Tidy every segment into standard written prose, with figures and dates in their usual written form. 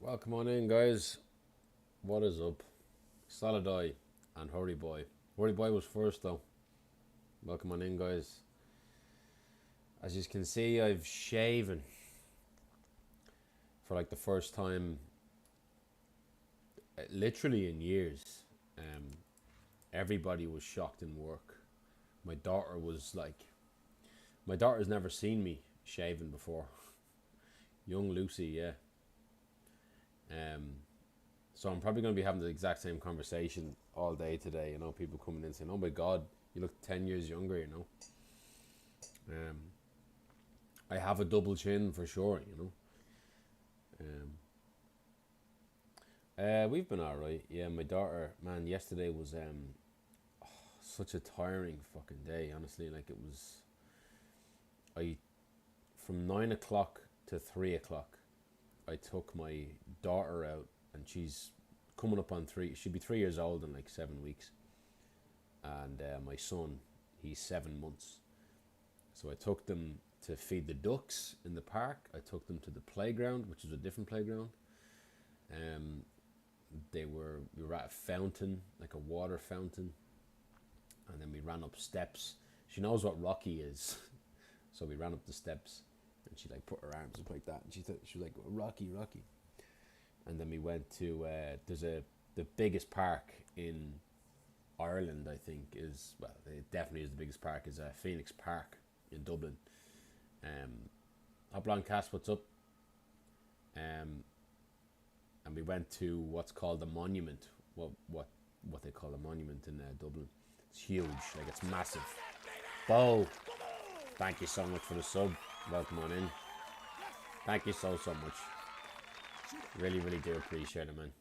Welcome on in, guys. What is up? Solid Eye and Hurry Boy. Hurry Boy was first, though. Welcome on in, guys. As you can see, I've shaven for like the first time, literally in years. Everybody was shocked in work. My daughter was like, my daughter's never seen me shaven before. Young Lucy, yeah. Um, So I'm probably going to be having the exact same conversation all day today. You know, people coming in saying, "Oh my God, you look 10 years younger." You know, um, I have a double chin for sure. We've been all right. Yeah, my daughter, man, yesterday was such a tiring fucking day. Honestly, like it was. I From 9 o'clock to 3 o'clock, I took my daughter out, and she's coming up on three. She'd be 3 years old in like 7 weeks, and my son, he's 7 months. So I took them to feed the ducks in the park. I took them to the playground, which is a different playground. Um, we were at a fountain, like a water fountain, and then we ran up steps. She knows what Rocky is, so we ran up the steps, and she like put her arms up like that, and she was like Rocky, Rocky. And then we went to the biggest park in Ireland, I think, is, well, it definitely is the biggest park, is Phoenix Park in Dublin. Hop on, Cass, what's up? And we went to what's called the monument. What they call a monument in Dublin. It's huge, like it's massive. Bo, thank you so much for the sub. Welcome on in. Thank you so much. Really, really do appreciate it, man.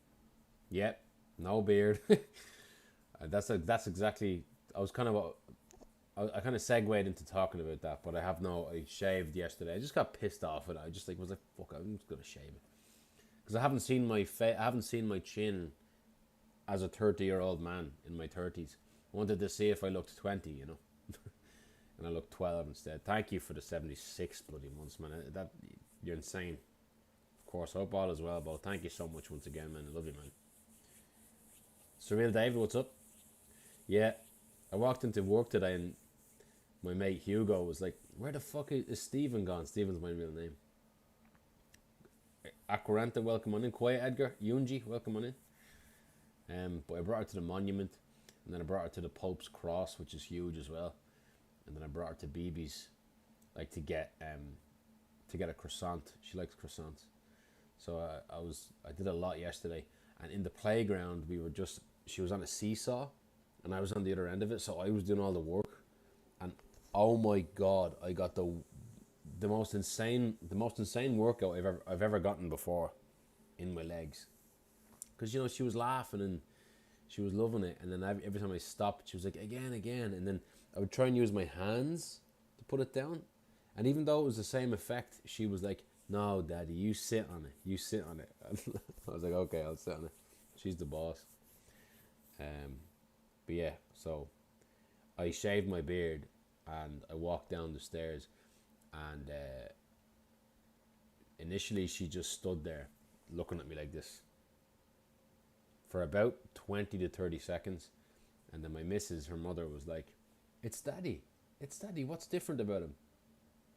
Yep, no beard. That's exactly. I was kind of. I kind of segued into talking about that, but I shaved yesterday. I just got pissed off with it. I just was like, fuck, I'm just gonna shave it because I haven't seen I haven't seen my chin as a 30-year-old man in my 30s. I wanted to see if I looked 20, and I looked 12 instead. Thank you for the 76 bloody months, man. That You're insane. Of course, hope all as well, but thank you so much once again, man. I love you, man. Surreal David, what's up? Yeah, I walked into work today and my mate Hugo was like, "Where the fuck is Stephen gone?" Stephen's my real name. Aquaranta, welcome on in. Quiet Edgar, Yunji, welcome on in. But I brought her to the monument, and then I brought her to the Pope's Cross, which is huge as well, and then I brought her to BB's, like to get a croissant. She likes croissants, so I did a lot yesterday. And in the playground, she was on a seesaw, and I was on the other end of it, so I was doing all the work, and oh my God, I got the most insane workout I've ever gotten before in my legs, because she was laughing and she was loving it, and then every time I stopped, she was like, again, and then I would try and use my hands to put it down, and even though it was the same effect, she was like, "No, Daddy, you sit on it, you sit on it." I was like, "Okay, I'll sit on it." She's the boss. But yeah, so I shaved my beard and I walked down the stairs, and initially she just stood there looking at me like this for about 20 to 30 seconds, and then my missus, her mother, was like, it's Daddy, what's different about him?"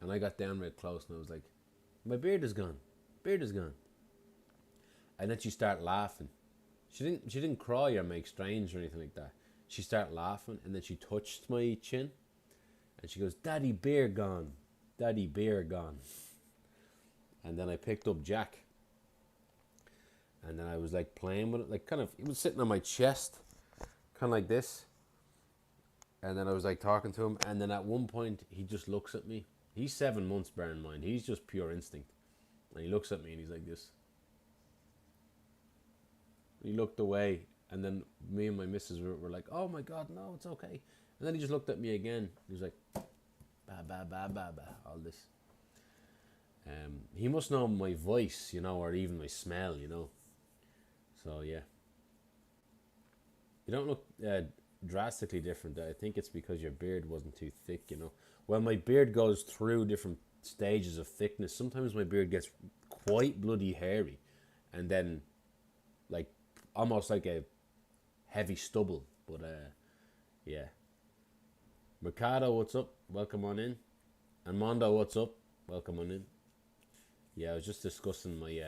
And I got down real close and I was like, "My beard is gone, beard is gone." And then she started laughing. She didn't cry or make strange or anything like that. She started laughing, and then she touched my chin, and she goes, "Daddy, beard gone, Daddy, beard gone." And then I picked up Jack, and then I was like playing with it, like kind of, it was sitting on my chest, kind of like this. And then I was like talking to him, and then at one point he just looks at me. He's 7 months, bear in mind. He's just pure instinct. And he looks at me and he's like this. He looked away, and then me and my missus were like, "Oh my God, no, it's okay." And then he just looked at me again. He was like, "Ba ba ba ba ba," all this. He must know my voice, or even my smell. So yeah, you don't look drastically different. I think it's because your beard wasn't too thick. Well, my beard goes through different stages of thickness. Sometimes my beard gets quite bloody hairy, and then like almost like a heavy stubble. But yeah. Mercado, what's up? Welcome on in. And Mondo, what's up? Welcome on in. Yeah, I was just discussing my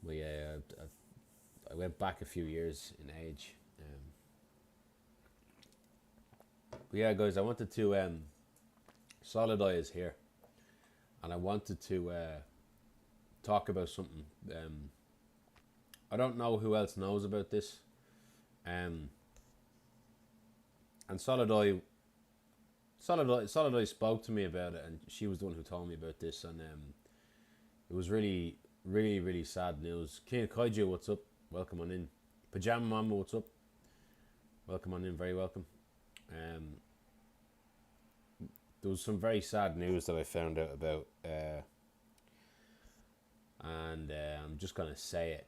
I went back a few years in age. But yeah, guys, I wanted to Solid Eye is here, and I wanted to talk about something. I don't know who else knows about this, and Solid Eye spoke to me about it, and she was the one who told me about this, and it was really, really, really sad news. King of Kaiju, what's up? Welcome on in. Pajama Mama, what's up? Welcome on in, very welcome. There was some very sad news that I found out about, and I'm just gonna say it.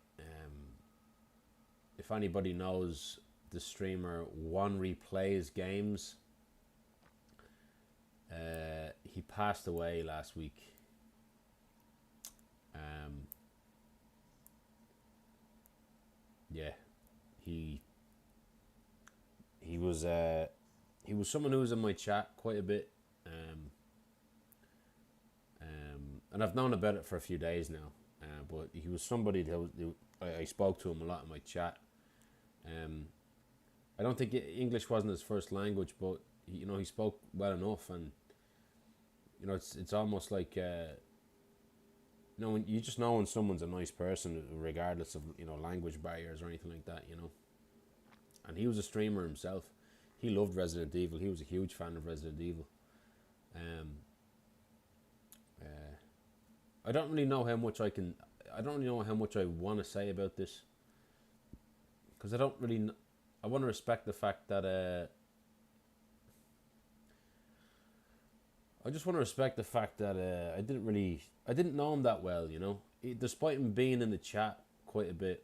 If anybody knows the streamer One Replays Games, he passed away last week. Yeah, he was someone who was in my chat quite a bit, and I've known about it for a few days now. But he was somebody that I spoke to him a lot in my chat. I don't think English wasn't his first language, but he spoke well enough, and it's almost like when you just know when someone's a nice person, regardless of language barriers or anything like that, And he was a streamer himself. He loved Resident Evil. He was a huge fan of Resident Evil. I don't really know how much I want to say about this, because I don't really. I want to respect the fact that. I just want to respect the fact that I didn't know him that well, Despite him being in the chat quite a bit,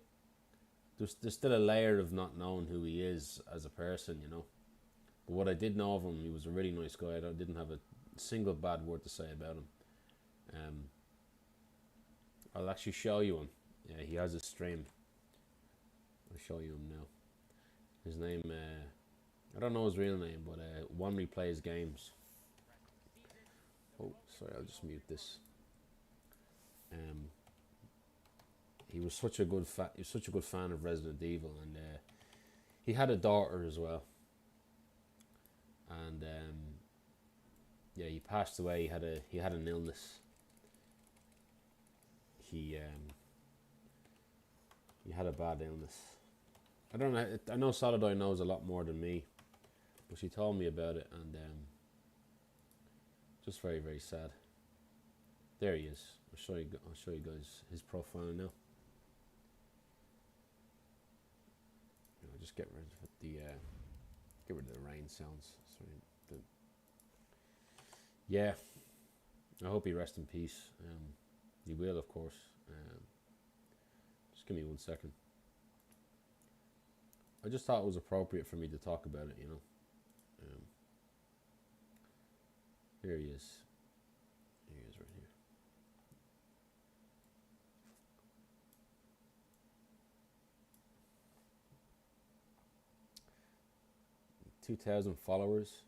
there's still a layer of not knowing who he is as a person, But what I did know of him, he was a really nice guy. I didn't have a single bad word to say about him. I'll actually show you him. Yeah, he has a stream. I'll show you him now. His name, I don't know his real name, but One Replays Games. Oh, sorry, I'll just mute this. He was such a good fan of Resident Evil, and he had a daughter as well. And yeah, he passed away. He had an illness. He had a bad illness. I don't know. I know Solid Eye knows a lot more than me, but she told me about it, and just very, very sad. There he is. I'll show you guys his profile now. I'll just get rid of the rain sounds. Sorry. Yeah. I hope he rests in peace. He will, of course. Just give me 1 second. I just thought it was appropriate for me to talk about it, Here he is. Here he is right here. 2,000 followers.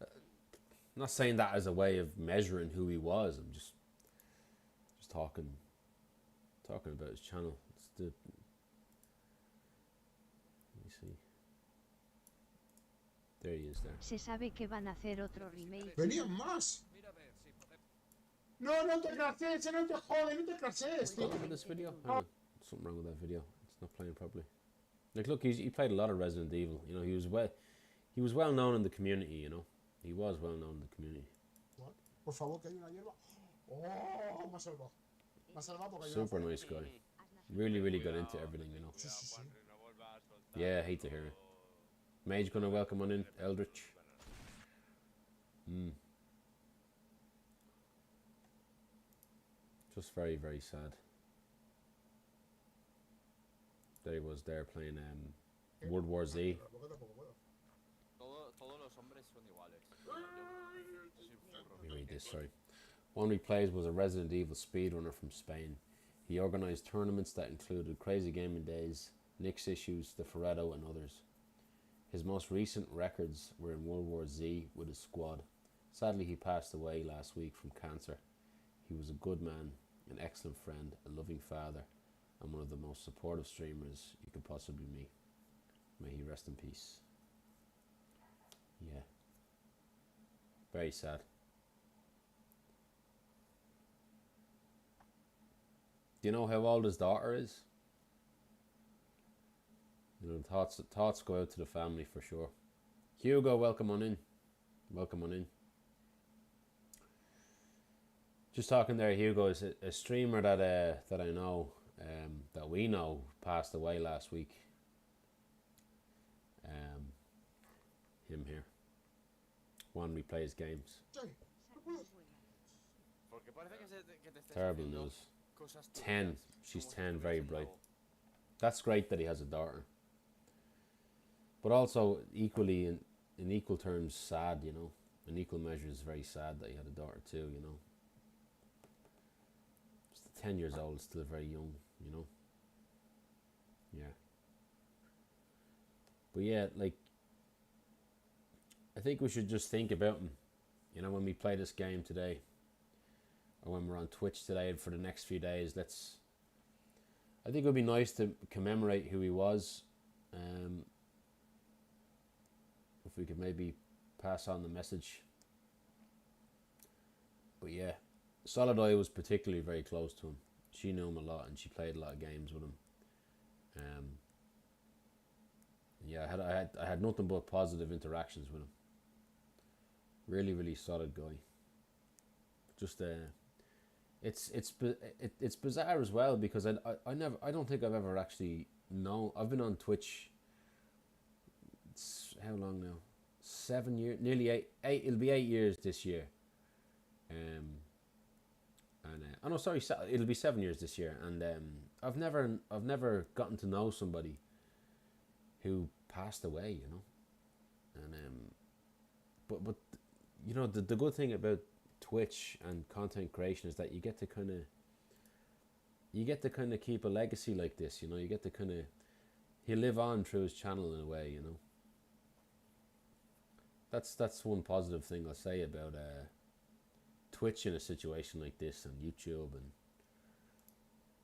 I'm not saying that as a way of measuring who he was. I'm just talking about his channel. Let me see. There he is there. Se sabe que van a hacer otro remake. ¡Venían más! No te crases, no te jode, no te crases, tío. For this video? Something wrong with that video. It's not playing properly. Like, look, he played a lot of Resident Evil. He was well known in the community. He was well known in the community. What? Por favor, que hay una hierba. Oh, me ha salvado. Me ha salvado porque hay una Super nice guy. Really, really got into everything. Sí, sí, sí. Yeah, I hate to hear it. Mage gonna welcome on in, Eldritch. Just very, very sad. There he was there playing World War Z. Let me read this, sorry. One Replays was a Resident Evil speedrunner from Spain. He He organised tournaments that included Crazy Gaming Days, Knicks Issues, the Ferretto, and others. His most recent records were in World War Z with his squad. Sadly, he passed away last week from cancer. He was a good man, an excellent friend, a loving father, and one of the most supportive streamers you could possibly meet. May he rest in peace. Yeah. Very sad. Do you know how old his daughter is? You know, thoughts go out to the family for sure. Hugo, welcome on in. Welcome on in. Just talking there, Hugo is a streamer that I know, that we know, passed away last week. Him here. One replays games. Terrible news. 10. She's 10, very bright. That's great that he has a daughter. But also equally in equal terms sad, you know. In equal measures very sad that he had a daughter too, you know. Just 10 years old, still very young, you know. Yeah. But yeah, like, I think we should just think about him, you know, when we play this game today, or when we're on Twitch today for the next few days. I think it would be nice to commemorate who he was. If we could maybe pass on the message. But yeah, Solid Eye was particularly very close to him. She knew him a lot and she played a lot of games with him. Yeah, I had nothing but positive interactions with him. Really, really solid guy. Just it's bizarre as well, because I don't think I've ever actually known. I've been on Twitch. It's, how long now? 7 years, nearly eight. It'll be 8 years this year. Oh no, sorry, it'll be 7 years this year. And I've never gotten to know somebody who passed away, you know. And but you know, the good thing about Twitch and content creation is that you get to kind of keep a legacy like this, you know. You get to kind of, he'll live on through his channel in a way, you know. That's one positive thing I'll say about Twitch in a situation like this, and YouTube, and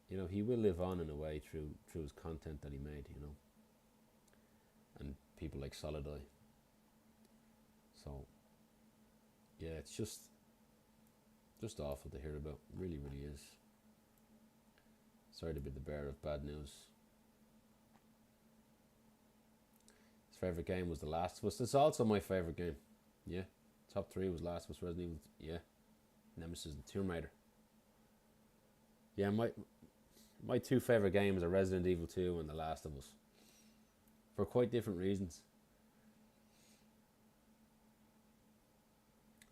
you know, he will live on in a way through his content that he made, you know, and people like Solid Eye. So yeah, it's just awful to hear about. It really, really is. Sorry to be the bearer of bad news. His favourite game was The Last of Us. It's also my favourite game. Yeah. Top 3 was Last of Us, Resident Evil. Yeah. Nemesis and Tomb Raider. Yeah, my 2 favourite games are Resident Evil 2 and The Last of Us. For quite different reasons.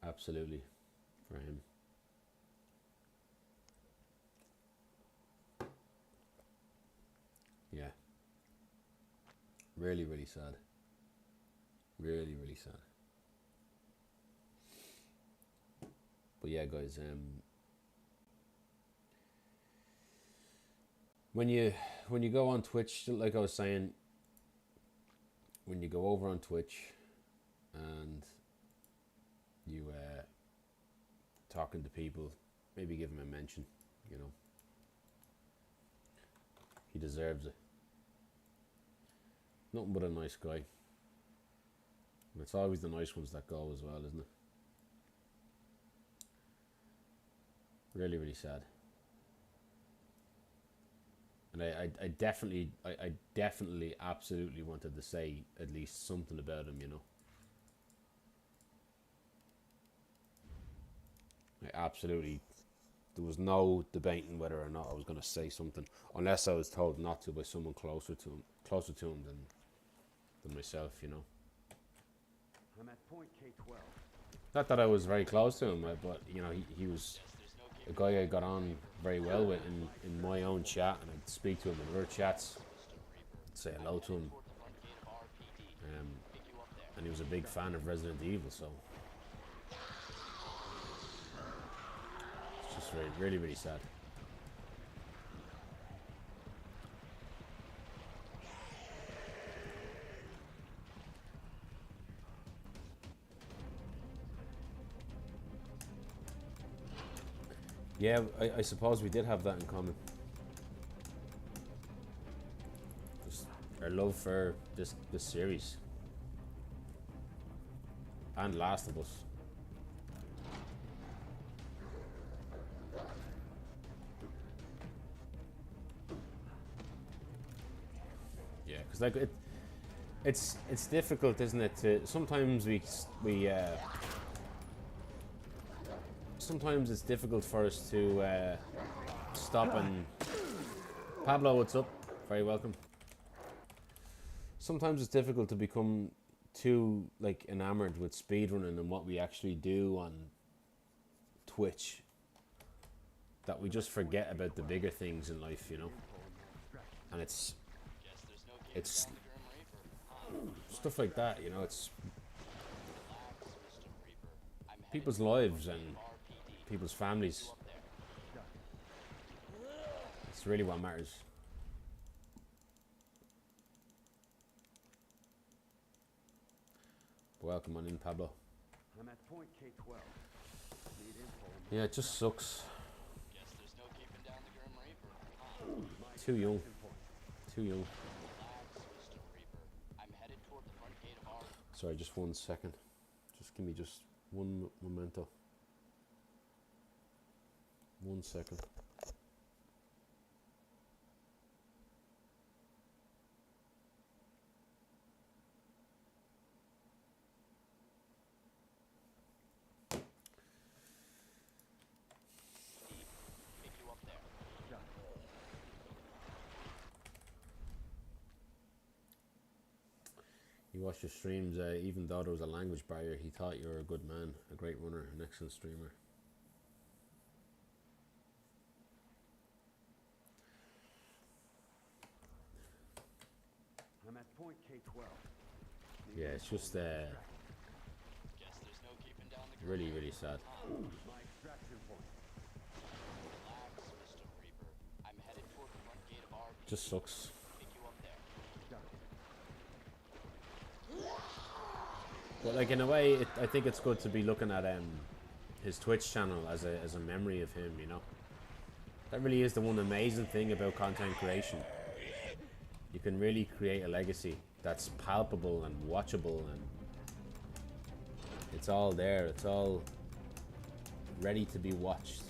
Absolutely. For him. Yeah. Really, really sad. Really, really sad. But yeah, guys, when you go on Twitch, like I was saying, when you go over on Twitch and you talking to people, maybe give him a mention, you know. He deserves it. Nothing but a nice guy. And it's always the nice ones that go as well, isn't it? Really, really sad. And I definitely absolutely wanted to say at least something about him, you know. There was no debating whether or not I was going to say something, unless I was told not to by someone closer to him than myself, you know. I'm at point K12. Not that I was very close to him, but you know, he was a guy I got on very well with in my own chat, and I'd speak to him in other chats, say hello to him, and he was a big fan of Resident Evil, so it's just really, really sad. Yeah, I suppose we did have that in common. Just our love for this series. And Last of Us. Yeah, because like it's difficult, isn't it? To sometimes sometimes it's difficult for us to stop and Pablo, what's up? Very welcome. Sometimes it's difficult to become too like enamored with speedrunning and what we actually do on Twitch that we just forget about the bigger things in life, you know. And it's stuff like that, you know. It's people's lives and people's families. It's really what matters. Welcome on in, Pablo. I'm at point K12. Need info. Yeah, it just sucks. Too young. Too young. Sorry, just 1 second. Just give me just one memento. 1 second. He watched your streams, even though there was a language barrier. He thought you were a good man, a great runner, an excellent streamer. I'm at point K12. Yeah, it's just really, really sad. My extraction point. Just sucks. But like in a way, I think it's good to be looking at his Twitch channel as a memory of him, you know. That really is the one amazing thing about content creation. You can really create a legacy that's palpable and watchable, and it's all there. It's all ready to be watched.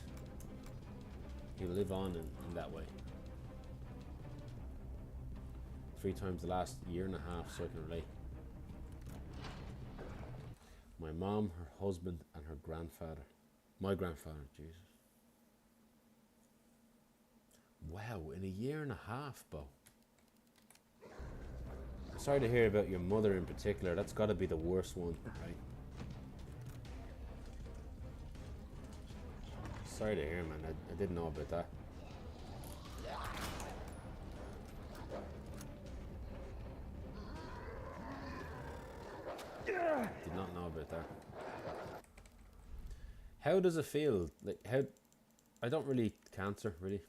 He'll live on in that way. 3 times the last year and a half, so I can relate. My mom, her husband, and her grandfather. My grandfather, Jesus. Wow, in a year and a half, Bo. I'm sorry to hear about your mother in particular. That's got to be the worst one, right? Sorry to hear, man. I didn't know about that. Did not know about that. How does it feel? Like how? I don't really cancer really.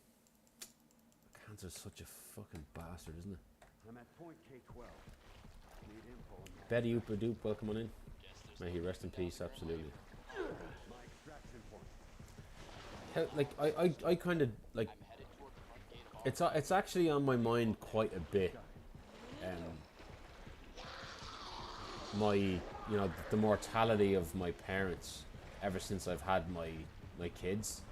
Cancer's such a fucking bastard, isn't it? I'm at point K12. Need info on that. Betty Ooper Doop, welcome on in. May he rest in peace. Absolutely. My extraction point. How, like I kind of like. It's actually on my mind quite a bit. The mortality of my parents ever since I've had my kids,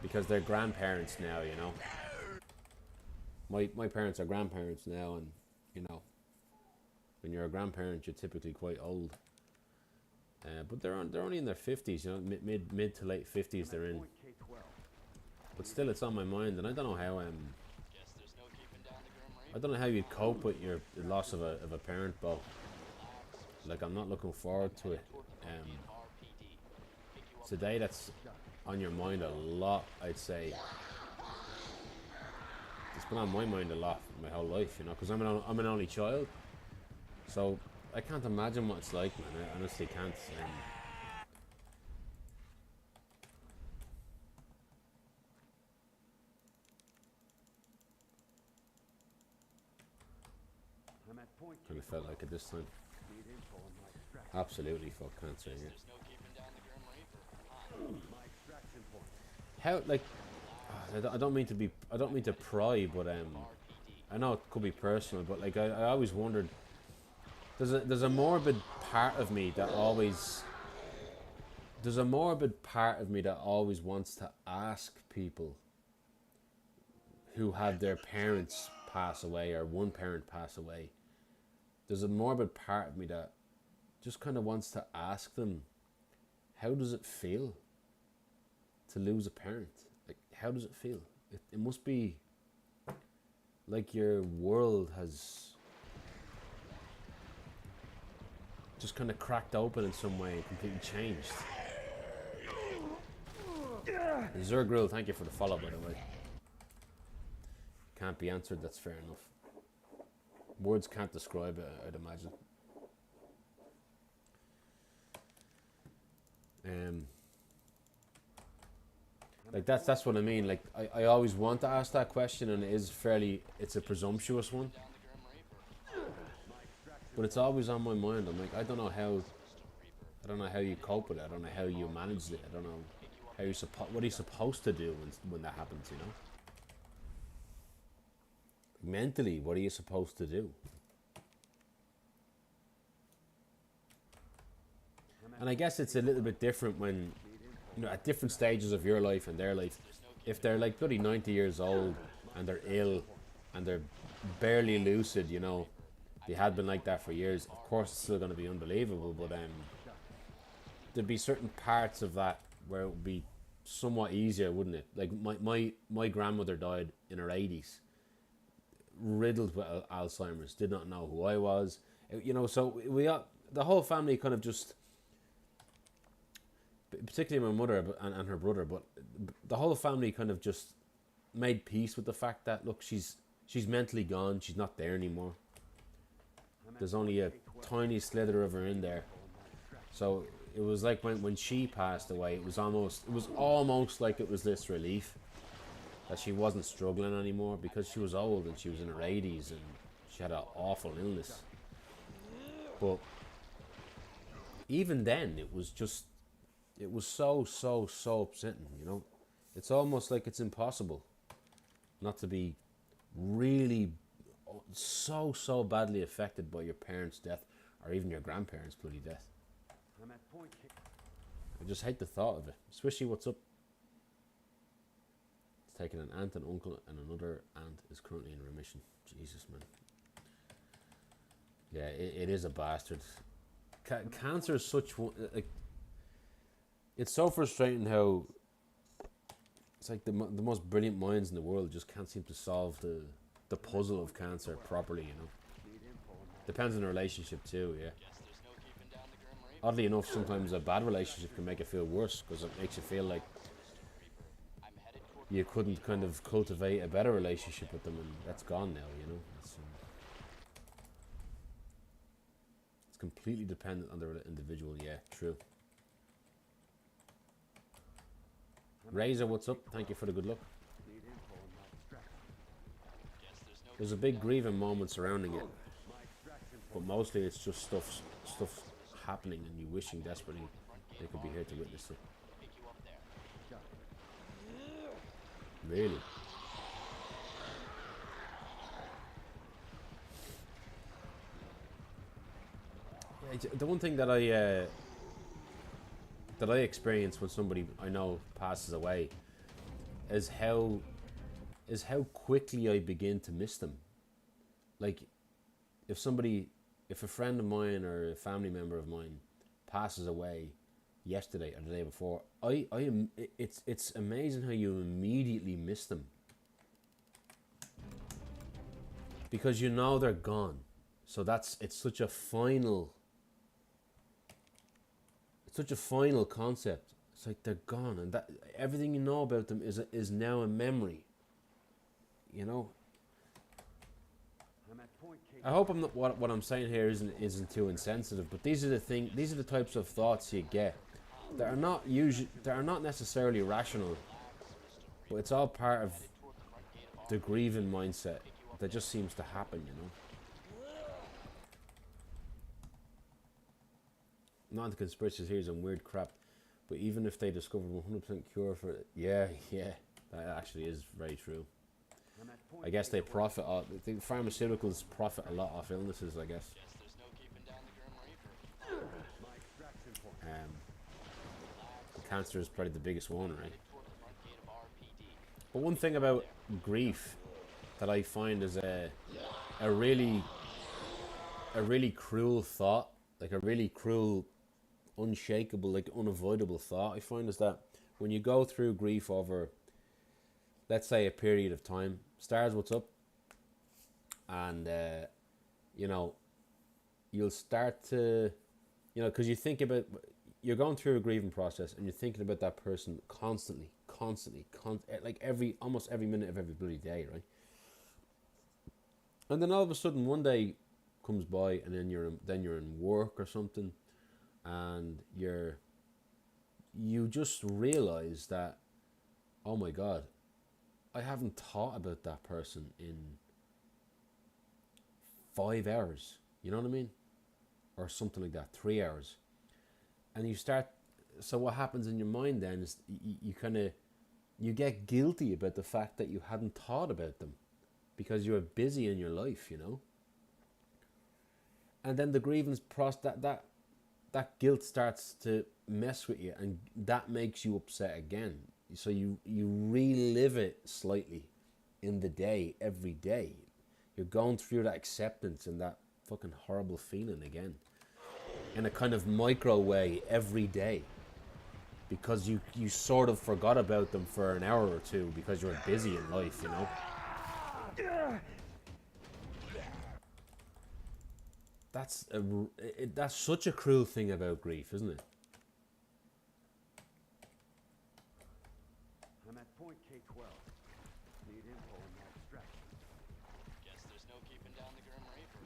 because they're grandparents now, you know. My parents are grandparents now, and you know, when you're a grandparent, you're typically quite old. But they're only in their 50s, you know, mid to late 50s they're in. But still, it's on my mind, and I don't know how you'd cope with the loss of a parent, Bo. Like, I'm not looking forward to it. It's a day that's on your mind a lot, I'd say. It's been on my mind a lot my whole life, you know, because I'm an only child. So I can't imagine what it's like, man. I honestly can't. I'm at point Kind of felt like it this time. Need info on my extraction. Absolutely, fuck cancer, yeah. My extraction point. how, like, I don't mean to be, I don't mean to pry, but I know it could be personal, but like I always wondered, there's a morbid part of me that always, there's a morbid part of me that always wants to ask people who had their parents pass away or one parent pass away. There's a morbid part of me that just kind of wants to ask them, how does it feel to lose a parent? Like, how does it feel? It must be like your world has just kind of cracked open in some way and completely changed. Zergril, thank you for the follow, by the way. Can't be answered, that's fair enough. Words can't describe it, I'd imagine. Like that's what I mean. Like I always want to ask that question, and it's a presumptuous one. But it's always on my mind. I'm like, I don't know how you cope with it. I don't know how you manage it. I don't know how what are you supposed to do when that happens, you know? Mentally, what are you supposed to do? And I guess it's a little bit different when, you know, at different stages of your life and their life. If they're like bloody 90 years old and they're ill and they're barely lucid, you know, they had been like that for years, of course it's still going to be unbelievable, but there'd be certain parts of that where it would be somewhat easier, wouldn't it? Like my grandmother died in her 80s, riddled with Alzheimer's, did not know who I was, you know, so the whole family kind of just, particularly my mother and her brother, but the whole family kind of just made peace with the fact that, look, she's mentally gone, she's not there anymore. There's only a tiny slither of her in there. So it was like when she passed away, it was almost like it was this relief that she wasn't struggling anymore, because she was old and she was in her 80s and she had an awful illness. But even then, it was so upsetting, you know. It's almost like it's impossible not to be really so badly affected by your parents' death, or even your grandparents' bloody death. I just hate the thought of it. Swishy, what's up? It's taken an aunt and uncle, and another aunt is currently in remission. Jesus, man. Yeah, it is a bastard. Cancer is such one, like, it's so frustrating how it's like the most brilliant minds in the world just can't seem to solve the puzzle of cancer properly, you know. Depends on the relationship too, yeah. Oddly enough, sometimes a bad relationship can make it feel worse, because it makes you feel like you couldn't kind of cultivate a better relationship with them, and that's gone now, you know. It's completely dependent on the individual, yeah, true. Razor, what's up? Thank you for the good luck. There's a big grieving moment surrounding it, but mostly it's just stuff happening, and you wishing desperately they could be here to witness it. Really? Yeah, the one thing that I experience when somebody I know passes away is how quickly I begin to miss them. Like, if a friend of mine or a family member of mine passes away yesterday or the day before, it's amazing how you immediately miss them, because you know they're gone. So it's such a final concept. It's like they're gone, and that everything you know about them is now a memory, you know. I hope I'm not, what I'm saying here isn't too insensitive, but these are the types of thoughts you get. They are not necessarily rational, but it's all part of the grieving mindset that just seems to happen, you know. Not the conspiracy theories and weird crap. But even if they discover 100% cure for it, yeah, that actually is very true. I'm at point I guess they K12. profit. I think pharmaceuticals profit a lot off illnesses. I guess. My extraction point. Cancer is probably the biggest one, right? But one thing about grief that I find is a really cruel thought, like a really cruel, unshakable, like unavoidable thought I find is that when you go through grief over, let's say, a period of time, Stars, what's up? And you know, you'll start to, you know, because you think about, you're going through a grieving process and you're thinking about that person constantly, like almost every minute of every bloody day, right? And then all of a sudden one day comes by and then you're in work or something, and you just realize that, oh my God, I haven't thought about that person in 5 hours, you know what I mean? Or something like that, 3 hours. And you start, so what happens in your mind then is you get guilty about the fact that you hadn't thought about them because you were busy in your life, you know? And then the grievance process, that guilt starts to mess with you, and that makes you upset again. So you relive it slightly in the day, every day. You're going through that acceptance and that fucking horrible feeling again, in a kind of micro way every day, because you sort of forgot about them for an hour or two because you were busy in life, you know. That's such a cruel thing about grief, isn't it? I'm at point K12. Need info on my extraction. Guess there's no keeping down the Grim Reaper.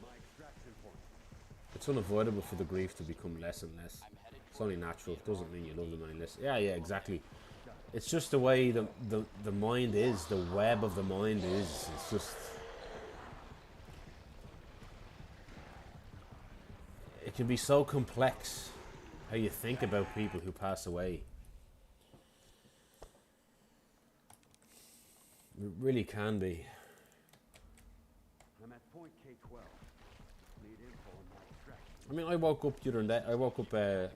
My extraction point. It's unavoidable for the grief to become less and less. It's only natural. It doesn't mean you love them any less. Yeah, exactly. It's just the way the mind is, the web of the mind is. It's just, it can be so complex how you think about people who pass away. It really can be. I'm at point K12. Need info on my extraction. I mean, I woke up the other day. I woke up, I think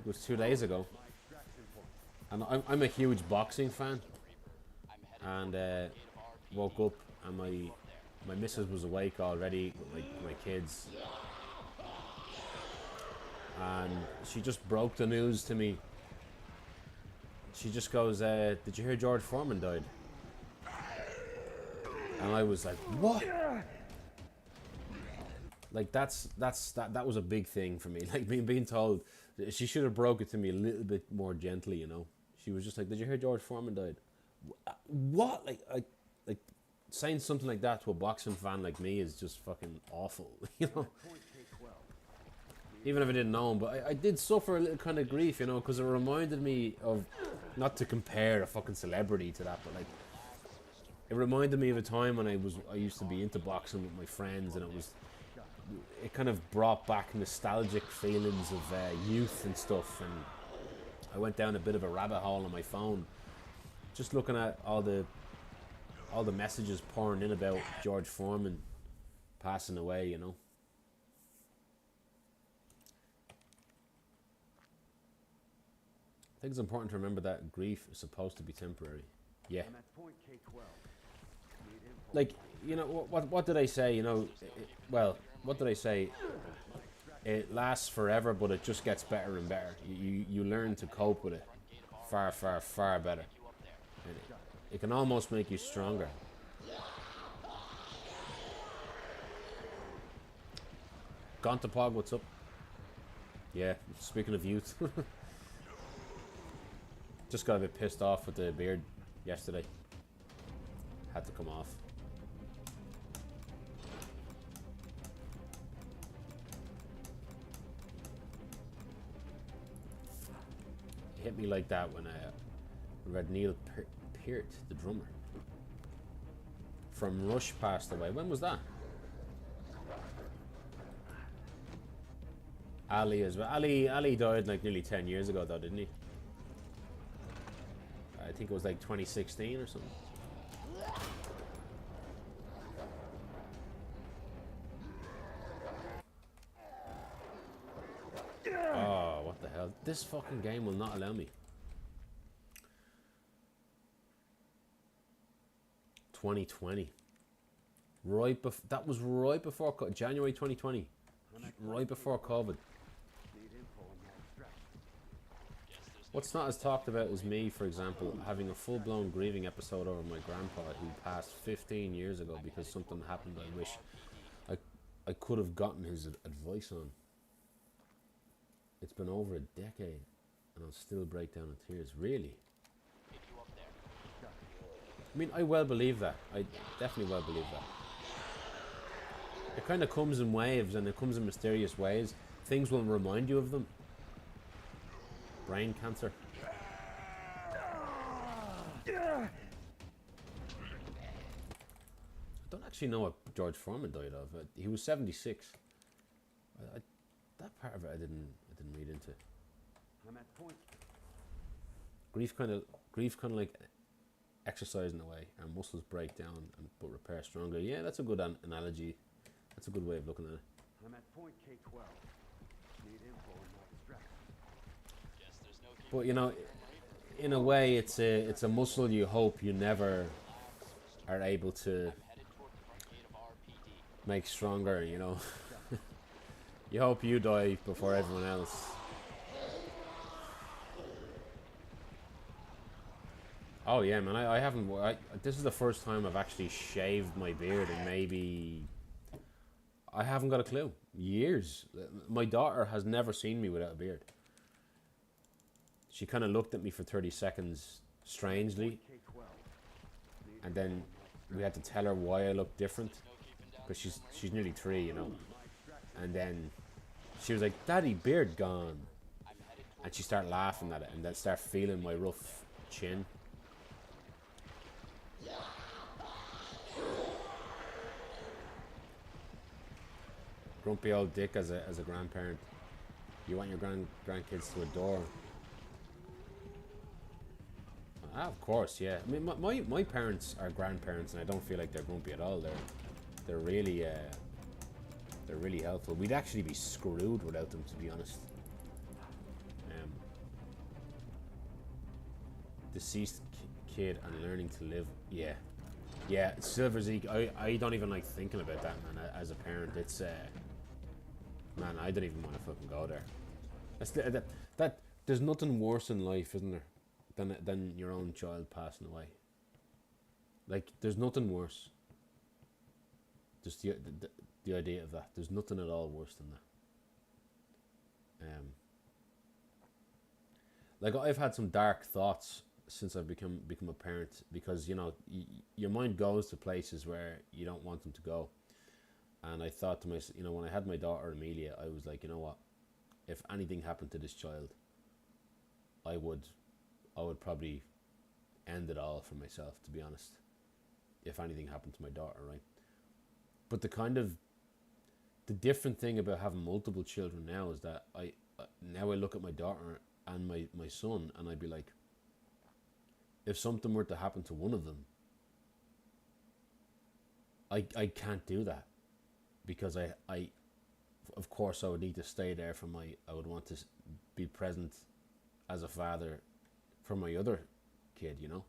it was 2 days ago, My extraction point. and I'm a huge boxing fan. And woke up and my missus was awake already with my kids, and she just broke the news to me. She just goes, "Did you hear George Foreman died?" And I was like, "What?" Like that was a big thing for me. Like being told. She should have broke it to me a little bit more gently, you know. She was just like, "Did you hear George Foreman died?" What? Like saying something like that to a boxing fan like me is just fucking awful, you know. Point K12. Even if I didn't know him, but I did suffer a little kind of grief, you know, because it reminded me of, not to compare a fucking celebrity to that, but like, it reminded me of a time when I used to be into boxing with my friends, and it kind of brought back nostalgic feelings of youth and stuff, and I went down a bit of a rabbit hole on my phone, just looking at all the messages pouring in about George Foreman passing away, you know. I think it's important to remember that grief is supposed to be temporary. Yeah. I'm at point K12. Need info. Like, you know, what did I say? You know, well, what did I say? It lasts forever, but it just gets better and better. You learn to cope with it far, far, far better. And it can almost make you stronger. Gontapog, what's up? Yeah, speaking of youth. Just got a bit pissed off with the beard yesterday. Had to come off. It hit me like that when I read Neil Peart, the drummer from Rush, passed away. When was that? Ali as well. Ali died like nearly 10 years ago though, didn't he? I think it was like 2016 or something. Oh, what the hell? This fucking game will not allow me. 2020. That was right before January 2020. Right before COVID. What's not as talked about is me, for example, having a full-blown grieving episode over my grandpa who passed 15 years ago because something happened I wish I could have gotten his advice on. It's been over a decade and I'll still break down in tears. Really? I mean, I well believe that. I definitely well believe that. It kind of comes in waves and it comes in mysterious ways. Things will remind you of them. Brain cancer. I don't actually know what George Foreman died of. He was 76. That part of it I didn't read into. I'm at point. Grief kind of like exercise in a way. Our muscles break down but repair stronger. Yeah, that's a good analogy. That's a good way of looking at it. I'm at point K12. Need info and not distraction. But you know, in a way, it's a muscle you hope you never are able to make stronger. You know, you hope you die before everyone else. Oh yeah, man. I haven't. This is the first time I've actually shaved my beard in maybe. I haven't got a clue. Years. My daughter has never seen me without a beard. She kind of looked at me for 30 seconds strangely. And then we had to tell her why I looked different. Because she's nearly 3, you know. And then she was like, "Daddy, beard gone." And she started laughing at it and then started feeling my rough chin. Grumpy old dick as a grandparent. You want your grandkids to adore. Ah, of course, yeah. I mean, my parents are grandparents, and I don't feel like they're grumpy at all. They're really helpful. We'd actually be screwed without them, to be honest. Deceased kid and learning to live. Yeah. Silver Zeke. I don't even like thinking about that, man. As a parent, it's man, I don't even want to fucking go there. That there's nothing worse in life, isn't there, than your own child passing away. Like, there's nothing worse. Just the idea of that. There's nothing at all worse than that. Like, I've had some dark thoughts since I've become a parent, because you know your mind goes to places where you don't want them to go. And I thought to myself, you know, when I had my daughter Amelia, I was like, you know what, if anything happened to this child, I would probably end it all for myself, to be honest. If anything happened to my daughter, right? But the different thing about having multiple children now is that I look at my daughter and my son, and I'd be like, if something were to happen to one of them, I can't do that, because I of course I would need to stay there for I would want to be present as a father for my other kid, you know?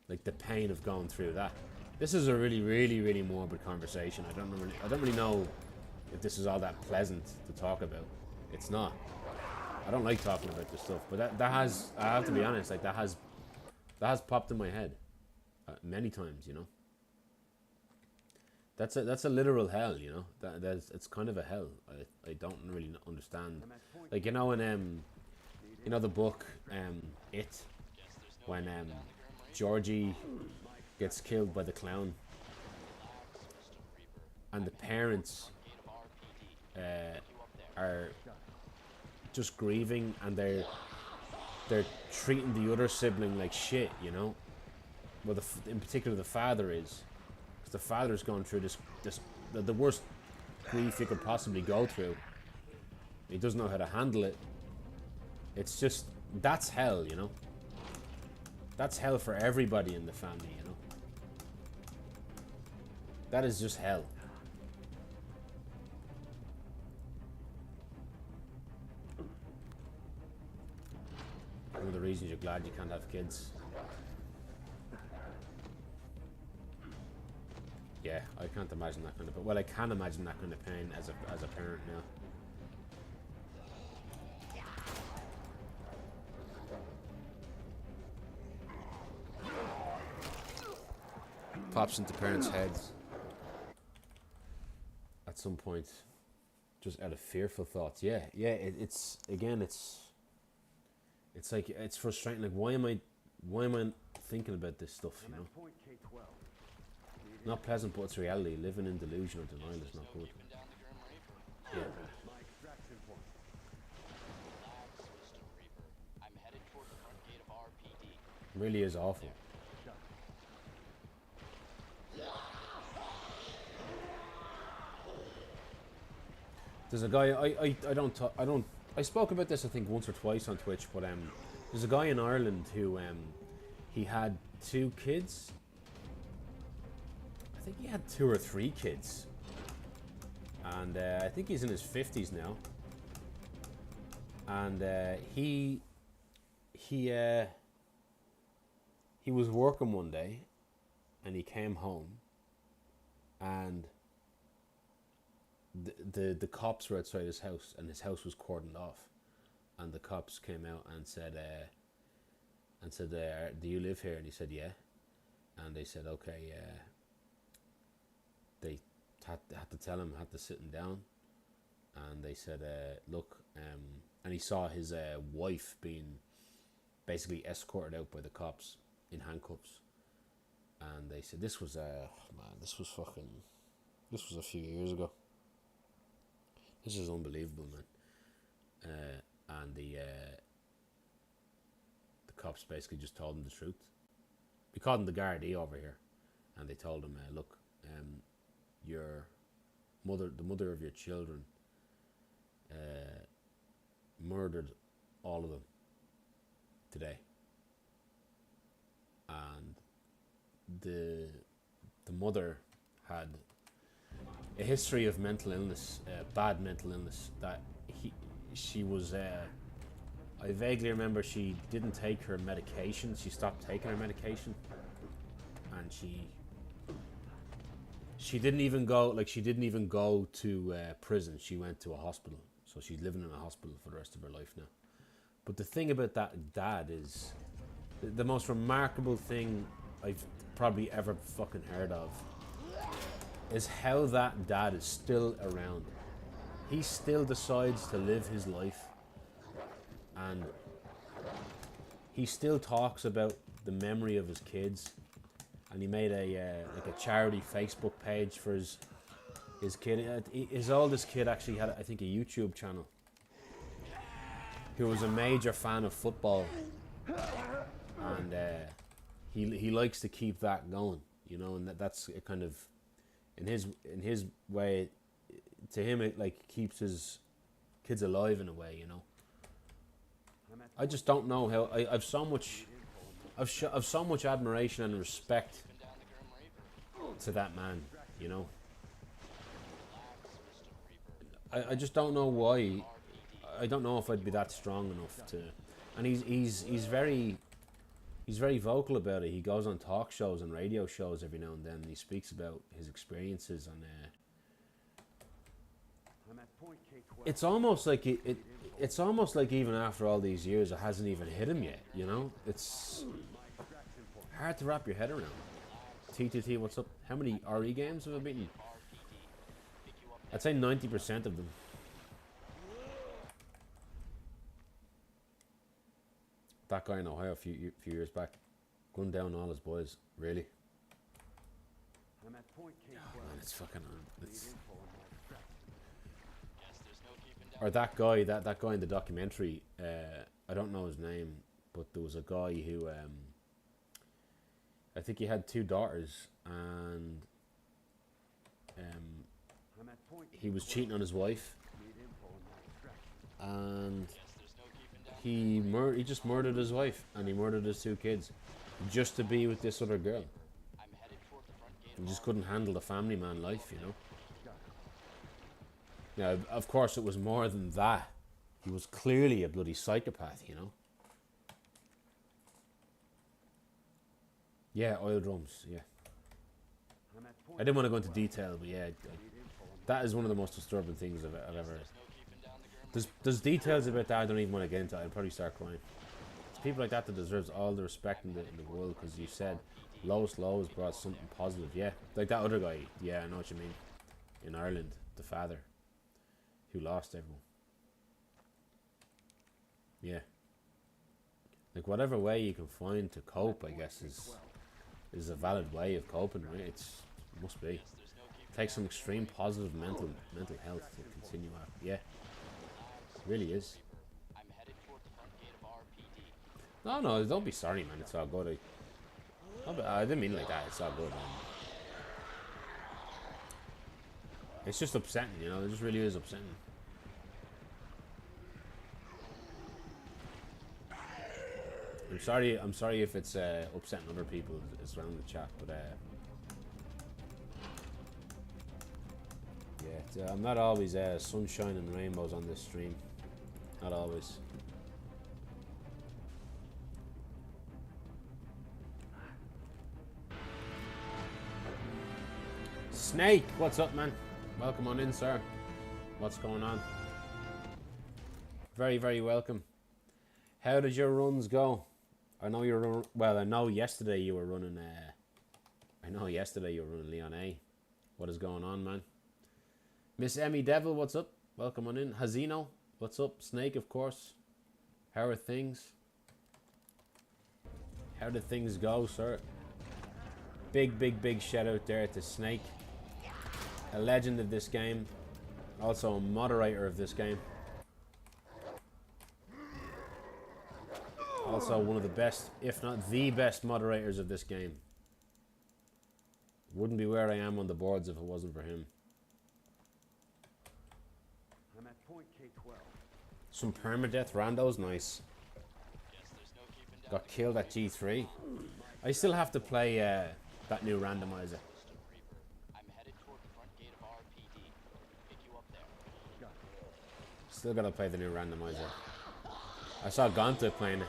Like, the pain of going through that. This is a really, really, really morbid conversation. I don't really know if this is all that pleasant to talk about. It's not. I don't like talking about this stuff, but that has, I have to be honest, like, that has popped in my head many times, you know? That's a literal hell, you know. It's kind of a hell. I don't really understand. Like, you know, in you know the book It, when Georgie gets killed by the clown, and the parents are just grieving, and they're treating the other sibling like shit, you know. Well, in particular the father is. The father's going through the worst grief you could possibly go through, He doesn't know how to handle it. It's just, that's hell, you know? That's hell for everybody in the family, you know? That is just hell. One of the reasons you're glad you can't have kids. Yeah, I can't imagine that kind of... Well, I can imagine that kind of pain as a parent now. Pops into parents' heads at some point, just out of fearful thoughts. Yeah, it's again, it's like, it's frustrating. Like, why am I thinking about this stuff? You know, Point K12. not pleasant, but it's reality. Living in delusion or denial is not good. Keeping down the Grim Reaper. Yeah, My extraction point. Relax, Mr. Reaper. I'm headed toward the front gate of RPD. it really is awful. There's a guy I spoke about this I think once or twice on Twitch, but there's a guy in Ireland who he had 2 kids. I think he had 2 or 3 kids, and I think he's in his 50s now. And he was working one day, and he came home, and the cops were outside his house, and his house was cordoned off, and the cops came out and said, do you live here? And he said, yeah. And they said, okay. They had to tell him, had to sit him down, and they said, look, and he saw his wife being basically escorted out by the cops in handcuffs, and they said, this was a few years ago. This is unbelievable, man. And the cops basically just told him the truth. We called him the Gardaí over here, and they told him, look, your mother, the mother of your children, murdered all of them today, and the mother had a history of mental illness, bad mental illness. That she was. I vaguely remember she didn't take her medication. She stopped taking her medication, and she didn't even go. Like, she didn't even go to prison. She went to a hospital. So she's living in a hospital for the rest of her life now. But the thing about that dad is the most remarkable thing I've probably ever fucking heard of is how that dad is still around. He still decides to live his life, and he still talks about the memory of his kids, and he made a charity Facebook page for his kid. His oldest kid actually had, I think, a YouTube channel, who was a major fan of football, and he likes to keep that going, you know, and that's a kind of, in his way, to him, it like keeps his kids alive in a way, you know. I just don't know how. I've so much admiration and respect to that man, you know. I just don't know why. I don't know if I'd be that strong enough to. And he's very vocal about it. He goes on talk shows and radio shows every now and then. And he speaks about his experiences, and it's almost like it's almost like even after all these years, it hasn't even hit him yet. You know, it's hard to wrap your head around. TTT, what's up? How many RE games have I beaten? I'd say 90% of them. That guy in Ohio a few years back, gunned down all his boys. Really? I'm at point K12. Oh, man, it's fucking. It's... Yes, Or that guy in the documentary. I don't know his name, but there was a guy who. I think he had 2 daughters, and he was cheating on his wife, and he just murdered his wife and he murdered his 2 kids just to be with this other girl. He just couldn't handle the family man life, you know. Now, of course, it was more than that. He was clearly a bloody psychopath, you know. Yeah, oil drums, yeah. I didn't want to go into detail, but yeah, that is one of the most disturbing things I've ever... There's details about that I don't even want to get into. I'd probably start crying. It's people like that that deserves all the respect in the world, because you said Lois Lowe's brought something positive, yeah. Like that other guy, yeah, I know what you mean. In Ireland, the father, who lost everyone. Yeah. Like whatever way you can find to cope, I guess, is a valid way of coping, right? It must be. Take some extreme positive mental health to continue after. Yeah. It really is. No, don't be sorry, man. It's all good. I didn't mean it like that. It's all good, man. It's just upsetting, you know. It just really is upsetting. I'm sorry if it's upsetting other people as well in the chat, but yeah, I'm not always sunshine and rainbows on this stream. Not always. Snake, what's up, man? Welcome on in, sir. What's going on? Very, very welcome. How did your runs go? I know you're I know yesterday you were running. Leon A. What is going on, man? Miss Emmy Devil, what's up? Welcome on in. Hazino, what's up? Snake, of course. How are things? How did things go, sir? Big shout out there to Snake, a legend of this game, also a moderator of this game. Also one of the best, if not the best moderators of this game. Wouldn't be where I am on the boards if it wasn't for him. I'm at point K12. Some permadeath randos, nice. Got killed at G3. I still have to play that new randomizer. Still gotta play the new randomizer. I saw Gonta playing it.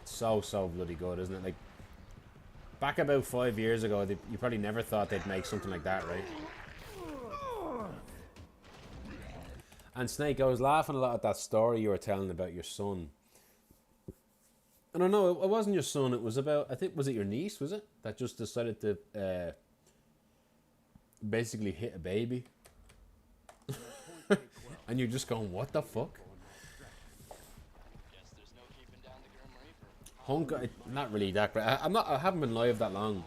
So bloody good, isn't it? Like, back about 5 years ago, you probably never thought they'd make something like that, right? And Snake, I was laughing a lot at that story you were telling about your son. I don't know, it wasn't your son, it was about, I think, was it your niece, was it? That just decided to basically hit a baby. And you're just going, what the fuck? Hunk, not really that great. I haven't been live that long.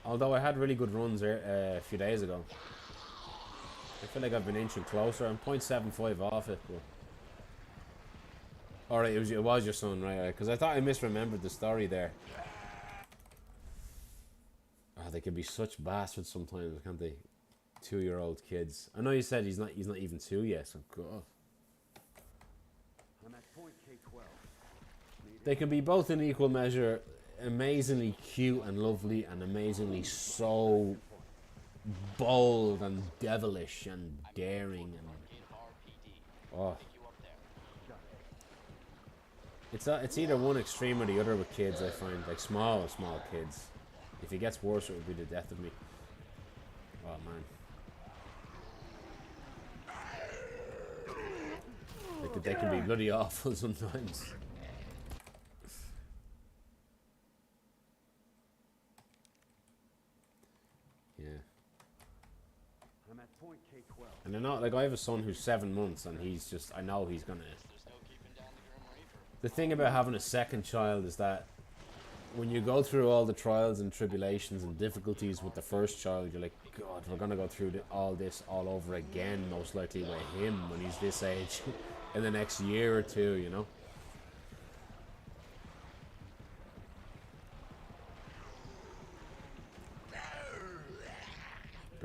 Although I had really good runs a few days ago. I feel like I've been inching closer. I'm 0.75 off it. Alright, it was your son, right? Because I thought I misremembered the story there. Oh, they can be such bastards sometimes, can't they? 2-year-old kids. I know you said he's not even 2 yet, so God. I'm at point K12. They can be both in equal measure amazingly cute and lovely and amazingly so bold and devilish and daring and oh, it's either one extreme or the other with kids. I find, like small kids. If it gets worse, it would be the death of me. Oh man, like they can be bloody awful sometimes. Yeah. I'm at point K12. And I know, like, I have a son who's 7 months, and he's just, I know he's gonna. The thing about having a second child is that when you go through all the trials and tribulations and difficulties with the first child, you're like, God, we're gonna go through all this all over again, most likely with him when he's this age, in the next year or two, you know.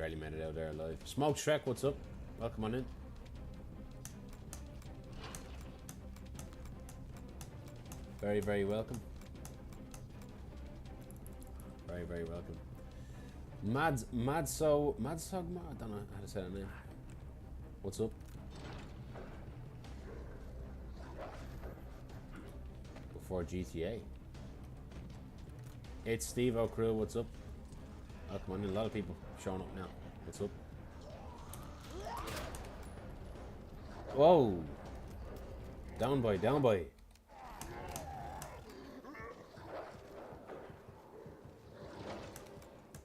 barely made it out there alive. Smoke Shrek, what's up? Welcome on in. Very, very welcome. Very, very welcome. Madsog, I don't know how to say that name. What's up? Before GTA. It's Steve O'Crew, what's up? Oh, come on, a lot of people showing up now. What's up? Whoa! Down boy, down boy.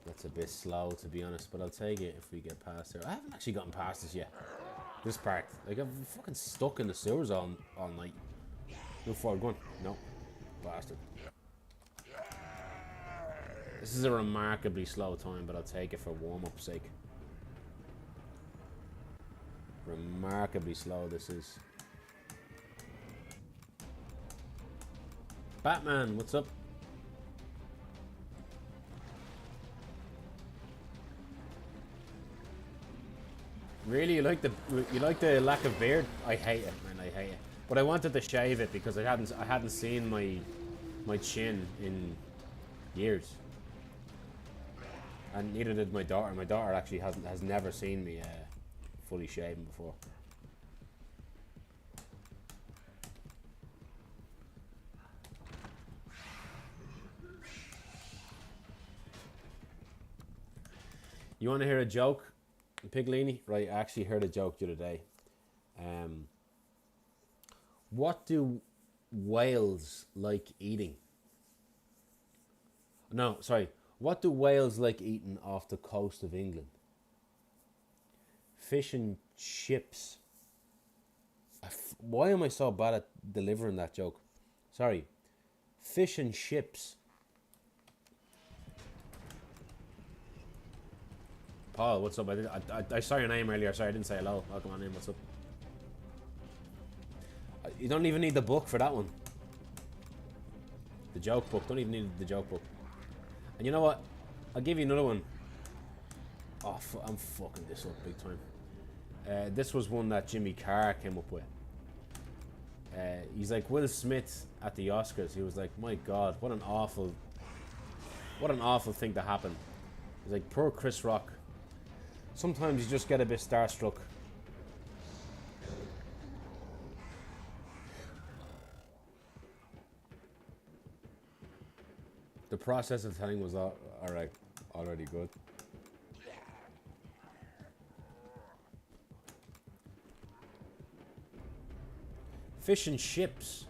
That's a bit slow, to be honest, but I'll take it if we get past there. I haven't actually gotten past this yet. This part. Like, I'm fucking stuck in the sewers all night. Move forward, go on. No. Bastard. This is a remarkably slow time, but I'll take it for warm-up sake. Remarkably slow this is. Batman, what's up? Really, you like the lack of beard? I hate it, man. I hate it. But I wanted to shave it because I hadn't seen my chin in years, and neither did my daughter. My daughter actually has never seen me fully shaven before. You want to hear a joke, Piglini? Right, I actually heard a joke the other day. What do whales like eating? No, sorry. What do whales like eating off the coast of England? Fish and chips. Why am I so bad at delivering that joke? Sorry. Fish and chips. Paul, what's up? I saw your name earlier. Sorry, I didn't say hello. Welcome on in. What's up? You don't even need the book for that one. The joke book. Don't even need the joke book. And you know what? I'll give you another one. Oh, I'm fucking this up big time. This was one that Jimmy Carr came up with. He's like Will Smith at the Oscars. He was like, my God, what an awful thing to happen. He's like, poor Chris Rock. Sometimes you just get a bit starstruck. The process of telling was alright, already good. Fish and chips.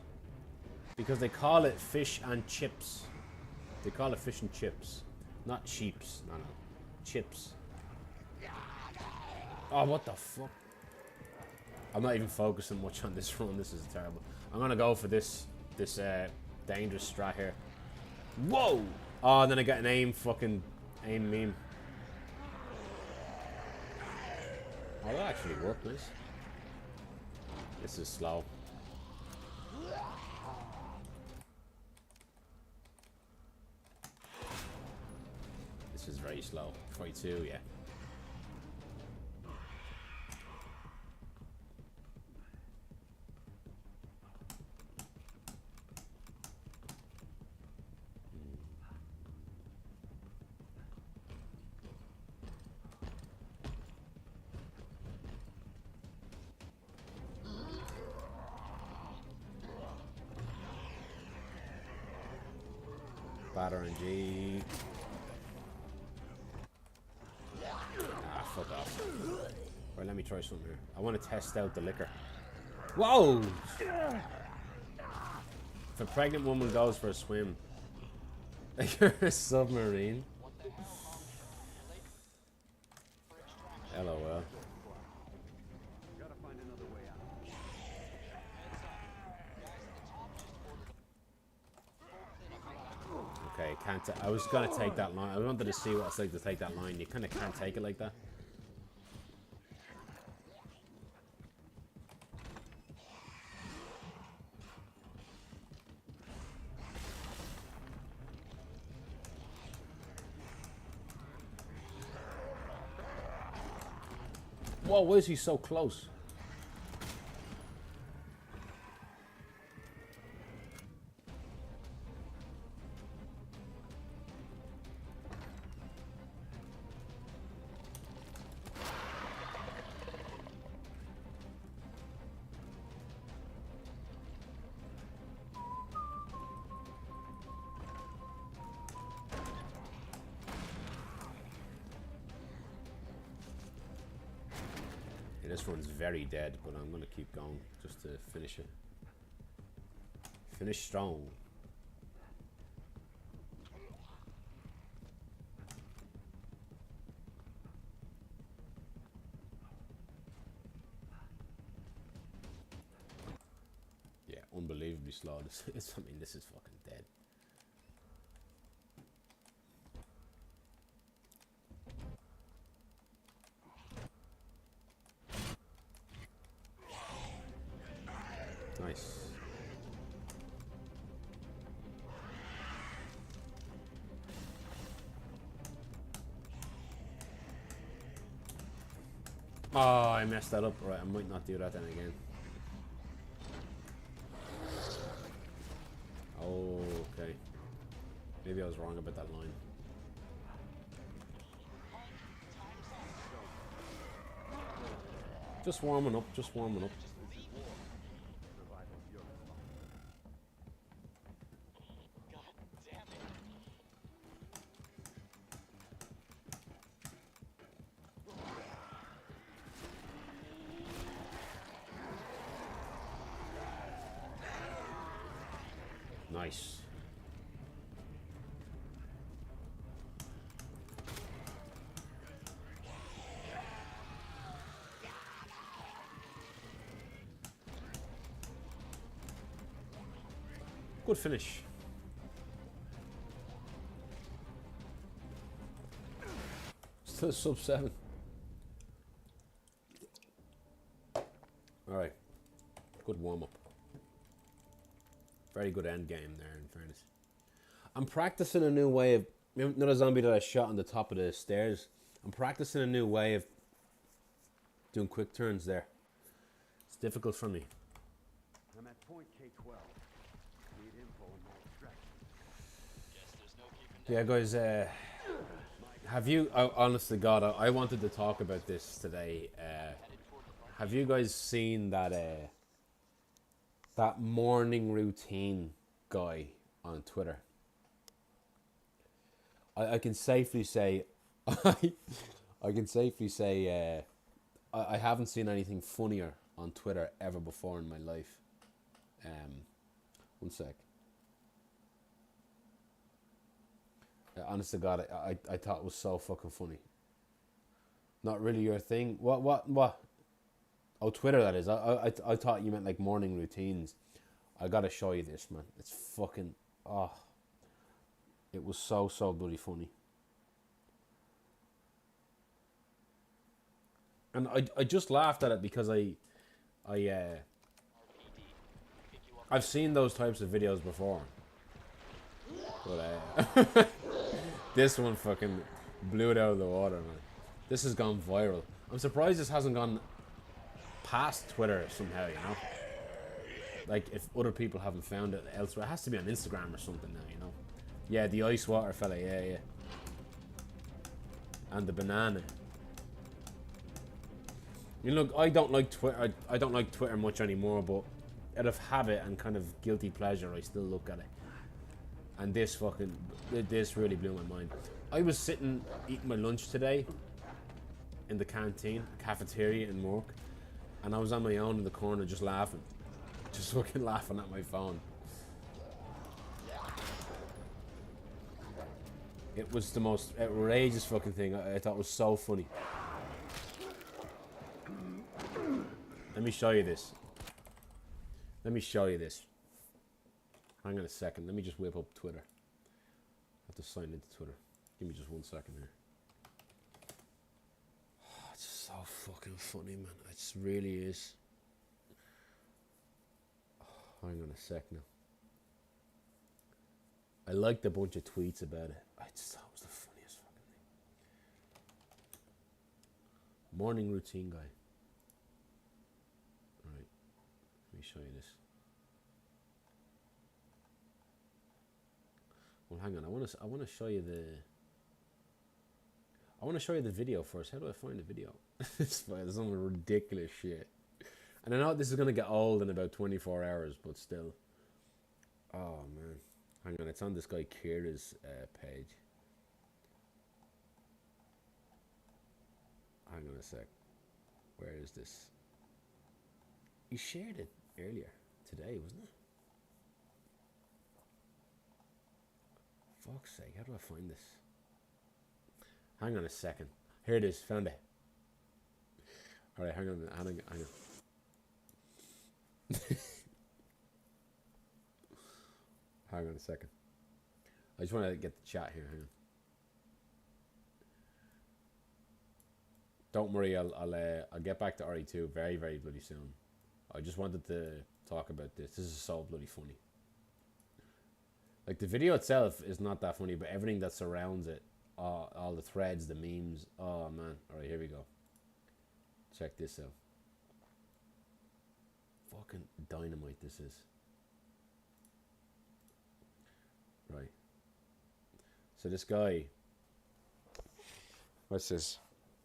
Because they call it fish and chips. They call it fish and chips. Not sheeps. No. Chips. Oh, what the fuck? I'm not even focusing much on this run. This is terrible. I'm gonna go for this dangerous strat here. Whoa! Oh, and then I got an aim meme. Oh, that actually worked nice. This is slow. This is very slow. 42, yeah. Batter and G. Ah, fuck off. Right, let me try something here. I want to test out the liquor. Whoa! If a pregnant woman goes for a swim, you're a submarine. LOL. Okay, I was gonna take that line. I wanted to see what it's like to take that line. You kind of can't take it like that. Whoa, why is he so close? Yeah, this one's very dead, but I'm gonna keep going just to finish it. Finish strong. Yeah, unbelievably slow. This is, I mean, this is fucking dead. Nice. Oh, I messed that up. Right, I might not do that then again. Oh, okay. Maybe I was wrong about that line. Just warming up, just warming up. God damn it. Nice. Good finish. Still sub 7. Alright. Good warm up. Very good end game there, in fairness. I'm practicing a new way of... Another zombie that I shot on the top of the stairs. I'm practicing a new way of doing quick turns there. It's difficult for me. I'm at point K12. Need info on my extraction. Guess there's no keeping Yeah, guys, have you... Oh, honestly, God, I wanted to talk about this today. headed toward the front. Have you guys seen that that morning routine guy on Twitter? I can safely say I can safely say I haven't seen anything funnier on Twitter ever before in my life. One sec. Honest to God, I thought it was so fucking funny. Not really your thing. What? Oh, Twitter, that is. I thought you meant like morning routines. I gotta show you this, man. It's fucking... Oh. It was so bloody funny. And I just laughed at it because I've seen those types of videos before. But this one fucking blew it out of the water, man. This has gone viral. I'm surprised this hasn't gone past Twitter somehow, you know? Like, if other people haven't found it elsewhere. It has to be on Instagram or something now, you know? Yeah, the ice water fella, yeah. And the banana. You know, look, I don't like Twitter. I don't like Twitter much anymore, but out of habit and kind of guilty pleasure, I still look at it. And this really blew my mind. I was sitting eating my lunch today in the canteen, cafeteria in work, and I was on my own in the corner just laughing. Just fucking laughing at my phone. It was the most outrageous fucking thing. I thought it was so funny. Let me show you this. Hang on a second. Let me just whip up Twitter. I have to sign into Twitter. Give me just 1 second here. Oh, it's so fucking funny, man. It just really is. Oh, hang on a sec now. I liked a bunch of tweets about it. I just thought it was the funniest fucking Morning routine guy. Alright. Let me show you this. Well, hang on. I want to show you the video first. How do I find the video? It's some ridiculous shit. And I know this is going to get old in about 24 hours, but still. Oh, man. Hang on. It's on this guy Kira's page. Hang on a sec. Where is this? He shared it earlier today, wasn't it? Fuck's sake, how do I find this? Hang on a second. Here it is, found it. Alright, hang on a minute, hang on. Hang on a second. I just want to get the chat here, hang on. Don't worry, I'll get back to RE2 very, very bloody soon. I just wanted to talk about this. This is so bloody funny. Like, the video itself is not that funny, but everything that surrounds it, all the threads, the memes, oh man. Alright, here we go. Check this out. Fucking dynamite this is. Right. So this guy, what's this?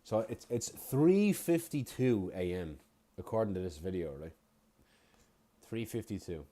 So it's 3:52 a.m. according to this video, right? 3:52.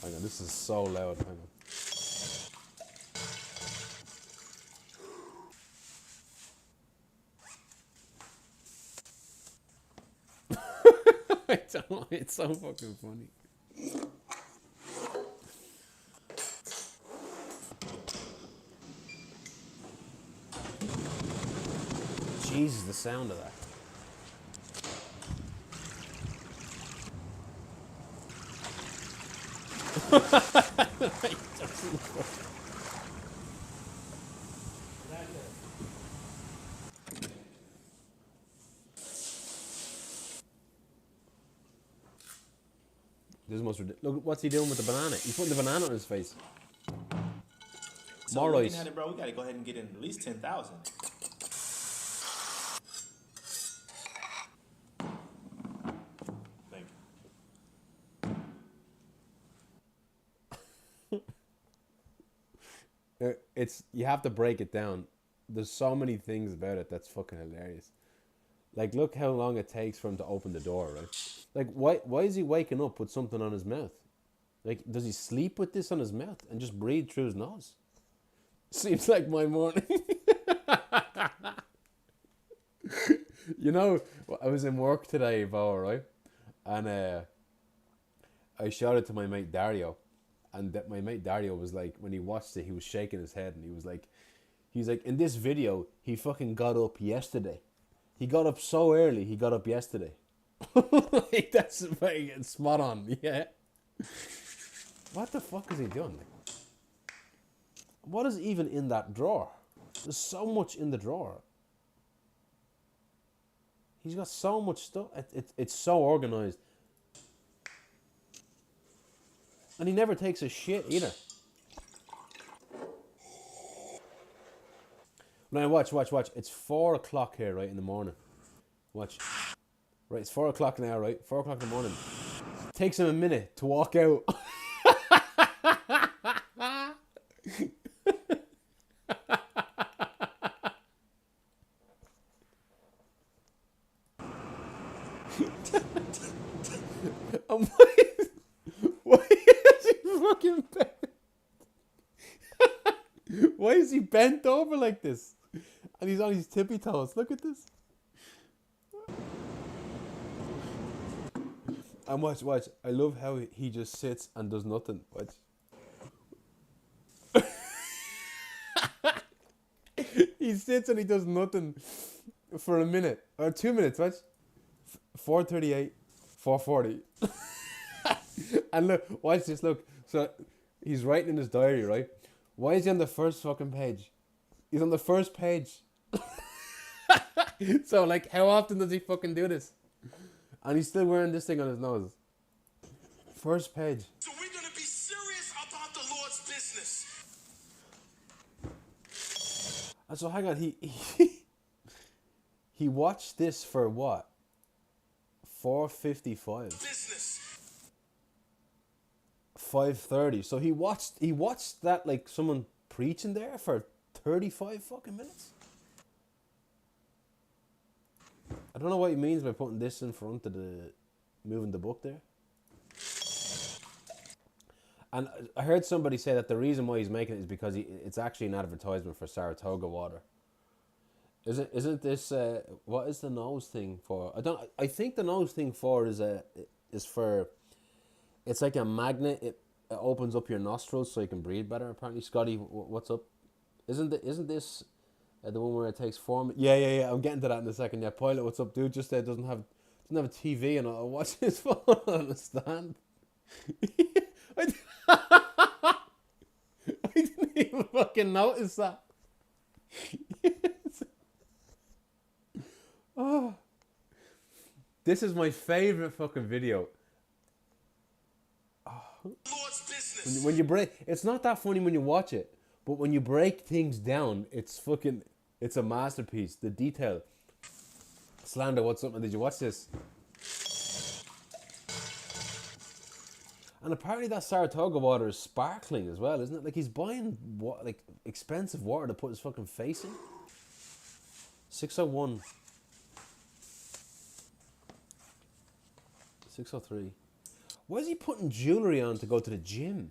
Hang on, this is so loud. Hang on. I don't know, it's so fucking funny. Jesus, the sound of that. This is most ridiculous. Look, what's he doing with the banana? He's putting the banana on his face. So More looking rice. at it, bro, we gotta go ahead and get in at least 10,000. Thank you. It's, you have to break it down. There's so many things about it that's fucking hilarious. Like, look how long it takes for him to open the door, right? Like, why is he waking up with something on his mouth? Like, does he sleep with this on his mouth and just breathe through his nose? Seems like my morning. You know, I was in work today, Bo, right? And I showed it to my mate Dario. And that my mate Dario was like, when he watched it, he was shaking his head. And he was like, in this video, he fucking got up yesterday. He got up so early, he got up yesterday. Like, that's very spot on, yeah. What the fuck is he doing? What is even in that drawer? There's so much in the drawer. He's got so much stuff. It's so organized. And he never takes a shit either. Now watch. It's 4 o'clock here, right, in the morning. Watch. Right, it's 4 o'clock now, right? 4 o'clock in the morning. Takes him a minute to walk out. And why is he fucking bent? Why is he bent over like this? And he's on his tippy toes. Look at this. And watch. I love how he just sits and does nothing. Watch. He sits and he does nothing for a minute or 2 minutes. Watch. 4:38, 4:40. And look, watch this. Look, so he's writing in his diary, right? Why is he on the first fucking page? He's on the first page. So, like, how often does he fucking do this? And he's still wearing this thing on his nose. First page. So we're gonna be serious about the Lord's business. And so hang on, he watched this for what? 4:55. Business. 5:30. So he watched that like someone preaching there for 35 fucking minutes. I don't know what he means by putting this in front of the moving the book there. And I heard somebody say that the reason why he's making it is because it's actually an advertisement for Saratoga water. Isn't this what is the nose thing for? I think the nose thing for is for, it's like a magnet. It opens up your nostrils so you can breathe better. Apparently, Scotty, what's up? Isn't this the one where it takes form? Yeah. I'm getting to that in a second. Yeah, Pilot, what's up, dude? Just doesn't have a TV and I'll watch his phone on the stand. I didn't even fucking notice that. Oh, this is my favorite fucking video. Lord's business. When you break, it's not that funny when you watch it, but when you break things down, it's a masterpiece. The detail. Slander, what's up? Did you watch this? And apparently that Saratoga water is sparkling as well, isn't it? Like he's buying like expensive water to put his fucking face in. 601. 603. Why is he putting jewellery on to go to the gym?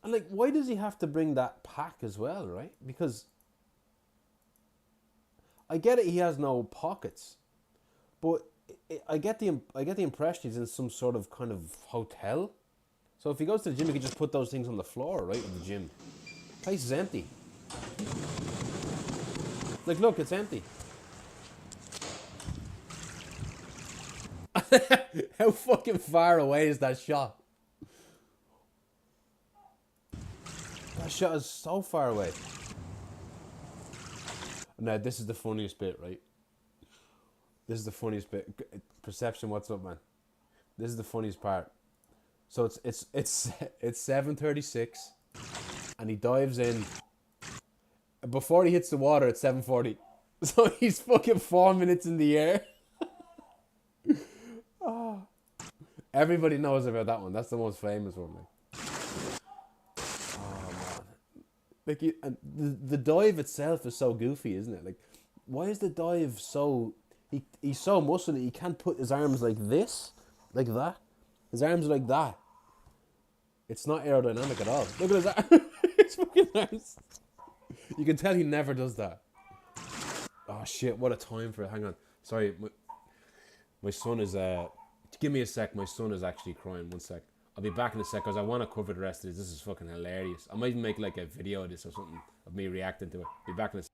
And like, why does he have to bring that pack as well, right? Because I get it, he has no pockets, but I get the impression he's in some sort of kind of hotel. So if he goes to the gym, he can just put those things on the floor, right, of the gym. The place is empty. Like, look, it's empty. How fucking far away is that shot? That shot is so far away. Now, this is the funniest bit, right? This is the funniest bit. Perception, what's up, man? This is the funniest part. So it's 7:36, and he dives in. Before he hits the water, it's 7:40. So he's fucking 4 minutes in the air. Oh. Everybody knows about that one. That's the most famous one, like. Oh man, like and the dive itself is so goofy, isn't it? Like, why is the dive so? He's so muscly. He can't put his arms like this, like that. His arms are like that. It's not aerodynamic at all. Look at his arms. His fucking arms. You can tell he never does that. Oh shit! What a time for it. Hang on. Sorry, my son is. Give me a sec. My son is actually crying. 1 sec. I'll be back in a sec because I want to cover the rest of this. This is fucking hilarious. I might even make like a video of this or something of me reacting to it. Be back in a sec.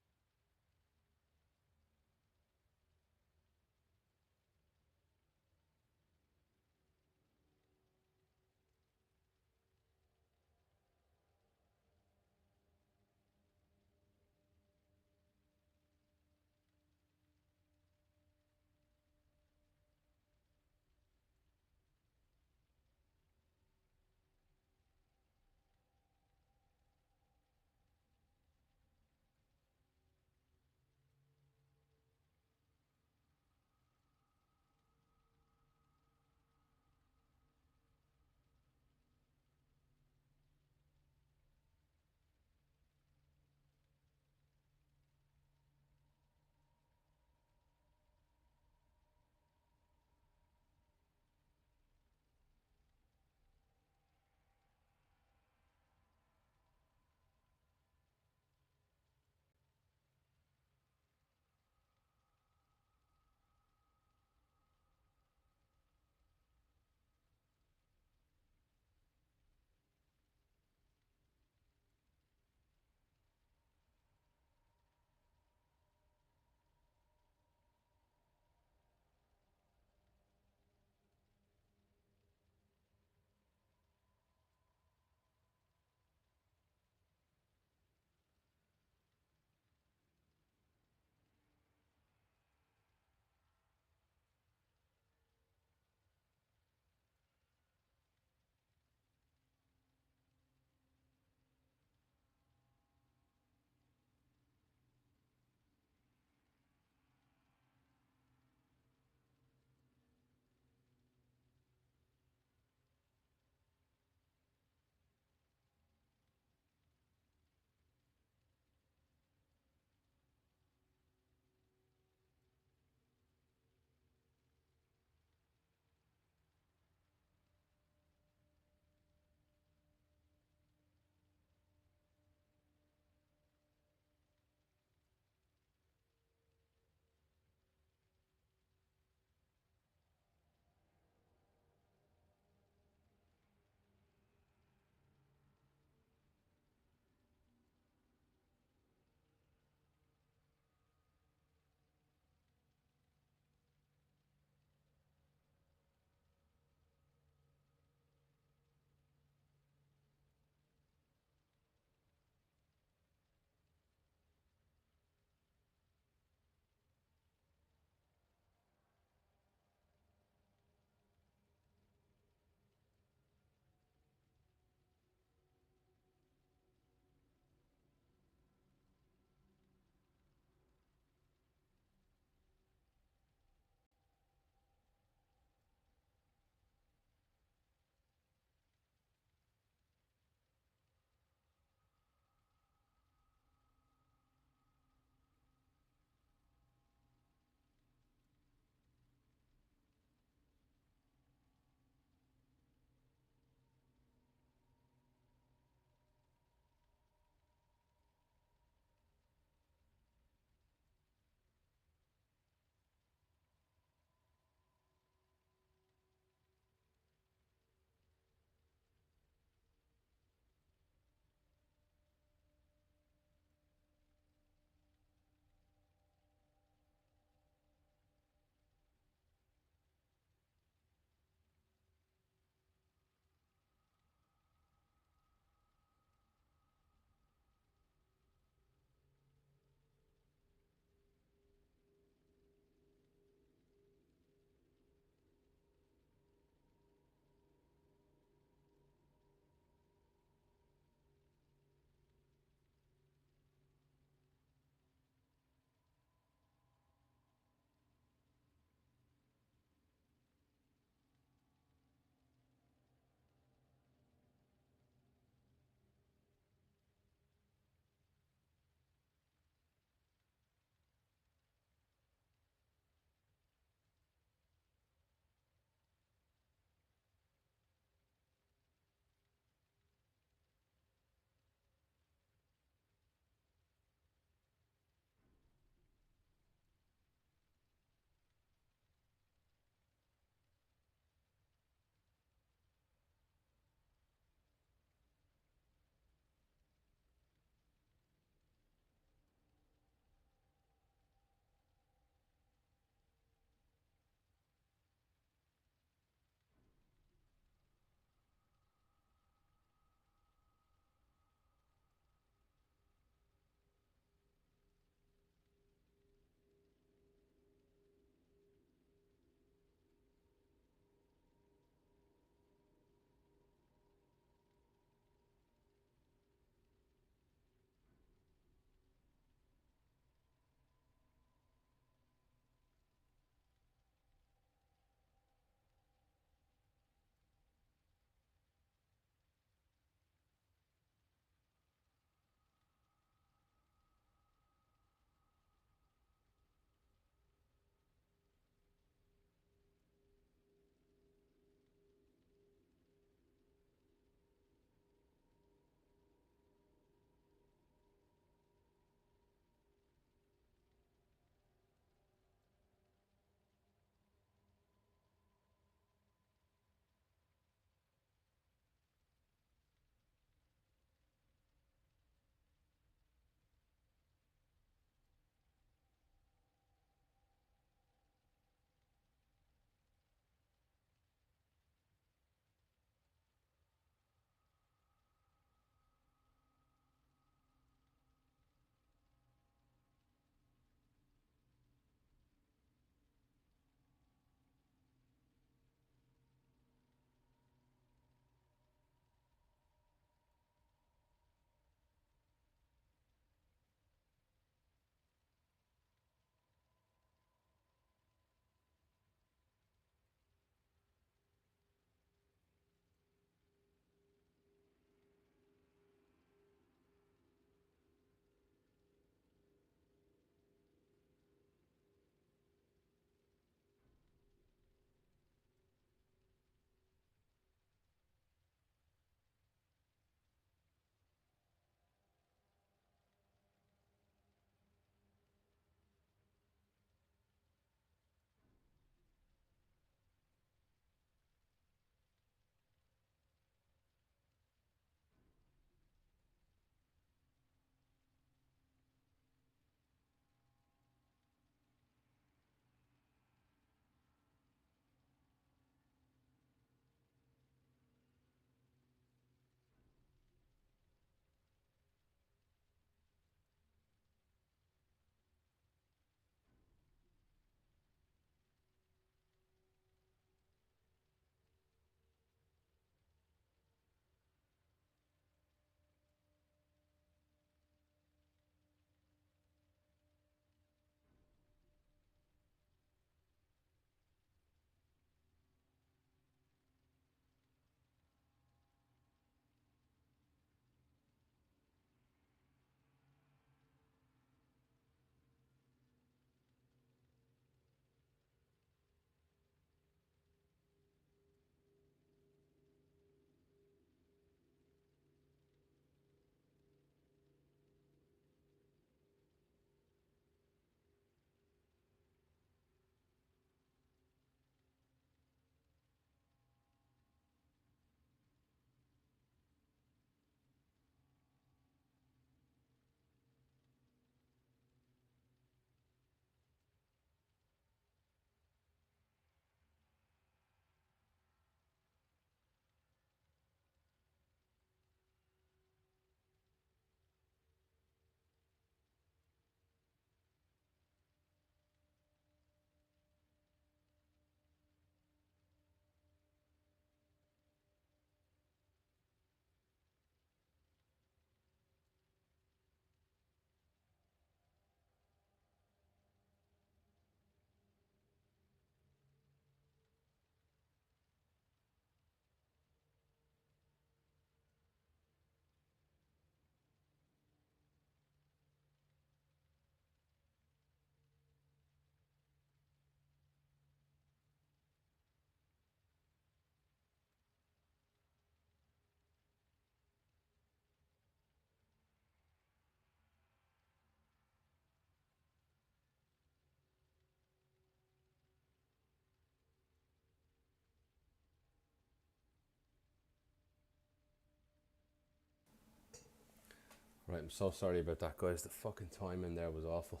Right, I'm so sorry about that, guys. The fucking timing there was awful.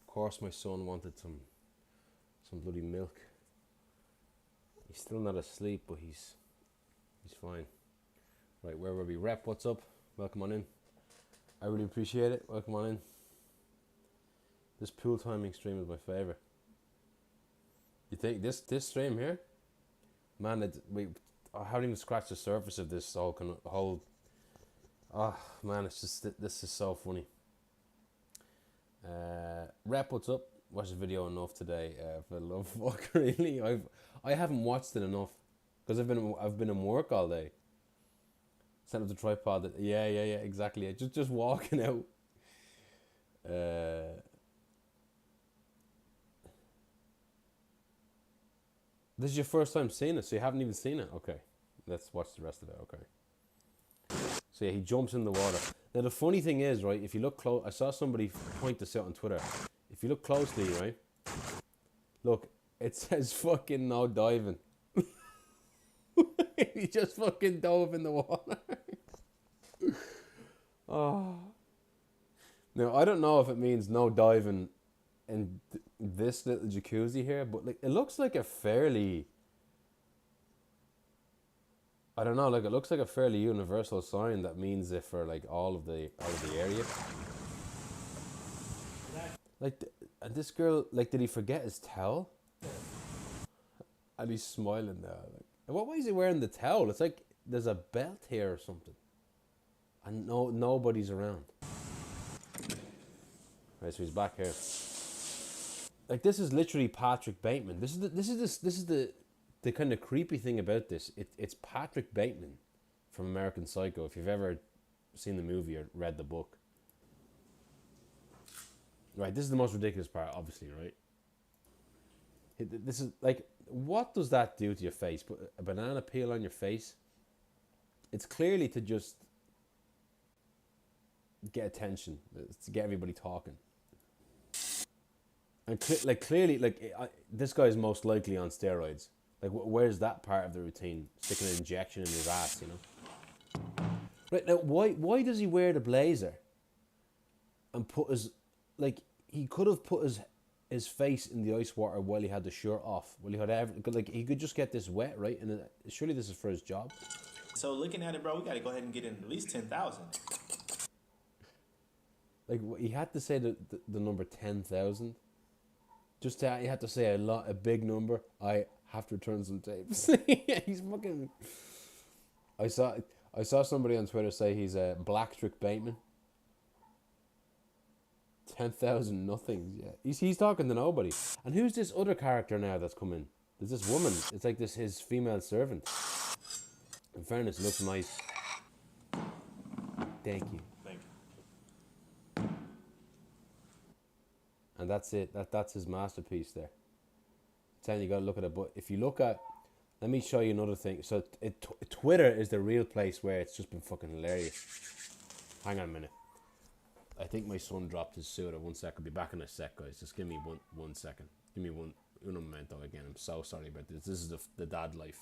Of course, my son wanted some bloody milk. He's still not asleep, but he's fine. Right, where were we? Rep, what's up? Welcome on in. I really appreciate it. Welcome on in. This pool timing stream is my favorite. You think this stream here, man? I haven't even scratched the surface of this whole. Oh man, it's just this is so funny. Rep, what's up? Watched the video enough today for the love of fuck. Really, I haven't watched it enough because I've been in work all day. Set up the tripod. Yeah, exactly. Just walking out. This is your first time seeing it, so you haven't even seen it. Okay, let's watch the rest of it. Okay. So yeah, he jumps in the water. Now the funny thing is, right? If you look close, I saw somebody point this out on Twitter. If you look closely, right? Look, it says fucking no diving. He just fucking dove in the water. Oh. Now I don't know if it means no diving in this little jacuzzi here, but like it looks like a fairly, I don't know, like it looks like a fairly universal sign that means it for like all of the area. Like and this girl, like, did he forget his towel? And he's smiling now. Like, why is he wearing the towel? It's like there's a belt here or something, and nobody's around. Right, so he's back here. Like this is literally Patrick Bateman. This is the kind of creepy thing about this. It's Patrick Bateman from American Psycho. If you've ever seen the movie or read the book. Right, this is the most ridiculous part, obviously, right? This is like, what does that do to your face? Put a banana peel on your face? It's clearly to just get attention. It's to get everybody talking. And clearly, this guy's most likely on steroids. Like, where's that part of the routine? Sticking an injection in his ass, you know? Right, now, why does he wear the blazer? And put his, like, he could have put his face in the ice water while he had the shirt off. While he had like, he could just get this wet, right? And surely this is for his job. So looking at it, bro, we got to go ahead and get in at least 10,000. Like, he had to say the number 10,000. Just he had to say a big number. I have to return some tapes. He's fucking. I saw somebody on Twitter say he's a Blacktrick Bateman. 10,000 nothings. Yeah, he's talking to nobody. And who's this other character now that's come in? There's this woman. It's like his female servant. In fairness, it looks nice. Thank you. Thank you. And that's it. That's his masterpiece there. I'm telling you, you gotta look at it. But if you look at, let me show you another thing. So Twitter is the real place where it's just been fucking hilarious. Hang on a minute. I think my son dropped his soda. 1 second. I'll be back in a sec, guys. Just give me one second. Give me un momento again. I'm so sorry about this. This is the dad life.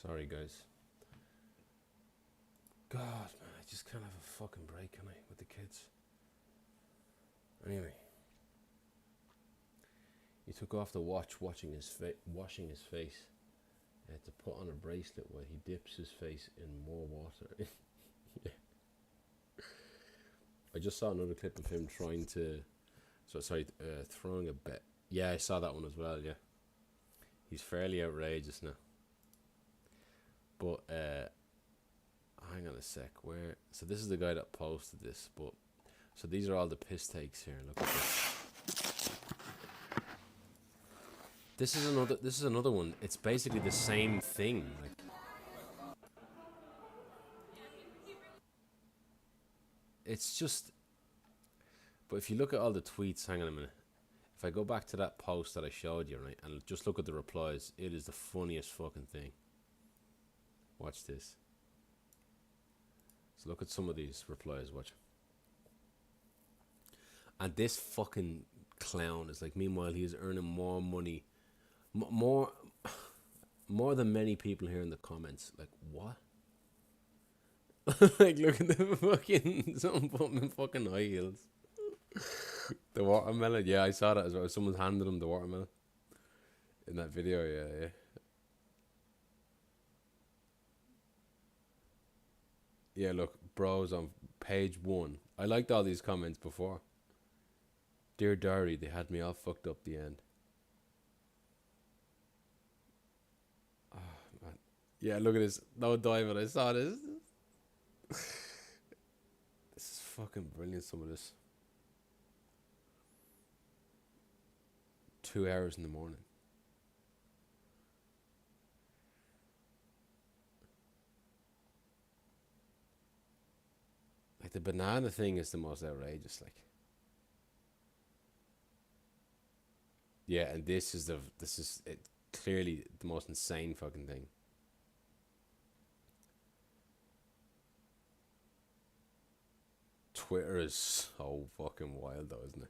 Sorry, guys. God, man, I just can't have a fucking break, can I, with the kids? Anyway, he took off the watch, washing his face. He had to put on a bracelet while he dips his face in more water. Yeah. I just saw another clip of him throwing a bet. Yeah, I saw that one as well. Yeah, he's fairly outrageous now. But hang on a sec. Where? So this is the guy that posted this. But so these are all the piss takes here. Look at this. This is another one. It's basically the same thing. Like, it's just. But if you look at all the tweets, hang on a minute. If I go back to that post that I showed you, right, and just look at the replies, it is the funniest fucking thing. Watch this. So look at some of these replies. Watch. And this fucking clown. It's like, meanwhile, he is earning more money, more than many people here in the comments. Like, what? Like, look at the fucking, someone put him in fucking high heels. The watermelon, yeah, I saw that as well. Someone handed him the watermelon in that video, yeah. Yeah, look, bros on page 1. I liked all these comments before. Dear diary, they had me all fucked up the end. Oh, man. Yeah, look at this. No diamond, I saw this. This is fucking brilliant, some of this. 2 hours in the morning. Like, the banana thing is the most outrageous, like. Yeah, and this is clearly the most insane fucking thing. Twitter is so fucking wild though, isn't it?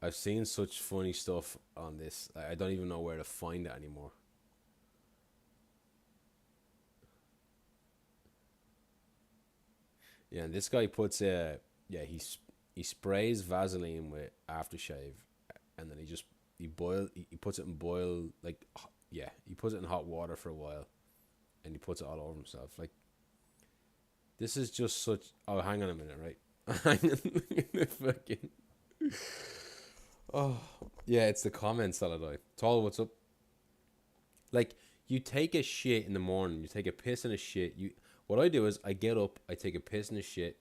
I've seen such funny stuff on this. I don't even know where to find it anymore. Yeah, and this guy puts he sprays Vaseline with aftershave, and then he puts it in boil, like, yeah, he puts it in hot water for a while, and he puts it all over himself. Like, this is just such. Oh, hang on a minute, right? Hang on, fucking. Oh, yeah, it's the comments that I like. Tall, what's up? Like, you take a shit in the morning, you take a piss and a shit. What I do is I get up, I take a piss and a shit,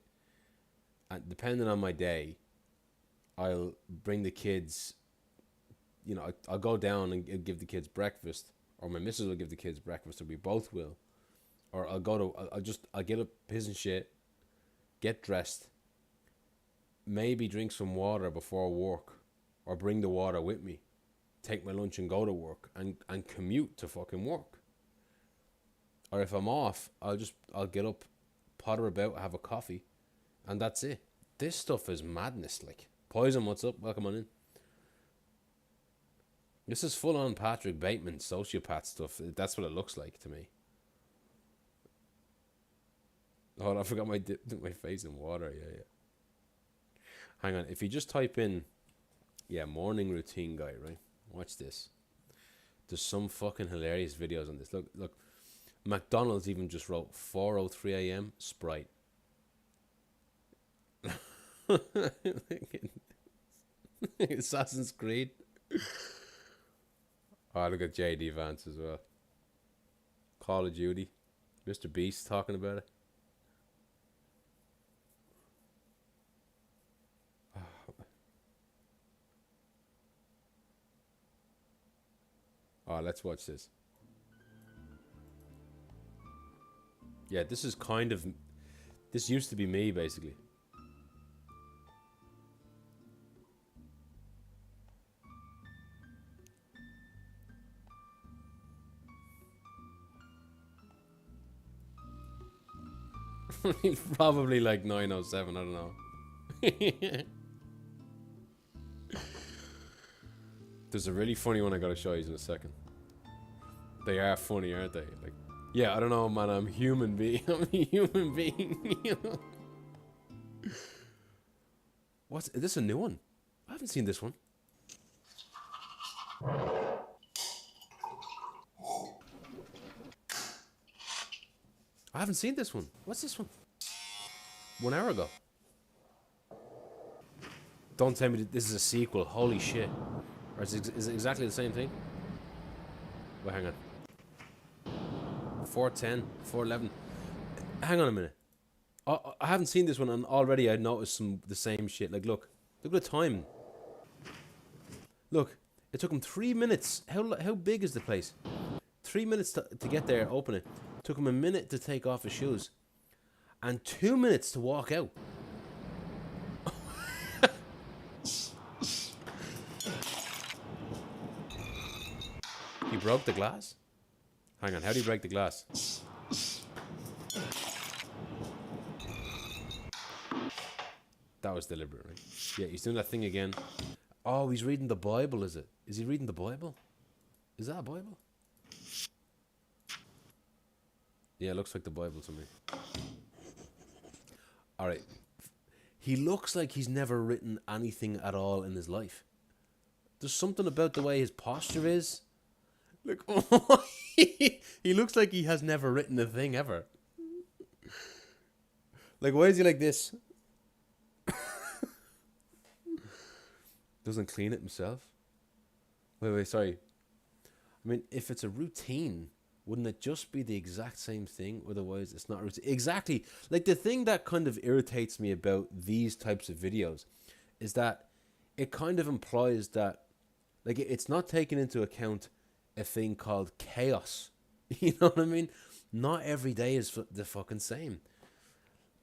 and depending on my day, I'll bring the kids. You know, I'll go down and give the kids breakfast, or my missus will give the kids breakfast, or we both will. Or I'll get up, piss and shit, get dressed, maybe drink some water before work, or bring the water with me, take my lunch and go to work, and commute to fucking work. Or if I'm off, I'll get up, potter about, have a coffee, and that's it. This stuff is madness, like. Poison, what's up? Welcome on in. This is full on Patrick Bateman sociopath stuff. That's what it looks like to me. Oh, I forgot my face in water. Yeah. Hang on. If you just type in, morning routine guy, right? Watch this. There's some fucking hilarious videos on this. Look. McDonald's even just wrote 4:03 a.m. Sprite. Assassin's Creed. Oh, look at JD Vance as well. Call of Duty. Mr. Beast talking about it. Oh, let's watch this. Yeah, this is kind of... This used to be me, basically. Probably like 907, I don't know. There's a really funny one I gotta show you in a second. They are funny, aren't they? Like, yeah, I don't know, man. I'm a human being. I'm a human being. You know? Is this a new one? I haven't seen this one. I haven't seen this one. What's this one? 1 hour ago. Don't tell me this is a sequel. Holy shit. Or is it exactly the same thing? Wait, hang on. 410, 411. Hang on a minute. I haven't seen this one, and already I noticed the same shit. Like, look at the time. Look, it took him 3 minutes. How big is the place? 3 minutes to get there, open it. Took him a minute to take off his shoes, and 2 minutes to walk out. He broke the glass? Hang on, how do you break the glass? That was deliberate, right? Yeah, he's doing that thing again. Oh, he's reading the Bible, is it? Is he reading the Bible? Is that a Bible? Yeah, it looks like the Bible to me. Alright. He looks like he's never written anything at all in his life. There's something about the way his posture is. Look, he looks like he has never written a thing ever. Like, why is he like this? Doesn't clean it himself. Wait, sorry. I mean, if it's a routine, wouldn't it just be the exact same thing? Otherwise, it's not routine. Exactly. Like, the thing that kind of irritates me about these types of videos is that it kind of implies that, like, it's not taking into account a thing called chaos. You know what I mean? Not every day is the fucking same.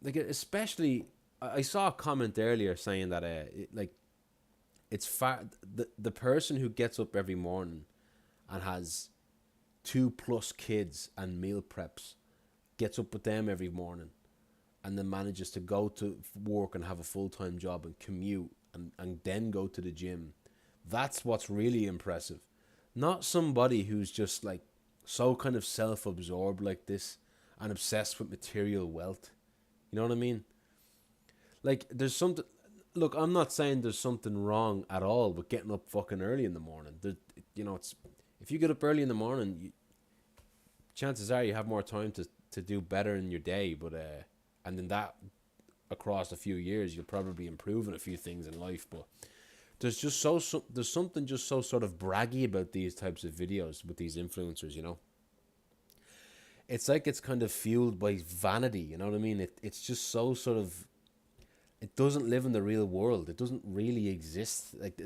Like, especially, I saw a comment earlier saying that, it's the person who gets up every morning and has 2+ kids and meal preps, gets up with them every morning, and then manages to go to work and have a full-time job and commute and then go to the gym. That's what's really impressive. Not somebody who's just like so kind of self-absorbed like this and obsessed with material wealth. You know what I mean? Like, there's something... Look, I'm not saying there's something wrong at all with getting up fucking early in the morning. You know, it's... If you get up early in the morning, chances are you have more time to do better in your day. But and then that, across a few years, you'll probably improve in a few things in life. But there's just there's something just so sort of braggy about these types of videos with these influencers, you know? It's like it's kind of fueled by vanity, you know what I mean? It's just so sort of... It doesn't live in the real world. It doesn't really exist. Like,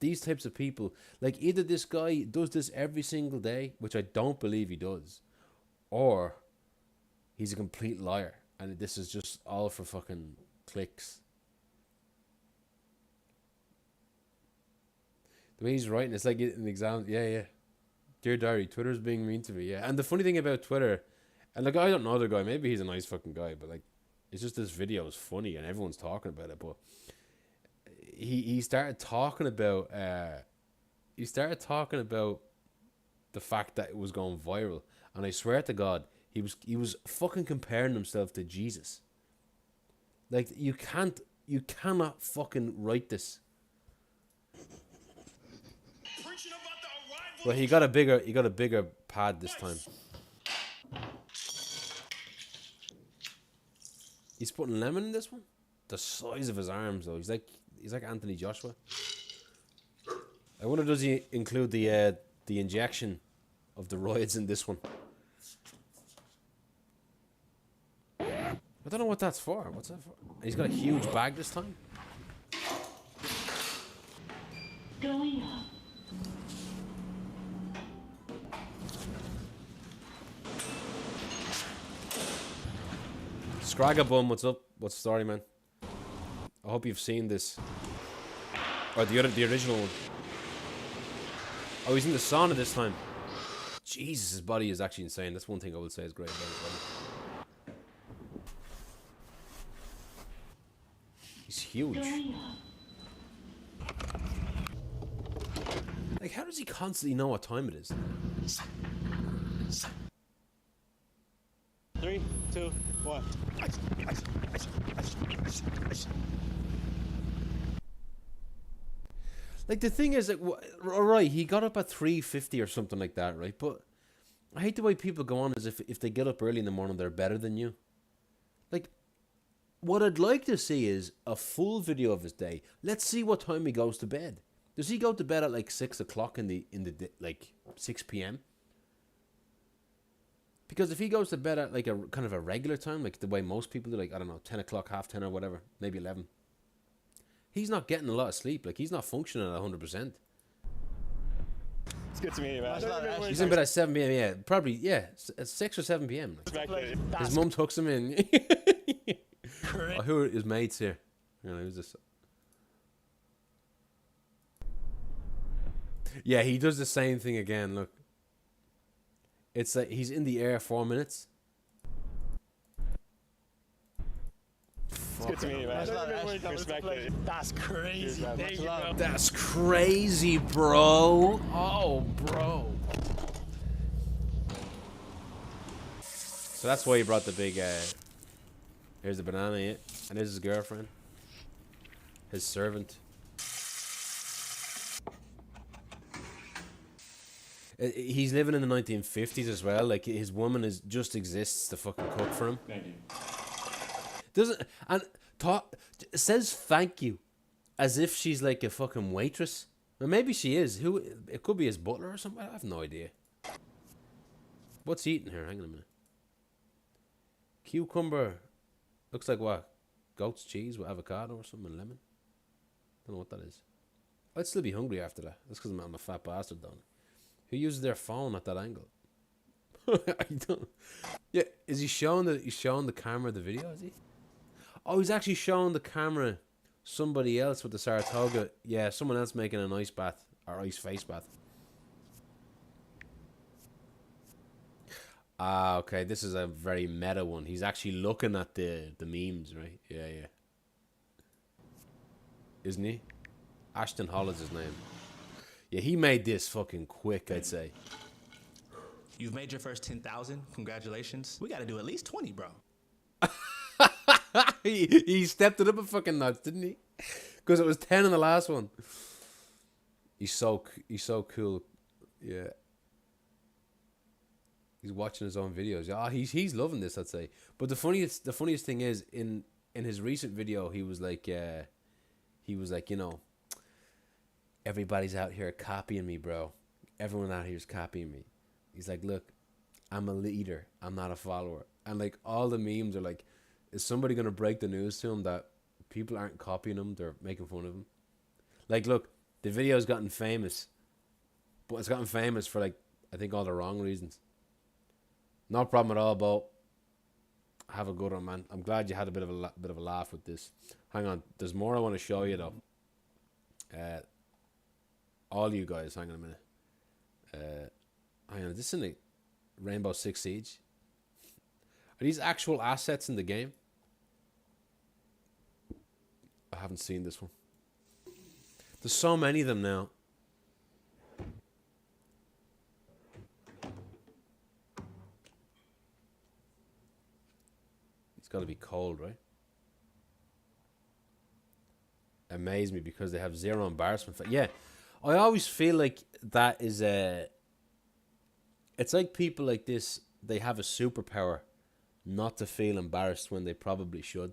these types of people, like, either this guy does this every single day, which I don't believe he does, or he's a complete liar, and this is just all for fucking clicks. The way he's writing, it's like an exam. Yeah. Dear Diary, Twitter's being mean to me. Yeah, and the funny thing about Twitter, and like, I don't know the guy. Maybe he's a nice fucking guy, but like, it's just this video is funny and everyone's talking about it. But he started talking about the fact that it was going viral, and I swear to God, he was fucking comparing himself to Jesus. Like, you cannot fucking write this. Well, he got a bigger pad this time. He's putting lemon in this one. The size of his arms, though. He's like Anthony Joshua. I wonder, does he include the injection of the roids in this one? I don't know what that's for. What's that for? He's got a huge bag this time. Going up. Scragabum, what's up? What's the story, man? I hope you've seen this. Or the original one. Oh, he's in the sauna this time. Jesus, his body is actually insane. That's one thing I would say is great about his body. He's huge. Like, how does he constantly know what time it is? 3, 2, 1. Like, the thing is, like, alright, he got up at 3:50 or something like that, right? But I hate the way people go on as if they get up early in the morning, they're better than you. Like, what I'd like to see is a full video of his day. Let's see what time he goes to bed. Does he go to bed at like 6 o'clock in the like 6 p.m.? Because if he goes to bed at like a kind of a regular time, like the way most people do, like, I don't know, 10 o'clock, half 10 or whatever, maybe 11, he's not getting a lot of sleep. Like, he's not functioning at 100%. It's good to meet you, man. He's in bed at 7 p.m. Yeah, probably, yeah, at 6 or 7 p.m. Like. His mum tucks him in. Oh, who are his mates here? You know, who's this? Yeah, he does the same thing again. Look, it's like he's in the air 4 minutes. Good to meet you, man. Much love. Respect it. That's crazy. Much Thank you, love. bro. That's crazy, bro. Oh, bro. So that's why he brought the big, here's the banana, yeah. And here's his girlfriend. His servant. He's living in the 1950s as well. Like, his woman just exists to fucking cook for him. Thank you. Doesn't, and says thank you as if she's like a fucking waitress. Or maybe she is. It could be his butler or something. I have no idea. What's he eating here? Hang on a minute. Cucumber. Looks like what? Goat's cheese with avocado or something, and lemon. Don't know what that is. I'd still be hungry after that. That's because I'm a fat bastard, don't I? Who uses their phone at that angle? I don't. Yeah, is he showing the camera the video? Is he? Oh, he's actually showing the camera somebody else with the Saratoga. Yeah, someone else making an ice bath or ice face bath. Ah, okay. This is a very meta one. He's actually looking at the memes, right? Yeah, yeah. Isn't he? Ashton Hall is his name. Yeah, he made this fucking quick, I'd say. You've made your first 10,000. Congratulations. We got to do at least 20, bro. he stepped it up a fucking notch, didn't he? Because it was 10 in the last one. He's so cool. Yeah. He's watching his own videos. Yeah, he's loving this, I'd say. But the funniest thing is in his recent video, he was like, you know, everybody's out here copying me, bro. Everyone out here is copying me. He's like, look, I'm a leader. I'm not a follower. And like all the memes are like, is somebody gonna break the news to him that people aren't copying him? They're making fun of him. Like, look, the video's gotten famous, but it's gotten famous for like I think all the wrong reasons. No problem at all, Bo. Have a good one, man. I'm glad you had a bit of a laugh with this. Hang on, there's more I want to show you though. All you guys, hang on a minute. Hang on, is this in the Rainbow Six Siege? Are these actual assets in the game? I haven't seen this one. There's so many of them now. It's got to be cold, right? Amaze me because they have zero embarrassment. Yeah, I always feel like that is a... It's like people like this, they have a superpower not to feel embarrassed when they probably should.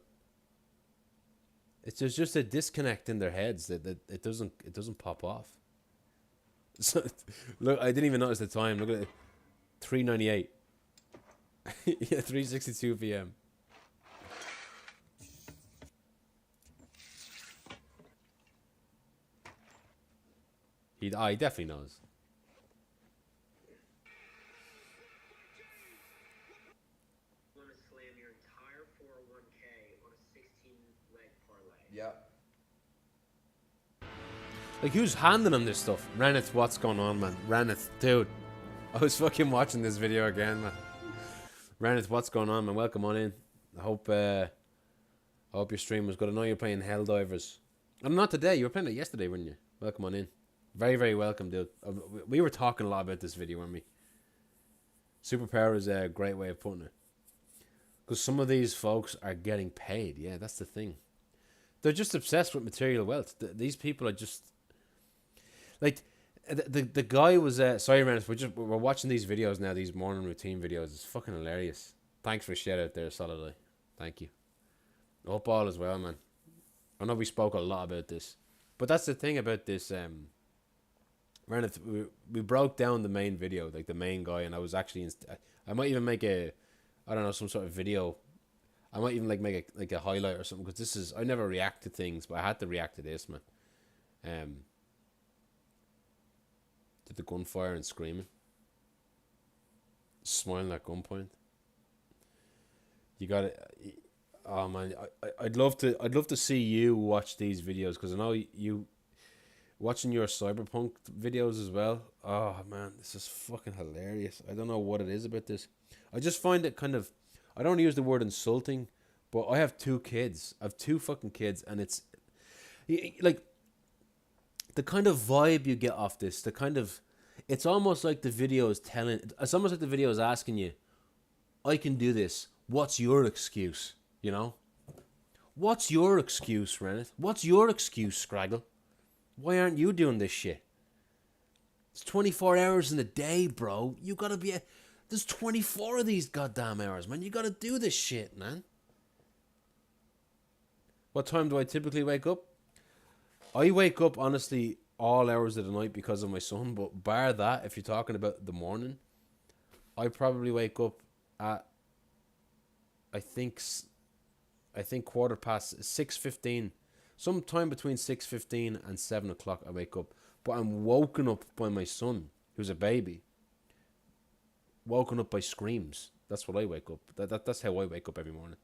There's just a disconnect in their heads that it doesn't pop off. So, look, I didn't even notice the time. Look at it, 3:98. Yeah, 3:62 p.m. He definitely knows. Want to slam your entire 401k on a 16-leg parlay. Yep. Like, who's handing him this stuff? Reneth, what's going on, man? Reneth, dude. I was fucking watching this video again, man. Reneth, what's going on, man? Welcome on in. I hope your stream was good. I know you're playing Helldivers. I'm not today. You were playing it yesterday, weren't you? Welcome on in. Very, very welcome, dude. We were talking a lot about this video, weren't we? Superpower is a great way of putting it. Because some of these folks are getting paid. Yeah, that's the thing. They're just obsessed with material wealth. These people are just... Like, the guy was... sorry, Renus, we're watching these videos now, these morning routine videos. It's fucking hilarious. Thanks for sharing out there, Solid Eye. Thank you. I hope all is well, man. I know we spoke a lot about this. But that's the thing about this... Reneth, we broke down the main video, like the main guy, and I was actually... I might even make I don't know, some sort of video. I might even make a highlight or something, because this is... I never react to things, but I had to react to this, man. Did the gunfire and screaming. Smiling at gunpoint. You got it. Oh man, I'd love to see you watch these videos, because I know you watching your cyberpunk videos as well. Oh man, this is fucking hilarious. I don't know what it is about this. I just find it kind of... I don't use the word insulting, But I have 2 kids. I have 2 fucking kids, and it's like the kind of vibe you get off this. The kind of, it's almost like the video is telling. It's almost like the video is asking you, "I can do this. What's your excuse?" You know. What's your excuse, Rennet? What's your excuse, Scraggle? Why aren't you doing this shit? It's 24 hours in a day, bro. You gotta be. There's 24 of these goddamn hours, man. You gotta do this shit, man. What time do I typically wake up? I wake up, honestly, all hours of the night because of my son. But bar that, if you're talking about the morning, I probably wake up at, I think 6:15. Sometime between 6:15 and 7 o'clock I wake up. But I'm woken up by my son, who's a baby. Woken up by screams. That's what I wake up. That's how I wake up every morning.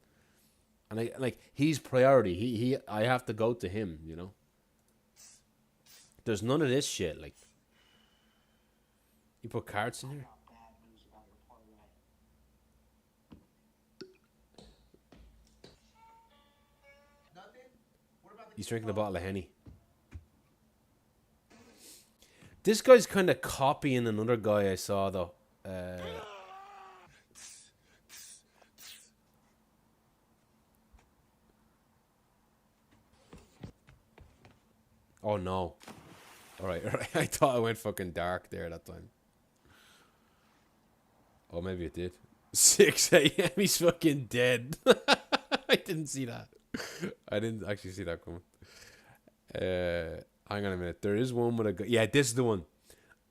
And he's priority. I have to go to him, you know. There's none of this shit. Like, you put cards in here. He's drinking a bottle of Henny. This guy's kind of copying another guy I saw, though. Oh, no. Alright. I thought I went fucking dark there that time. Oh, maybe it did. 6 a.m. He's fucking dead. I didn't see that. I didn't actually see that coming. Hang on a minute. There is one with a... Yeah, this is the one.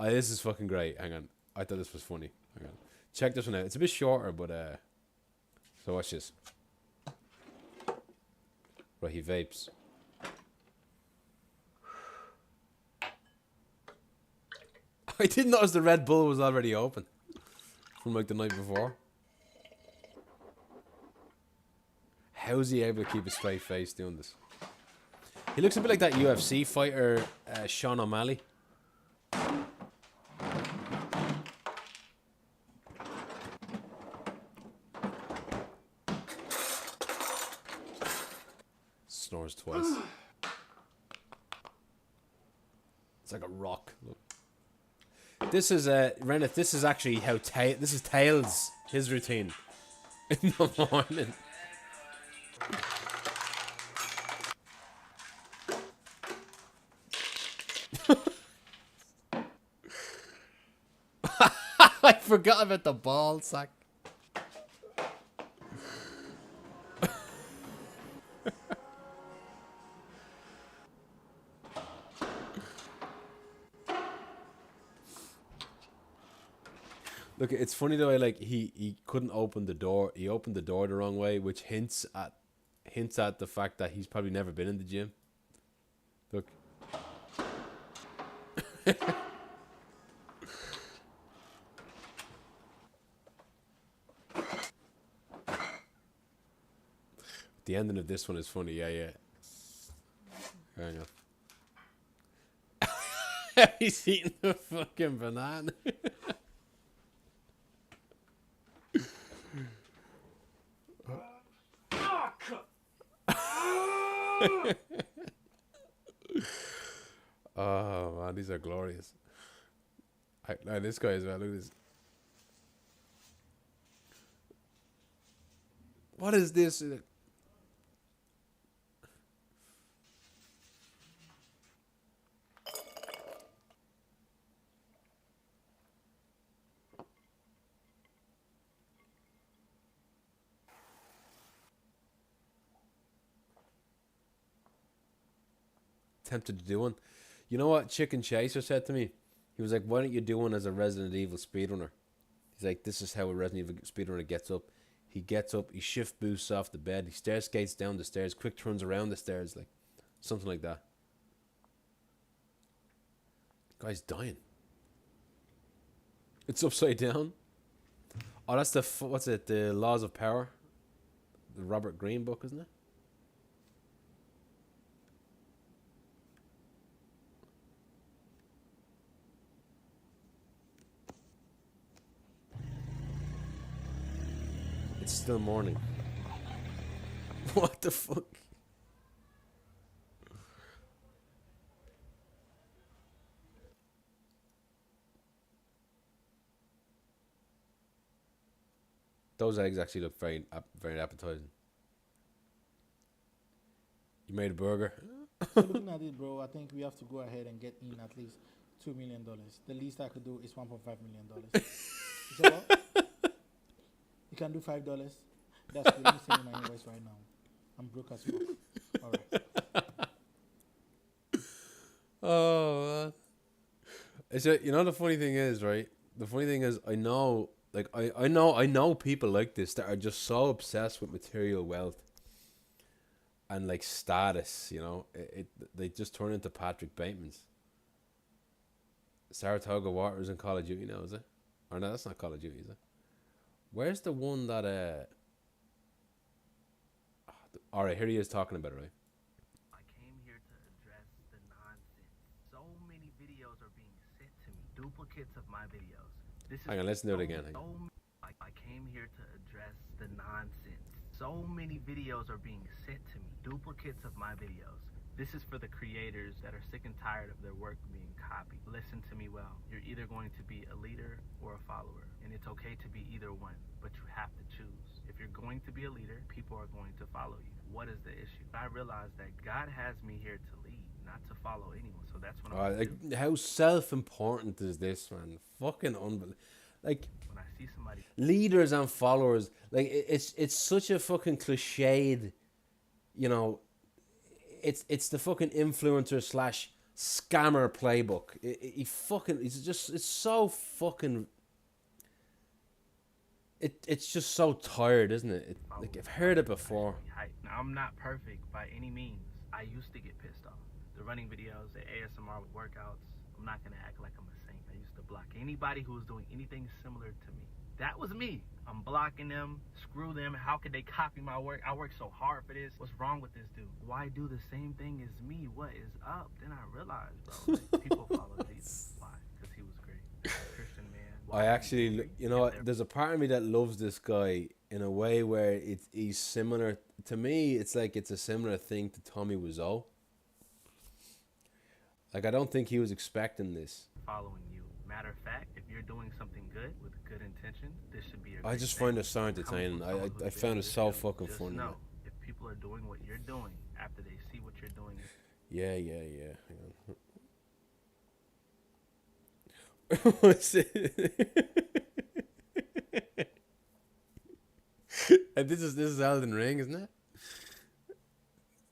This is fucking great. Hang on. I thought this was funny. Hang on. Check this one out. It's a bit shorter, but... So watch this. Right, he vapes. I didn't notice the Red Bull was already open. From like the night before. How is he able to keep a straight face doing this? He looks a bit like that UFC fighter, Sean O'Malley. Snores twice. It's like a rock. Look. This is Rennet. This is actually how this is Tails, his routine in the morning. I forgot about the ball sack. Look, it's funny though. He couldn't open the door. He opened the door the wrong way, which hints at the fact that he's probably never been in the gym. Look. The ending of this one is funny. Yeah. Hang on. He's eating a fucking banana. Oh man, these are glorious. This guy as well. Look at this. What is this? Tempted to do one. You know what Chicken Chaser said to me? He was like, why don't you do one as a Resident Evil speedrunner? He's like, this is how a Resident Evil speedrunner gets up. He gets up, he shift boosts off the bed, he stair skates down the stairs, quick turns around the stairs, like something like that. The guy's dying. It's upside down. Oh, that's the what's it? The Laws of Power, the Robert Greene book, isn't it? It's still morning. What the fuck? Those eggs actually look very appetizing. You made a burger? So looking at it, bro, I think we have to go ahead and get in at least $2 million. The least I could do is $1.5 million. So what? You can do $5. That's good. Let me send you my invoice right now. I'm broke as fuck. All right. Oh, man. It's a, you know, the funny thing is, right? The funny thing is, I know, like, I know people like this that are just so obsessed with material wealth and like status. You know, they just turn into Patrick Bateman's. Saratoga Waters in Call of Duty now, is it? Or no, that's not Call of Duty, is it? Where's the one that all right, here he is talking about it, right? I came here to address the nonsense. So many videos are being sent to me, duplicates of my videos. Hang on, let's do it again. I came here to address the nonsense. So many videos are being sent to me, duplicates of my videos. This is for the creators that are sick and tired of their work being copied. Listen to me well. You're either going to be a leader or a follower, and it's okay to be either one, but you have to choose. If you're going to be a leader, people are going to follow you. What is the issue? I realize that God has me here to lead, not to follow anyone. So that's what I'm like, how self-important is this, man? Fucking unbelievable. Like, when I see somebody, leaders and followers, like, it's such a fucking cliched, you know. It's the fucking influencer / scammer playbook. It's so fucking. It's just so tired, isn't it? Like, I've heard it before. Now, I'm not perfect by any means. I used to get pissed off. The running videos, the ASMR with workouts. I'm not gonna act like I'm a saint. I used to block anybody who was doing anything similar to me. That was me. I'm blocking them. Screw them. How could they copy my work? I worked so hard for this. What's wrong with this dude? Why do the same thing as me? What is up? Then I realized, bro, like, people follow Jesus. Why? Because he was great. Christian man. I actually, you know, there's a part of me that loves this guy in a way where he's similar to me. It's like it's a similar thing to Tommy Wiseau. Like, I don't think he was expecting this. Following you. Matter of fact, if you're doing something good with good intentions, this should be a I just find it so entertaining. I found it so fucking funny. Know, if people are doing what you're doing after they see what you're doing. Yeah. Hang on. What's it? And this is Elden Ring, isn't it?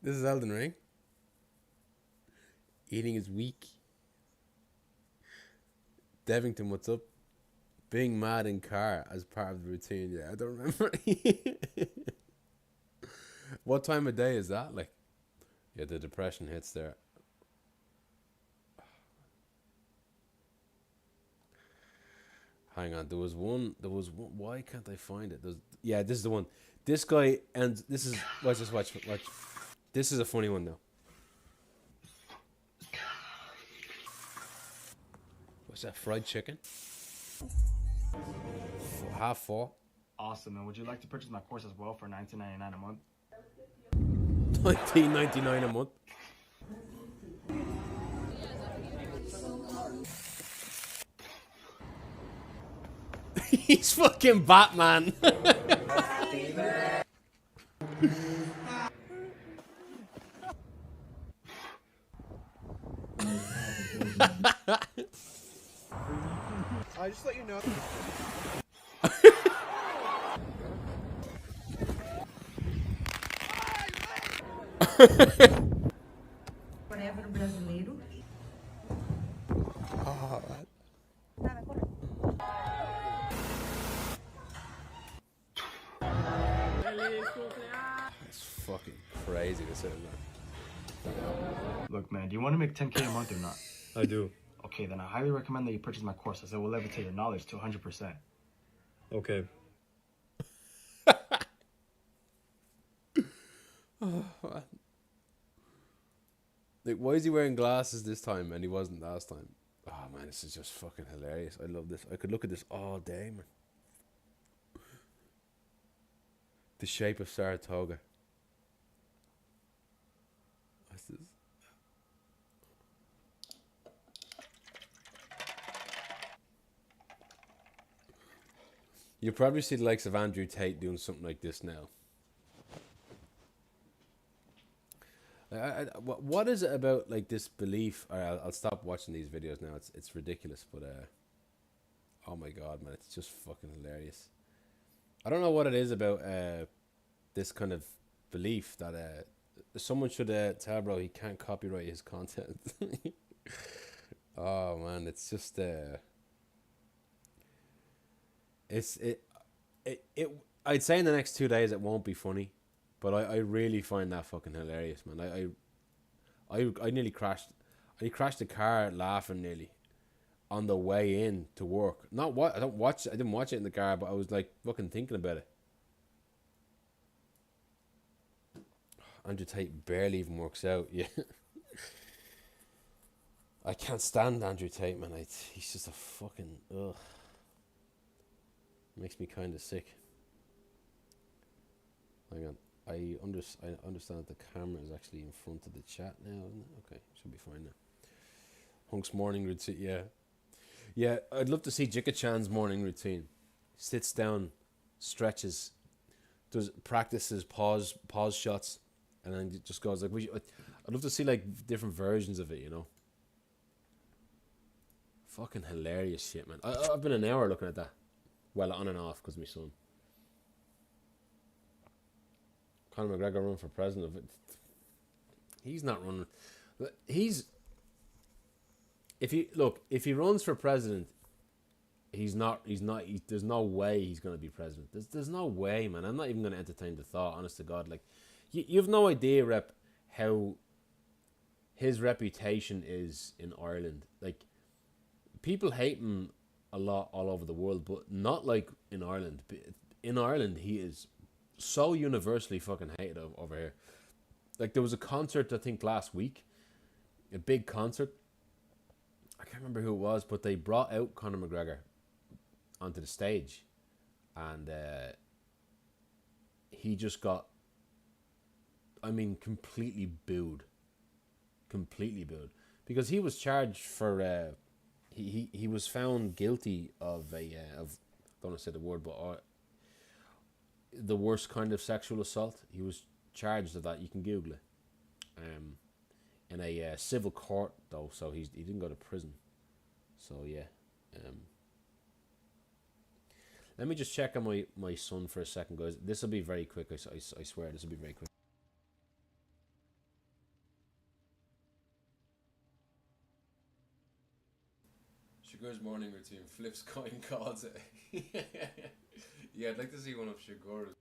This is Elden Ring. Eating is weak. Devington, what's up? Being mad in car as part of the routine. Yeah, I don't remember. What time of day is that? Like, yeah, the depression hits there. Hang on, there was one. Why can't I find it? Yeah, this is the one. This guy, and this is watch. This is a funny one though. What's that? Fried chicken? 4:30. Awesome. And would you like to purchase my course as well for $19.99 a month? $19.99 a month. He's fucking Batman. I just let you know. Whatever brasileiro. That's fucking crazy to say that. Look, man, do you want to make $10K a month or not? I do. Okay, then I highly recommend that you purchase my course as it will levitate your knowledge to 100%. Okay. Like, why is he wearing glasses this time and he wasn't last time? Oh man, this is just fucking hilarious. I love this. I could look at this all day, man. The Shape of Saratoga. You probably see the likes of Andrew Tate doing something like this now. What is it about like this belief? I'll stop watching these videos now. It's ridiculous, but oh my god, man, it's just fucking hilarious. I don't know what it is about this kind of belief that someone should tell bro he can't copyright his content. Oh man, it's just I'd say in the next 2 days it won't be funny, but I really find that fucking hilarious, man. I nearly crashed. I crashed the car laughing nearly on the way in to work. Not what I didn't watch it in the car, but I was like fucking thinking about it. Andrew Tate barely even works out. Yeah. I can't stand Andrew Tate, man. He's just a fucking ugh. Makes me kind of sick. Hang on. I understand that the camera is actually in front of the chat now, isn't it? Okay, should be fine now. Hunk's morning routine, yeah. Yeah, I'd love to see Jika-chan's morning routine. Sits down, stretches, practices pause shots, and then just goes like, I'd love to see like different versions of it, you know. Fucking hilarious shit, man. I've been an hour looking at that. Well, on and off, because my son. Conor McGregor run for president. He's not running. If he runs for president, he's not. There's no way he's going to be president. There's no way, man. I'm not even going to entertain the thought. Honest to God, like, you've no idea, Rep, how his reputation is in Ireland. Like, people hate him a lot all over the world, but not like in Ireland. In Ireland, he is so universally fucking hated over here. Like, there was a concert, I think, last week. A big concert. I can't remember who it was, but they brought out Conor McGregor onto the stage. And he just got, I mean, completely booed. Completely booed. Because he was charged for... He was found guilty of I don't want to say the word, but the worst kind of sexual assault. He was charged of that. You can Google it. In a civil court though, so he didn't go to prison. So yeah. Let me just check on my son for a second, guys. This will be very quick. I swear this will be very quick. Shagur's morning routine flips coin calls it. Yeah, I'd like to see one of Shagur's.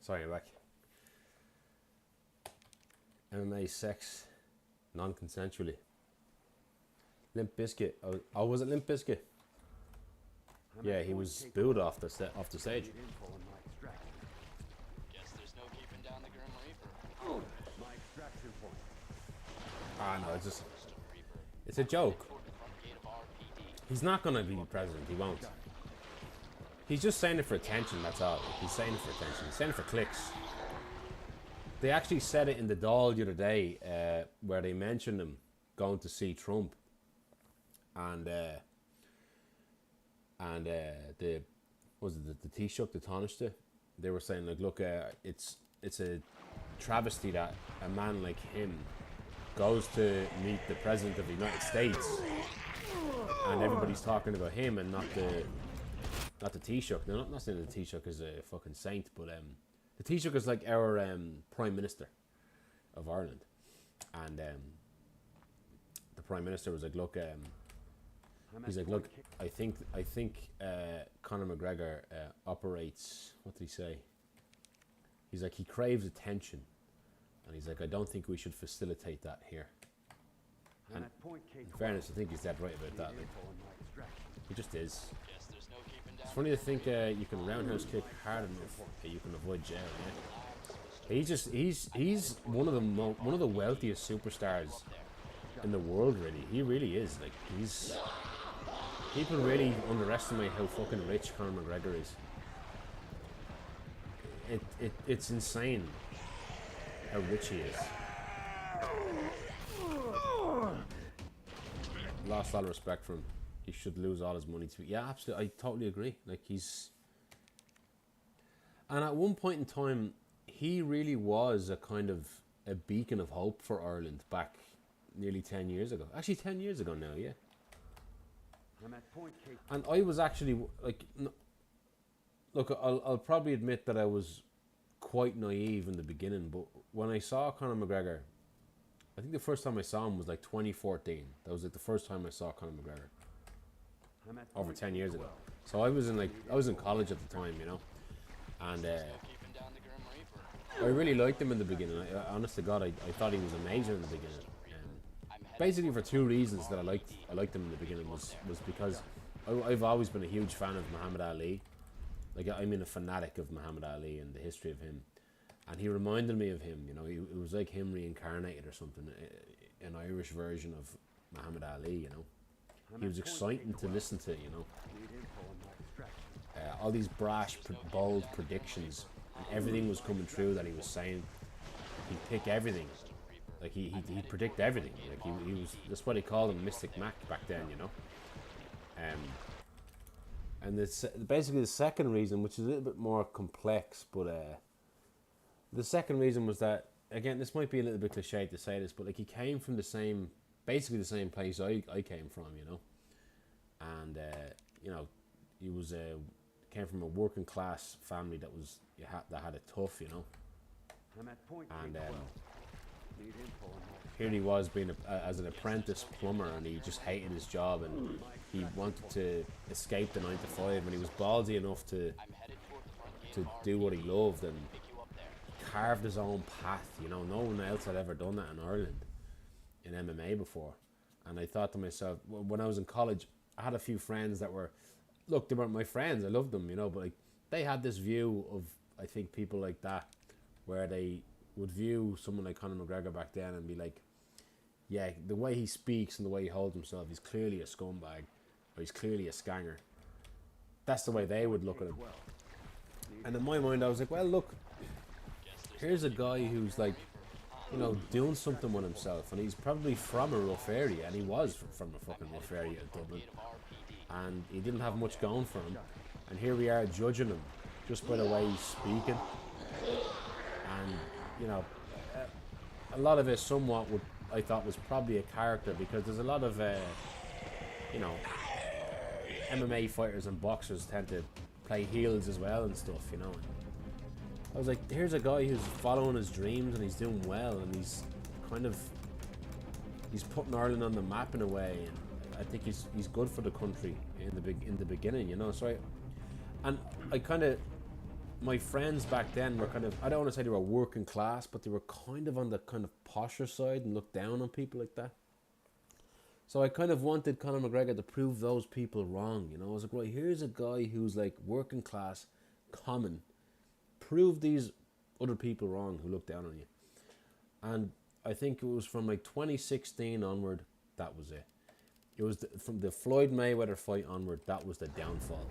Sorry, back. MMA sex, non-consensually. Limp Bizkit. Oh, was it Limp Bizkit? Yeah, he was booed off the stage. Guess there's no keeping down the Grim Reaper. My extraction point. Ah, no, it's a joke. He's not gonna be president. He won't. He's just saying it for attention, that's all. He's saying it for attention. He's saying it for clicks. They actually said it in the Dáil the other day, where they mentioned him going to see Trump. And the was it the Taoiseach, the Taoiseach? They were saying like, look, it's a travesty that a man like him goes to meet the President of the United States, and everybody's talking about him and not the Taoiseach. No, not saying the Taoiseach is a fucking saint, but the Taoiseach is like our Prime Minister of Ireland, and the Prime Minister was like, look, he's like, look, I think Conor McGregor operates. What did he say? He's like, he craves attention, and he's like, I don't think we should facilitate that here. And in fairness, I think he's dead right about that. Like, he just is. It's funny to think you can roundhouse kick hard enough that you can avoid jail. Yeah. He's one of the wealthiest superstars in the world. Really, he really is. Like, people really underestimate how fucking rich Conor McGregor is. It's insane how rich he is. Lost all respect for him. He should lose all his money to. Yeah, absolutely. I totally agree. Like, and at one point in time, he really was a kind of a beacon of hope for Ireland back nearly 10 years ago. Actually, 10 years ago now, yeah. And I was actually, like, look, I'll probably admit that I was quite naive in the beginning, but when I saw Conor McGregor, I think the first time I saw him was like 2014. That was like the first time I saw Conor McGregor. Over 10 years ago. So I was in college at the time, you know, and I really liked him in the beginning. Honest to God, I thought he was amazing in the beginning. Basically for two reasons that I liked him in the beginning was because I've always been a huge fan of Muhammad Ali. Like, I mean, a fanatic of Muhammad Ali and the history of him, and he reminded me of him. You know, it was like him reincarnated or something, an Irish version of Muhammad Ali. You know. He was exciting to listen to, you know. All these brash, bold predictions, and everything was coming true that he was saying. He'd pick everything, like he'd predict everything. Like he was. That's what they called him, Mystic Mac back then, you know. And this basically the second reason, which is a little bit more complex, but the second reason was that, again, this might be a little bit cliche to say this, but like he came from basically the same place I came from, you know, and you know, he was came from a working class family that had it tough, you know, and here he was being as an apprentice plumber, and he just hated his job, and he wanted to escape the 9 to 5, and he was ballsy enough to do what he loved, and carved his own path, you know. No one else had ever done that in Ireland in MMA before. And I thought to myself, when I was in college, I had a few friends that were, look, they weren't my friends, I loved them, you know, but like they had this view of, I think, people like that, where they would view someone like Conor McGregor back then and be like, yeah, the way he speaks and the way he holds himself, he's clearly a scumbag, or he's clearly a scanger. That's the way they would look at him. And in my mind, I was like, well, look, here's a guy who's like, you know, doing something with himself, and he's probably from a rough area, and he was from a fucking rough area in Dublin, and he didn't have much going for him, and here we are judging him just by the way he's speaking, and, you know, a lot of it somewhat I thought was probably a character, because there's a lot of, you know, MMA fighters and boxers tend to play heels as well and stuff, you know. I was like, here's a guy who's following his dreams and he's doing well, and he's putting Ireland on the map in a way, and I think he's good for the country in the beginning, you know. So I kind of, my friends back then were kind of, I don't want to say they were working class, but they were kind of on the kind of posher side and looked down on people like that. So I kind of wanted Conor McGregor to prove those people wrong, you know. I was like, right, here's a guy who's like working class, common. Prove these other people wrong who look down on you. And I think it was from like 2016 onward, that was it. It was from the Floyd Mayweather fight onward, that was the downfall.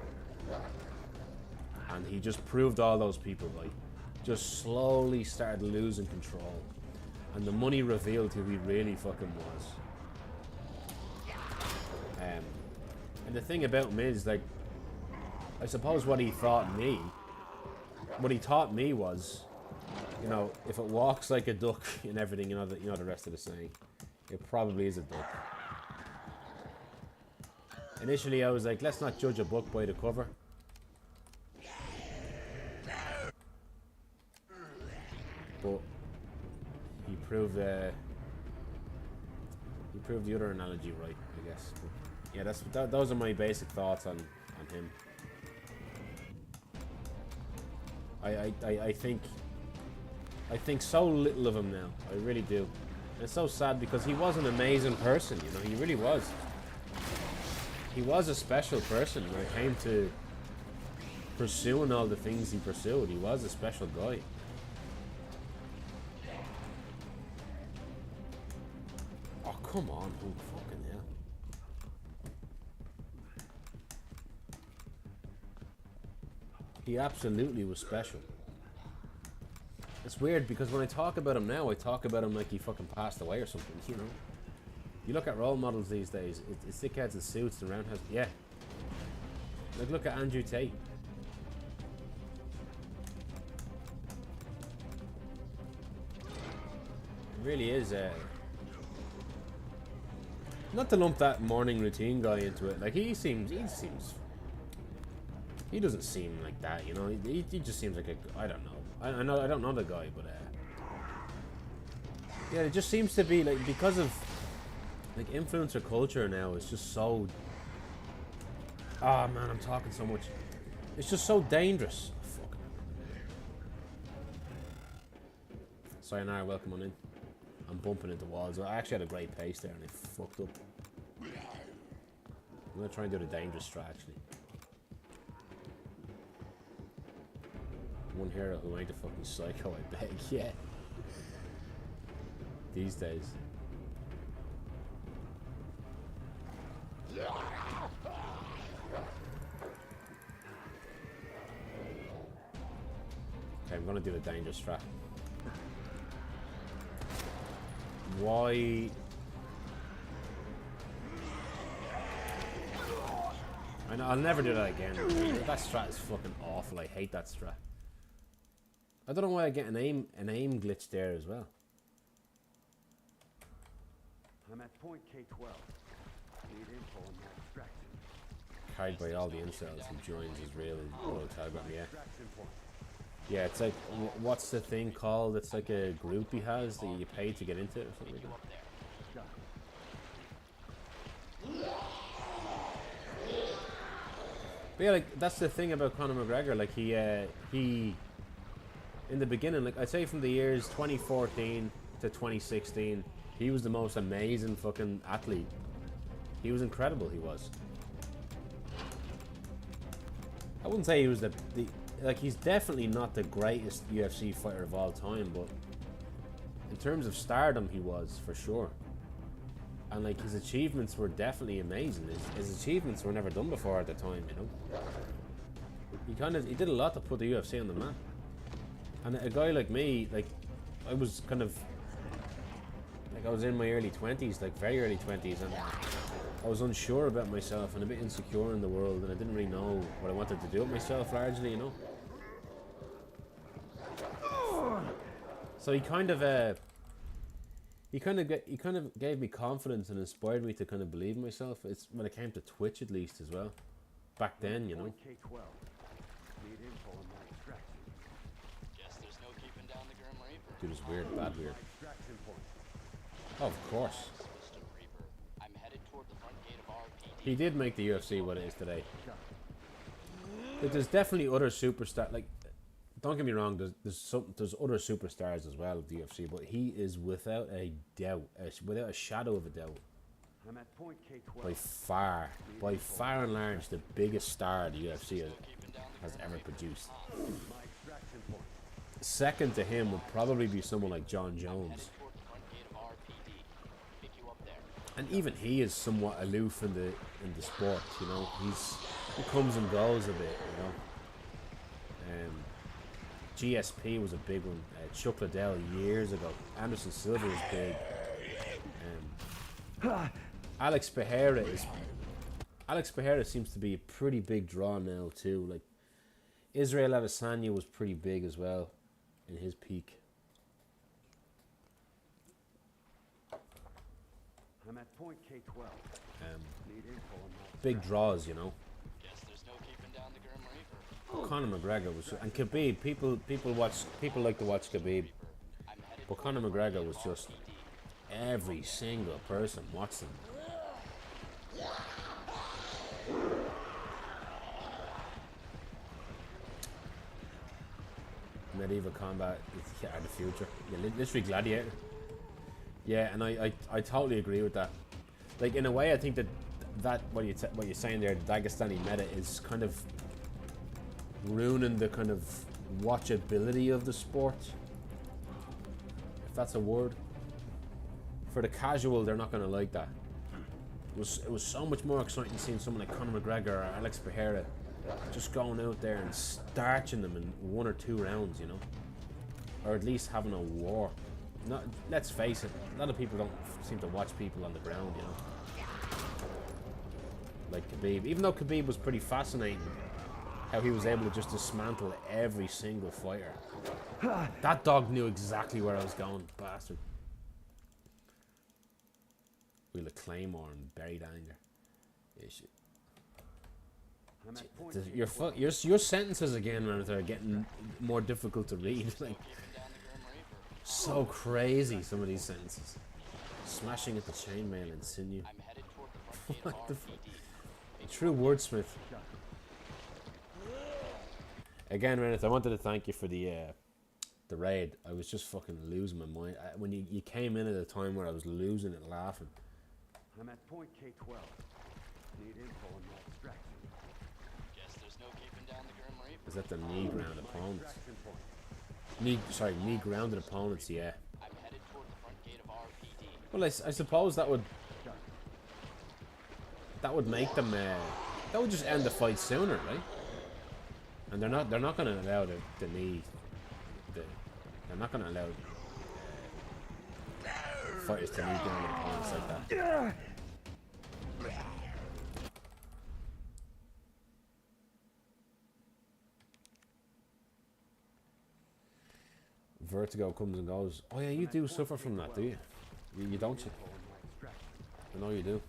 And he just proved all those people right. Just slowly started losing control. And the money revealed who he really fucking was. And the thing about him is, like, I suppose what he taught me was, you know, if it walks like a duck and everything, you know the rest of the saying, it probably is a duck. Initially, I was like, let's not judge a book by the cover. But he proved the other analogy right, I guess. But yeah, those are my basic thoughts on him. I think so little of him now. I really do. And it's so sad because he was an amazing person, you know, he really was. He was a special person when it came to pursuing all the things he pursued. He was a special guy. Oh, come on, Hunk, fucking hell. He absolutely was special. It's weird because when I talk about him now, I talk about him like he fucking passed away or something, you know? You look at role models these days, it's dickheads in suits and roundhouse. Yeah. Like, look at Andrew Tate. It really is, not to lump that morning routine guy into it. Like, he doesn't seem like that, you know? He just seems like a, I don't know. I don't know the guy, but, yeah, it just seems to be, like, because of, like, influencer culture now is just so... Oh, man, I'm talking so much. It's just so dangerous. Oh, fuck. Sayonara, welcome on in. I'm bumping into walls. I actually had a great pace there and I fucked up. I'm going to try and do the dangerous strat, actually. One hero who ain't a fucking psycho, I beg. Yeah. These days. Okay, I'm gonna do the dangerous strat. Why? I know, I'll never do that again. That strat is fucking awful. I hate that strat. I don't know why I get an aim glitch there as well. I'm at point K12. Need info on my extraction. Carried by all the incels who joins his real Telegram, yeah. Yeah, it's like, what's the thing called? It's like a group he has that you pay to get into it or something like that. But yeah, like, that's the thing about Conor McGregor. Like, he in the beginning, like, I'd say from the years 2014 to 2016, he was the most amazing fucking athlete. He was incredible, he was. I wouldn't say he was the like, he's definitely not the greatest UFC fighter of all time, but in terms of stardom, he was, for sure. And, like, his achievements were definitely amazing. His achievements were never done before at the time, you know? He did a lot to put the UFC on the map. And a guy like me, like, I was kind of, like, I was in my early 20s, like, very early 20s, and I was unsure about myself and a bit insecure in the world, and I didn't really know what I wanted to do with myself, largely, you know? So he kind of gave me confidence and inspired me to kind of believe in myself. It's when it came to Twitch, at least, as well. Back then, you know. Dude is weird, bad weird. Oh, of course. He did make the UFC what it is today. But there's definitely other superstars. Like, don't get me wrong. There's other superstars as well of the UFC, but he is without a doubt, without a shadow of a doubt, by far and large, the biggest star the UFC has ever produced. Second to him would probably be someone like John Jones. And even he is somewhat aloof in the sport, you know. He comes and goes a bit, you know. GSP was a big one. Chuck Liddell years ago. Anderson Silva was big. Alex Pereira Alex Pereira seems to be a pretty big draw now too. Like Israel Adesanya was pretty big as well in his peak. I'm at point K12. Need info on my Big draws, you know. Guess there's no keeping down the Grim Reaper. Conor McGregor was, and Khabib. People like to watch Khabib, but Conor McGregor was just every single person watching. Medieval combat is the future. Yeah, literally Gladiator. Yeah, and I totally agree with that. Like in a way, I think that what you're saying there, the Dagestani meta is kind of ruining the kind of watchability of the sport, if that's a word. For the casual, they're not going to like that. It was so much more exciting seeing someone like Conor McGregor or Alex Pereira just going out there and starching them in 1 or 2 rounds, you know, or at least having a war. Not, let's face it, a lot of people don't seem to watch people on the ground, you know, like Khabib. Even though Khabib was pretty fascinating, how he was able to just dismantle every single fighter. That dog knew exactly where I was going, bastard. Wheel of Claymore and Buried Anger. Yeah, shit. Your sentences again, man, are getting more difficult to read. Like, so crazy, some of these sentences. Smashing at the chainmail and sinew. What the fuck? True wordsmith. Again, Reneth, I wanted to thank you for the raid. I was just fucking losing my mind. When you came in at a time where I was losing it laughing. I'm at point K12. Need info on my extraction. Guess there's no keeping down the Grim Reaper. Is that the knee ground opponents? Knee grounded opponents, yeah. I'm headed toward the front gate of RPD. Well, I suppose that would make them that would just end the fight sooner, right? And they're not going to allow the knee. They're not going to allow fighters to knee ground opponents like that. Vertigo comes and goes. Oh yeah, you do suffer from that, do you? You don't you? I know you do.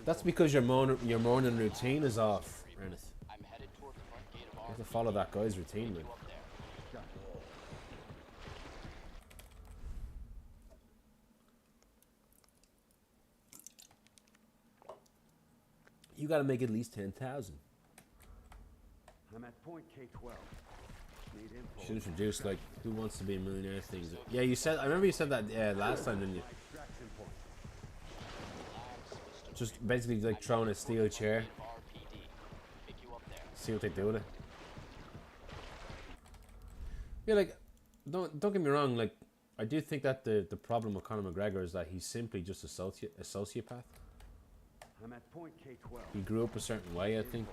That's because your morning routine is off, Ernest. You have to follow that guy's routine, man. You gotta make at least 10,000. I'm at point K12. Should introduce like who wants to be a millionaire things. Yeah, you said. I remember you said that last time, didn't you? Just basically like throwing a steel chair. See what they do with it. Yeah, like don't get me wrong. Like I do think that the problem with Conor McGregor is that he's simply just a sociopath. I'm at point K12. He grew up a certain way, I think.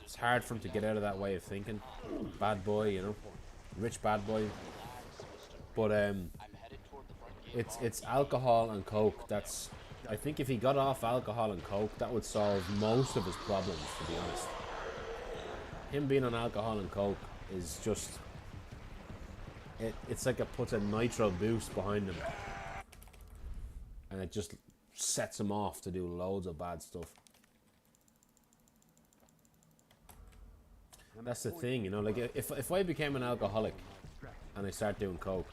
It's hard for him to get out of that way of thinking. Bad boy, you know, rich bad boy. But it's alcohol and coke. That's, I think if he got off alcohol and coke, that would solve most of his problems, to be honest. Him being on alcohol and coke is just, it's like it puts a nitro boost behind him, and it just sets him off to do loads of bad stuff. That's the thing, you know, like if I became an alcoholic and I start doing coke,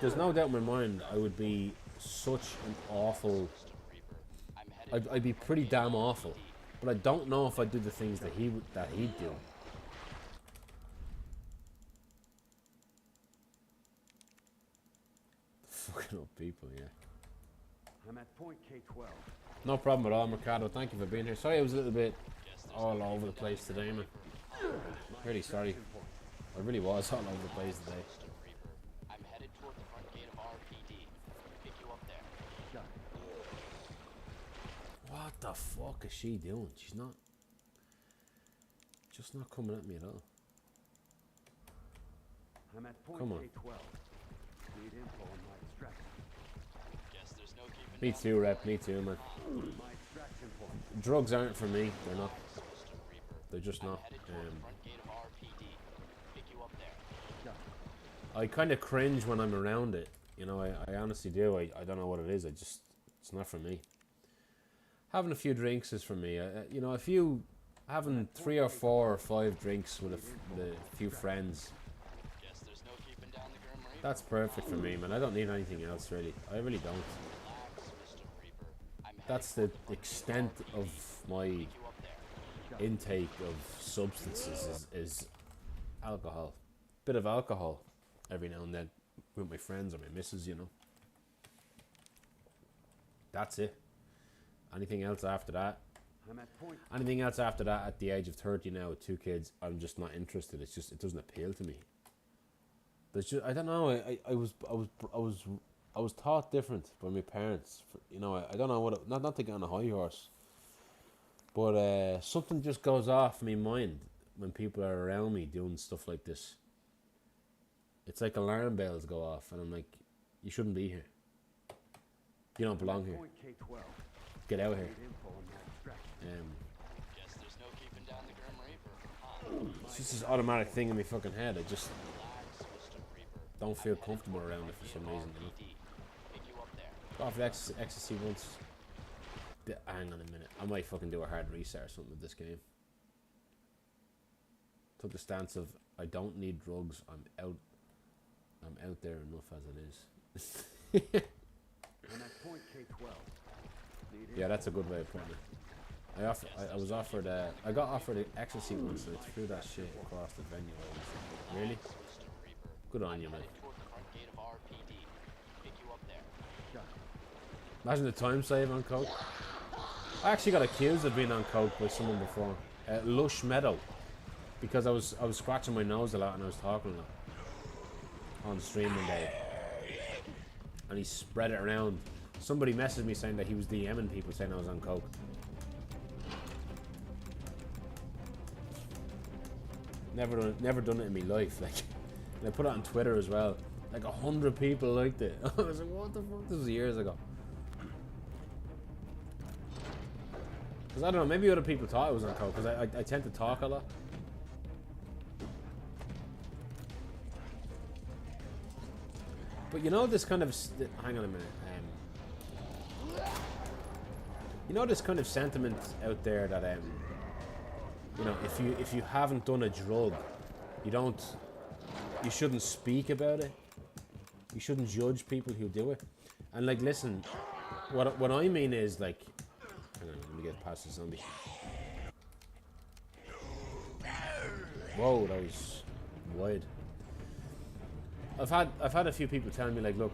there's no doubt in my mind I would be such an awful, I'd be pretty damn awful, but I don't know if I'd do the things that he'd do. Fucking up people, yeah. I'm at point K12. No problem at all, Mercado. Thank you for being here. Sorry I was a little bit all over the place today, man. Really sorry. I really was all over the place today. I'm headed toward the front gate of RPD. Pick you up there. What the fuck is she doing? She's not just not coming at me at all. I'm at point Come on. K12. Need info on my extraction. Me too, Rep. Me too, man. Drugs aren't for me. They're not. They're just not. I kind of cringe when I'm around it. You know, I honestly do. I don't know what it is. It's not for me. Having a few drinks is for me. You know, having 3 or 4 or 5 drinks with a few friends. That's perfect for me, man. I don't need anything else, really. I really don't. That's the extent of my intake of substances is alcohol. Bit of alcohol every now and then with my friends or my missus, you know. That's it. Anything else after that? Anything else after that at the age of 30 now with 2 kids, I'm just not interested. It's just, it doesn't appeal to me. There's just, I don't know. I was taught different by my parents. You know, I don't know what. Not to get on a high horse, but something just goes off my mind when people are around me doing stuff like this. It's like alarm bells go off, and I'm like, you shouldn't be here. You don't belong here. Get out of here. It's just this automatic thing in my fucking head. I just don't feel comfortable around it for some reason. You know? Go off ecstasy once. Hang on a minute. I might fucking do a hard reset or something with this game. Took the stance of I don't need drugs. I'm out there enough as it is. Yeah, that's a good way of putting it. I got offered ecstasy once, and I threw that shit across the venue. Really? Good on you, man. Imagine the time save on coke. I actually got accused of being on coke by someone before. Lush Meadow, because I was scratching my nose a lot and I was talking a lot on stream one day, and he spread it around. Somebody messaged me saying that he was DMing people saying I was on coke. Never done it in my life. Like, and I put it on Twitter as well. Like 100 people liked it. I was like, what the fuck? This was years ago. Because I don't know, maybe other people thought I was on coke, because I tend to talk a lot. But you know this kind of... hang on a minute. You know this kind of sentiment out there that... you know, if you haven't done a drug, you shouldn't speak about it. You shouldn't judge people who do it. And like, listen, what I mean is like, hang on, let me get past the zombie. Whoa, that was wide. I've had a few people telling me like, look,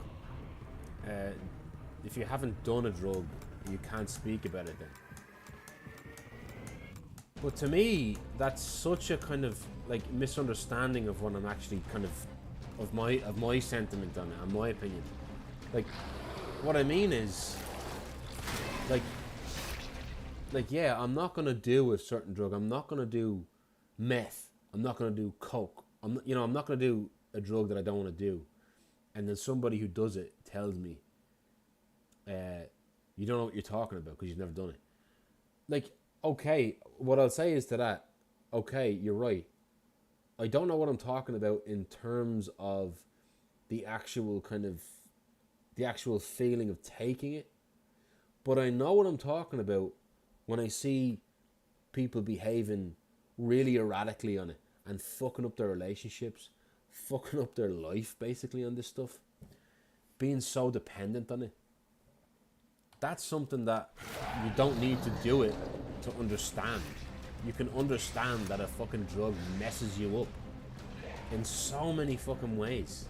if you haven't done a drug, you can't speak about it then. But to me, that's such a kind of like misunderstanding of what I'm actually kind of my sentiment on it, and my opinion. Like, what I mean is, like yeah, I'm not gonna do a certain drug. I'm not gonna do meth. I'm not gonna do coke. I'm not gonna do a drug that I don't want to do. And then somebody who does it tells me, you don't know what you're talking about because you've never done it. Like, okay, what I'll say is to that, okay, you're right. I don't know what I'm talking about in terms of the actual feeling of taking it, but I know what I'm talking about when I see people behaving really erratically on it and fucking up their relationships, fucking up their life basically on this stuff, being so dependent on it. That's something that you don't need to do it to understand. You can understand that a fucking drug messes you up in so many fucking ways.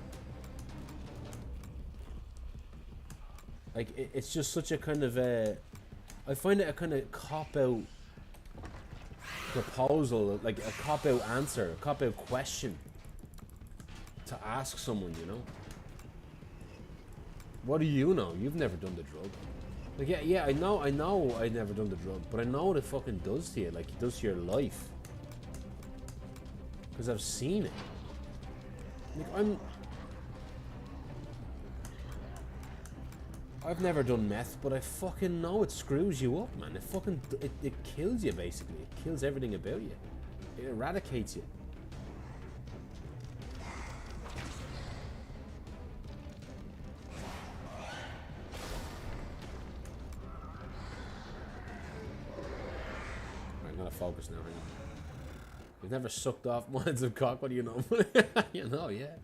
Like, it's just such a kind of I find it a kind of cop-out proposal, like a cop-out answer, a cop-out question to ask someone, you know? What do you know? You've never done the drug. Like, yeah, I know I've never done the drug, but I know what it fucking does to you, like it does to your life. Because I've seen it. Like, I've never done meth, but I fucking know it screws you up, man. It fucking it kills you basically. It kills everything about you. It eradicates you. I'm gonna focus now. Hang on. You've never sucked off minds of cock, what do you know? You know, yeah.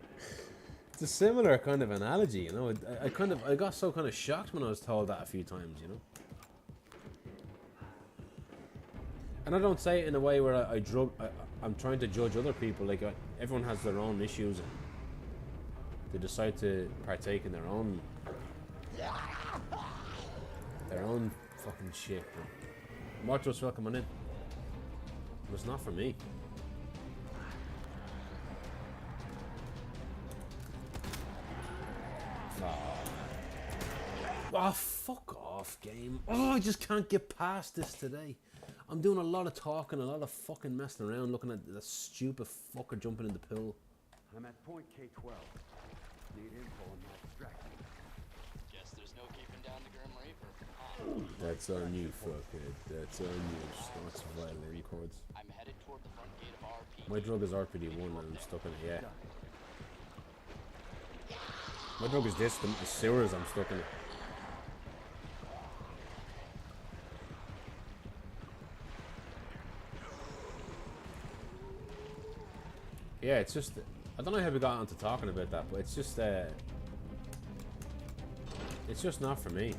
It's a similar kind of analogy, you know. I got so kind of shocked when I was told that a few times, you know. And I don't say it in a way where I'm trying to judge other people. Like everyone has their own issues, and they decide to partake in their own fucking shit. Martos, welcome on in. It was not for me. Oh, fuck off, game. Oh, I just can't get past this today. I'm doing a lot of talking, a lot of fucking messing around, looking at the stupid fucker jumping in the pool. I'm at point K12. Need info on my extraction. Guess there's no keeping down the Grim Reaper. That's on you, fuckhead. That's on you. Starts violin chords. I'm headed toward the front gate of RP. My drug is RPD1 and I'm stuck in it, yeah. My drug is this, the sewers, I'm stuck in it. Yeah, it's just, I don't know how we got onto talking about that, but it's just not for me.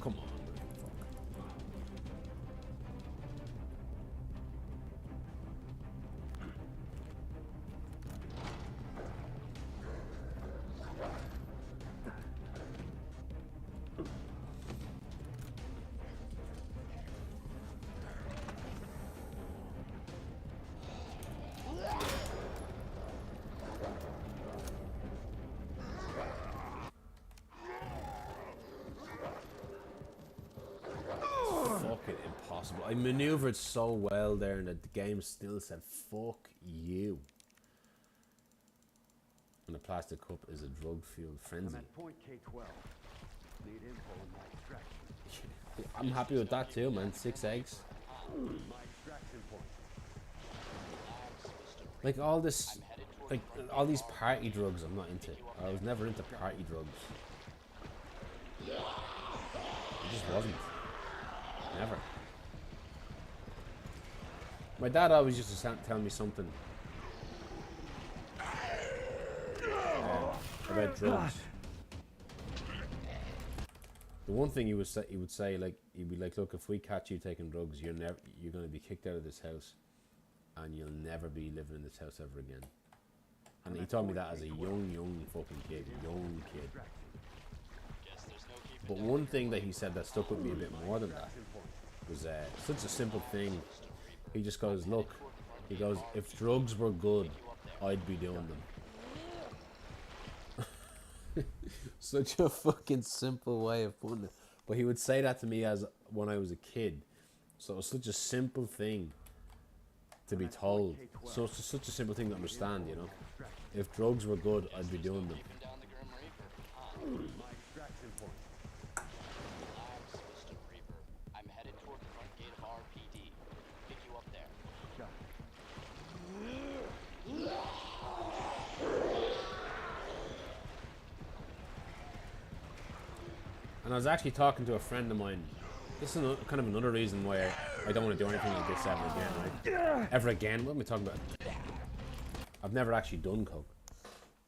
Come on, man, fuck. I maneuvered so well there and the game still said fuck you. And the plastic cup is a drug-fueled frenzy. I'm at point K12. Need info on my extraction. I'm happy with that too, man. 6 eggs. My extraction point. Like all this, like all these party drugs I'm not into. I was never into party drugs. I just wasn't. Never. My dad always used to tell me something about drugs. The one thing he would say, like, he'd be like, "Look, if we catch you taking drugs, you're going to be kicked out of this house, and you'll never be living in this house ever again." And he told me that as a young fucking kid, young kid. But one thing that he said that stuck with me a bit more than that was such a simple thing. He just goes, look, he goes, if drugs were good, I'd be doing them. Such a fucking simple way of putting it. But he would say that to me as when I was a kid. So it was such a simple thing to be told. So it's such a simple thing to understand, you know. If drugs were good, I'd be doing them. And I was actually talking to a friend of mine. This is kind of another reason why I don't want to do anything like this ever again, right? Ever again? What am I talking about? I've never actually done coke.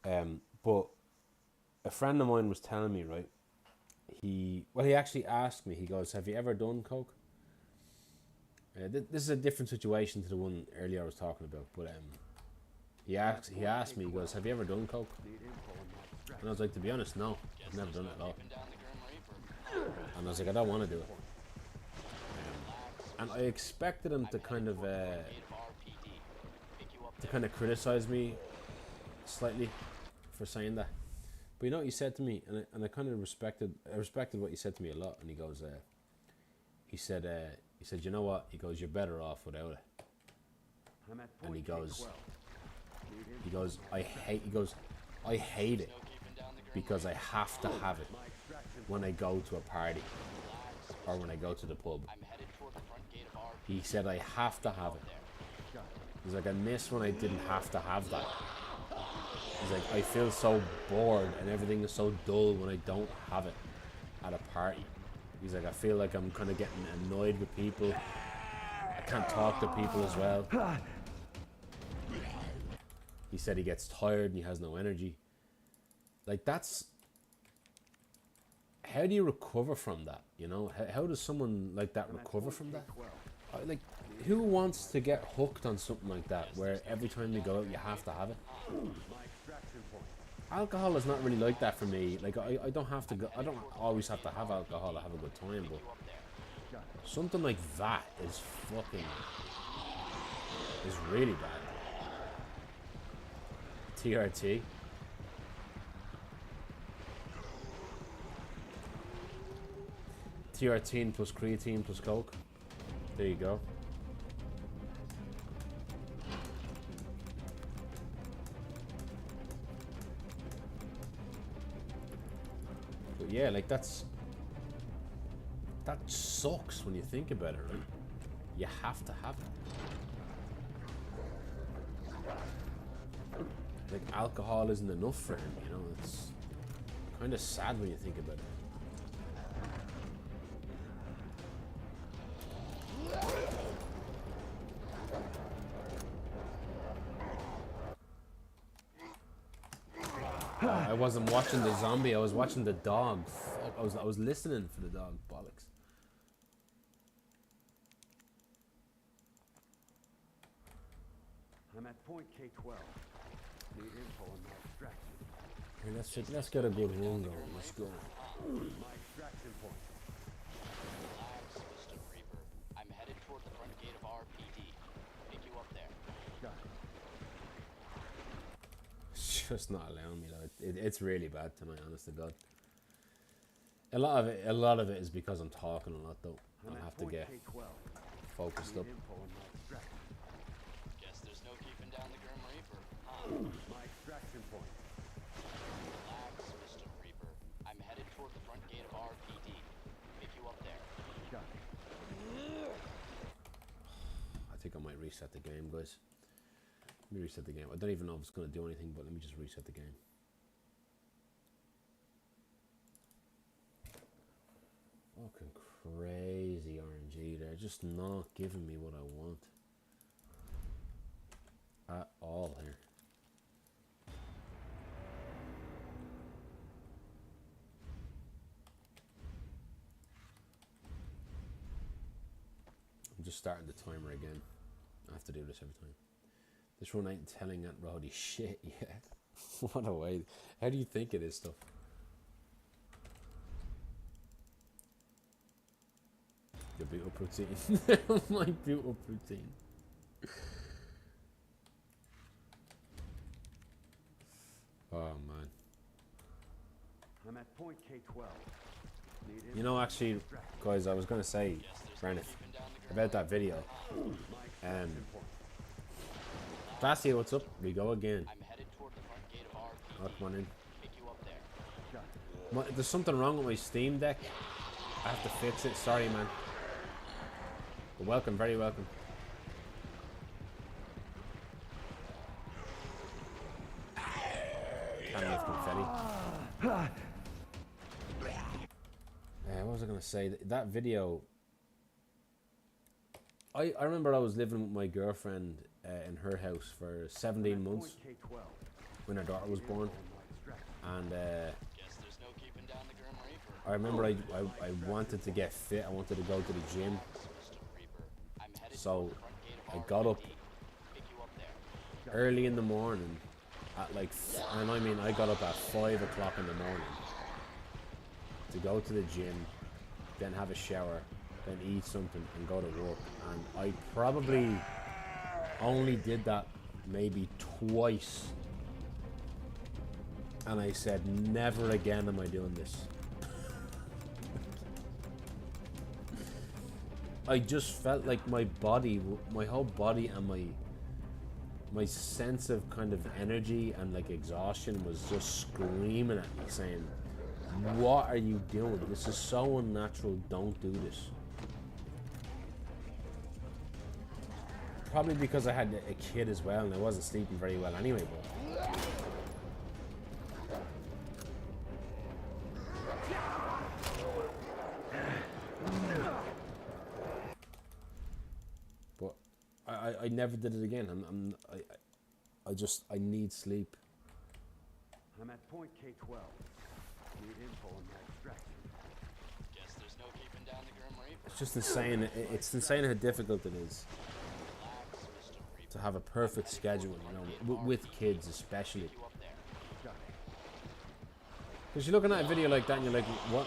But a friend of mine was telling me, right? He actually asked me, he goes, have you ever done coke? This is a different situation to the one earlier I was talking about, but he asked me, he goes, have you ever done coke? And I was like, to be honest, no, I've never done it at all. And I was like, I don't want to do it. And I expected him to kind of criticize me slightly for saying that. But you know what he said to me, and I kind of respected what he said to me a lot. And he goes, he said, you know what? He goes, you're better off without it. And he goes, I hate it. because I have to have it when I go to a party or when I go to the pub. He said I have to have it. He's like, I miss when I didn't have to have that. He's like, I feel so bored and everything is so dull when I don't have it at a party. He's like, I feel like I'm kind of getting annoyed with people. I can't talk to people as well. He said he gets tired and he has no energy. Like, that's... How do you recover from that, you know? How does someone like that recover from that? Like, who wants to get hooked on something like that, where every time you go out you have to have it? Alcohol is not really like that for me. Like, I don't have to go, I don't always have to have alcohol to have a good time, but something like that is fucking... is really bad. TRT. TRT plus creatine plus coke. There you go. But yeah, like that sucks when you think about it, right? You have to have it. Like, alcohol isn't enough for him, you know? It's kind of sad when you think about it. I wasn't watching the zombie, I was watching the dog. Fuck, I was listening for the dog, bollocks. I'm at point K12. Need info on my extraction. Hey, let's get a good run going. Let's go. My extraction point. Relax, Mr. Reaper. I'm headed toward the front gate of RPD. Pick you up there. Got it. It's just not allowing me, though. It's really bad tonight, honest to God. A lot of it is because I'm talking a lot, though. I have to get focused up. Guess there's no keeping down the Grim Reaper. My extraction point. Relax, Mr. Reaper. I'm headed toward the front gate of RPD. Pick you up there. Got it. I think I might reset the game, guys. Let me reset the game. I don't even know if it's going to do anything, but let me just reset the game. Fucking crazy RNG. They're just not giving me what I want at all here. I'm just starting the timer again. I have to do this every time. This run ain't telling that roadie shit yet. What a way. How do you think it is stuff? Your build up routine. My build up routine. Oh man. I'm at point K12. You know, actually, guys, I was gonna say, Brenneth, about that video. Classy, what's up? We go again. I'm headed toward the front gate of RPD. Oh, come on in. Pick you up there. There's something wrong with my Steam Deck. I have to fix it. Sorry, man. But welcome, very welcome. Can't have confetti. What was I gonna say? That video. I remember I was living with my girlfriend in her house for 17 months when her daughter was born, and I remember I wanted to get fit. I wanted to go to the gym, so I got up early in the morning at like, and I mean I got up at 5 o'clock in the morning to go to the gym, then have a shower, then eat something and go to work. And I probably only did that maybe twice, and I said, never again am I doing this. I just felt like my body, my whole body and my sense of kind of energy and like exhaustion was just screaming at me saying, what are you doing? This is so unnatural, don't do this. Probably because I had a kid as well and I wasn't sleeping very well anyway, but I never did it again. I need sleep. I'm at point K12. Need info on my extraction. Guess there's no keeping down the Grim Reaper. It's just insane. It's insane how difficult it is to have a perfect schedule, you know, with kids especially. Because you're looking at a video like that and you're like, what?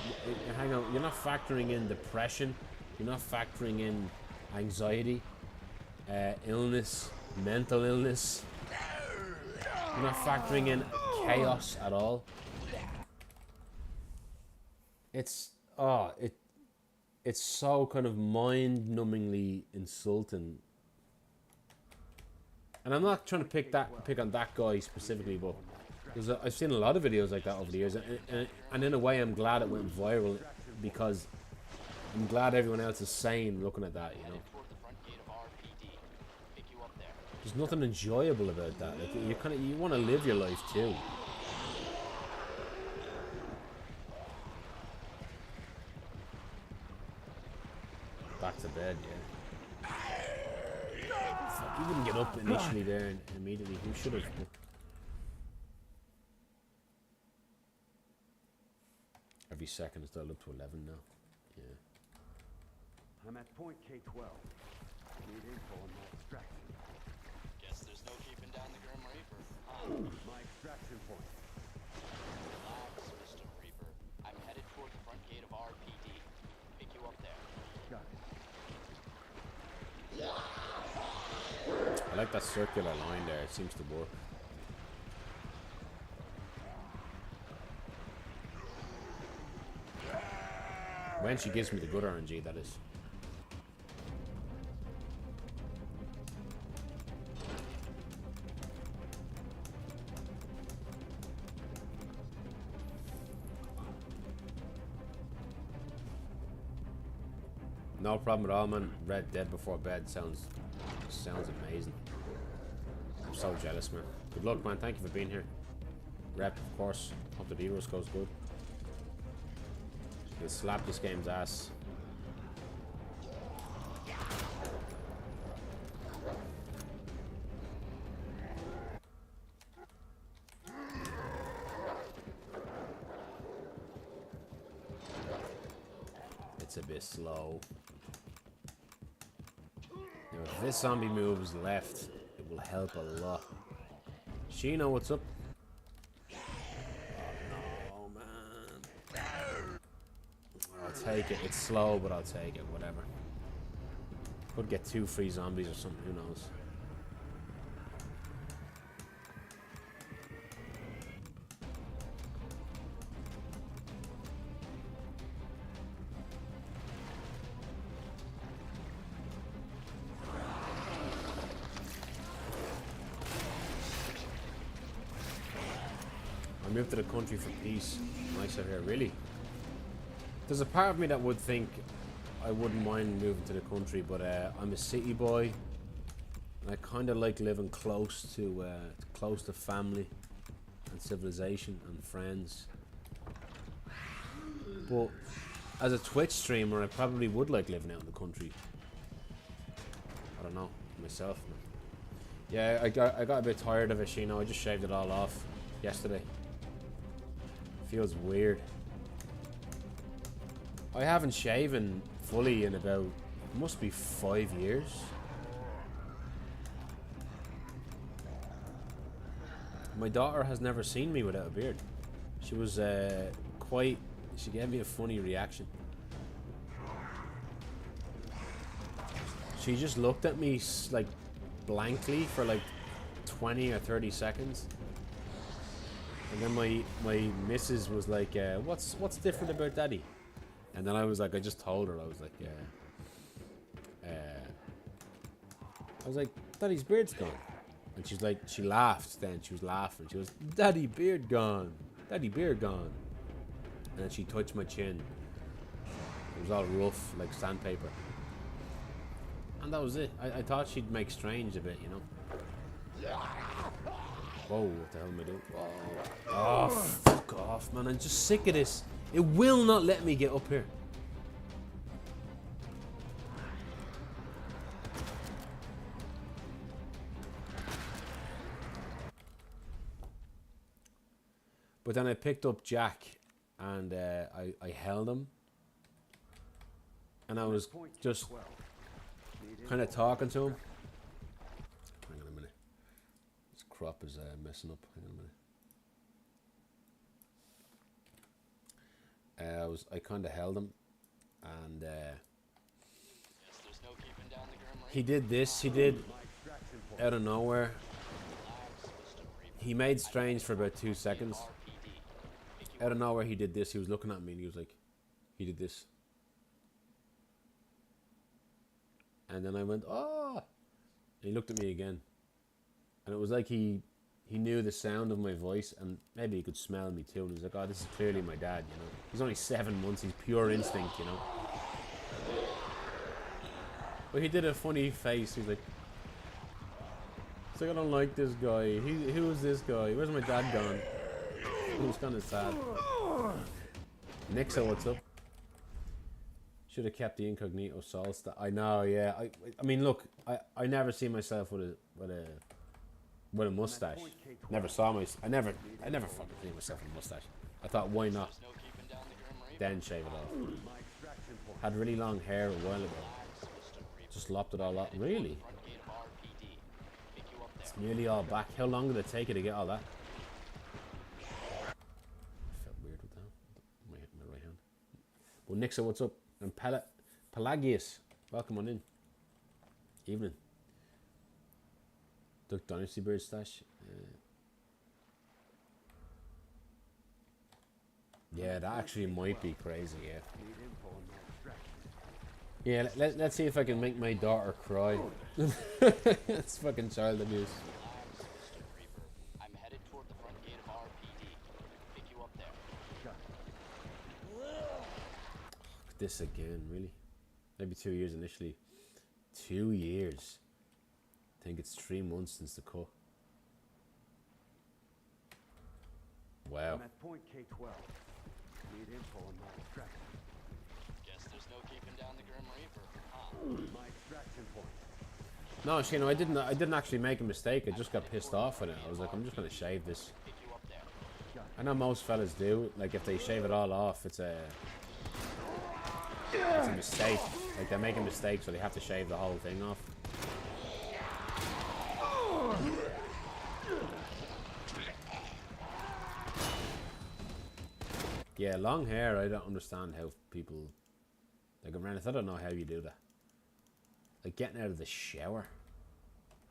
Hang on, you're not factoring in depression, you're not factoring in anxiety, illness, mental illness. You're not factoring in chaos at all. It's so kind of mind-numbingly insulting. And I'm not trying to pick on that guy specifically, but because I've seen a lot of videos like that over the years, and in a way I'm glad it went viral because I'm glad everyone else is sane looking at that, you know. There's nothing enjoyable about that. Like you want to live your life too. Back to bed, yeah. Fuck, he wouldn't get up initially there and immediately. Who should have? Every second is dialed up to 11 now. Yeah. I'm at point K12. Need info on my extraction. Guess there's no keeping down the Grim Reaper. My extraction point. Relax, Mr. Reaper. I'm headed toward the front gate of RPD. Pick you up there. Got it. I like that circular line there. It seems to work. When she gives me the good RNG, that is. No problem at all, man. Red Dead Before Bed sounds amazing. I'm so jealous, man. Good luck, man. Thank you for being here. Rep, of course. Hope the Heroes goes good. You'll slap this game's ass. It's a bit slow. Now, if this zombie moves left, it will help a lot. Sheena, what's up? Oh, no, man. I'll take it. It's slow, but I'll take it. Whatever. Could get 2 free zombies or something. Who knows? I moved to the country for peace. Nice out here, really. There's a part of me that would think I wouldn't mind moving to the country, but I'm a city boy. And I kind of like living close to family and civilization and friends. But as a Twitch streamer, I probably would like living out in the country. I don't know, myself. Yeah, I got a bit tired of it, you know. I just shaved it all off yesterday. Feels weird. I haven't shaven fully in about, must be 5 years. My daughter has never seen me without a beard. She was she gave me a funny reaction. She just looked at me like blankly for like 20 or 30 seconds. And then my missus was like, what's different about Daddy? And then I was like, I just told her, I was like, Daddy's beard's gone. And she's like, she laughed then. She was laughing. She was, Daddy, beard gone. Daddy, beard gone. And then she touched my chin. It was all rough, like sandpaper. And that was it. I thought she'd make strange a bit, you know. Whoa, what the hell am I doing? Whoa. Oh, fuck off, man. I'm just sick of this. It will not let me get up here. But then I picked up Jack and I held him. And I was just kind of talking to him. Hang on a minute. This crop is messing up. Hang on a minute. I kind of held him, and he did this. He did out of nowhere. He made strange for about 2 seconds. Out of nowhere, he did this. He was looking at me, and he was like, he did this. And then I went, oh! And he looked at me again. And it was like he knew the sound of my voice, and maybe he could smell me too. And he's like, oh, this is clearly my dad, you know. He's only 7 months, he's pure instinct, you know. But he did a funny face. He's like, I don't like this guy. Who is this guy? Where's my dad gone? He was kind of sad. Nixa, what's up? Should have kept the incognito sauce. I know, yeah. I mean, look, I never see myself with a mustache. Never saw myself. I never fucking see myself with a mustache. I thought, why not? Then shave it off. Had really long hair a while ago. Just lopped it all off. Really? It's nearly all back. How long did it take you to get all that? I felt weird with that. My right hand. Well, Nixa, what's up? And Pelagius, welcome on in. Evening. Duck Dynasty Bird Stash. Yeah, that actually might be crazy, yeah. Yeah, let's see if I can make my daughter cry. It's fucking child abuse. I'm headed toward the front gate of RPD. Pick you up there. This again, really? Maybe 2 years initially. 2 years. I think it's 3 months since the cut. Wow. I'm at point K12. Need info on my extraction. Guess there's no keeping down the Grim Reaper. My extraction point. No, Shane, I didn't actually make a mistake. I just got pissed off with it. I was like, I'm just gonna shave this. I know most fellas do. Like, if they shave it all off, it's a mistake. Like, they make a mistake, so they have to shave the whole thing off. Yeah, long hair, I don't understand how people... Like, Awareness, I don't know how you do that. Like, getting out of the shower.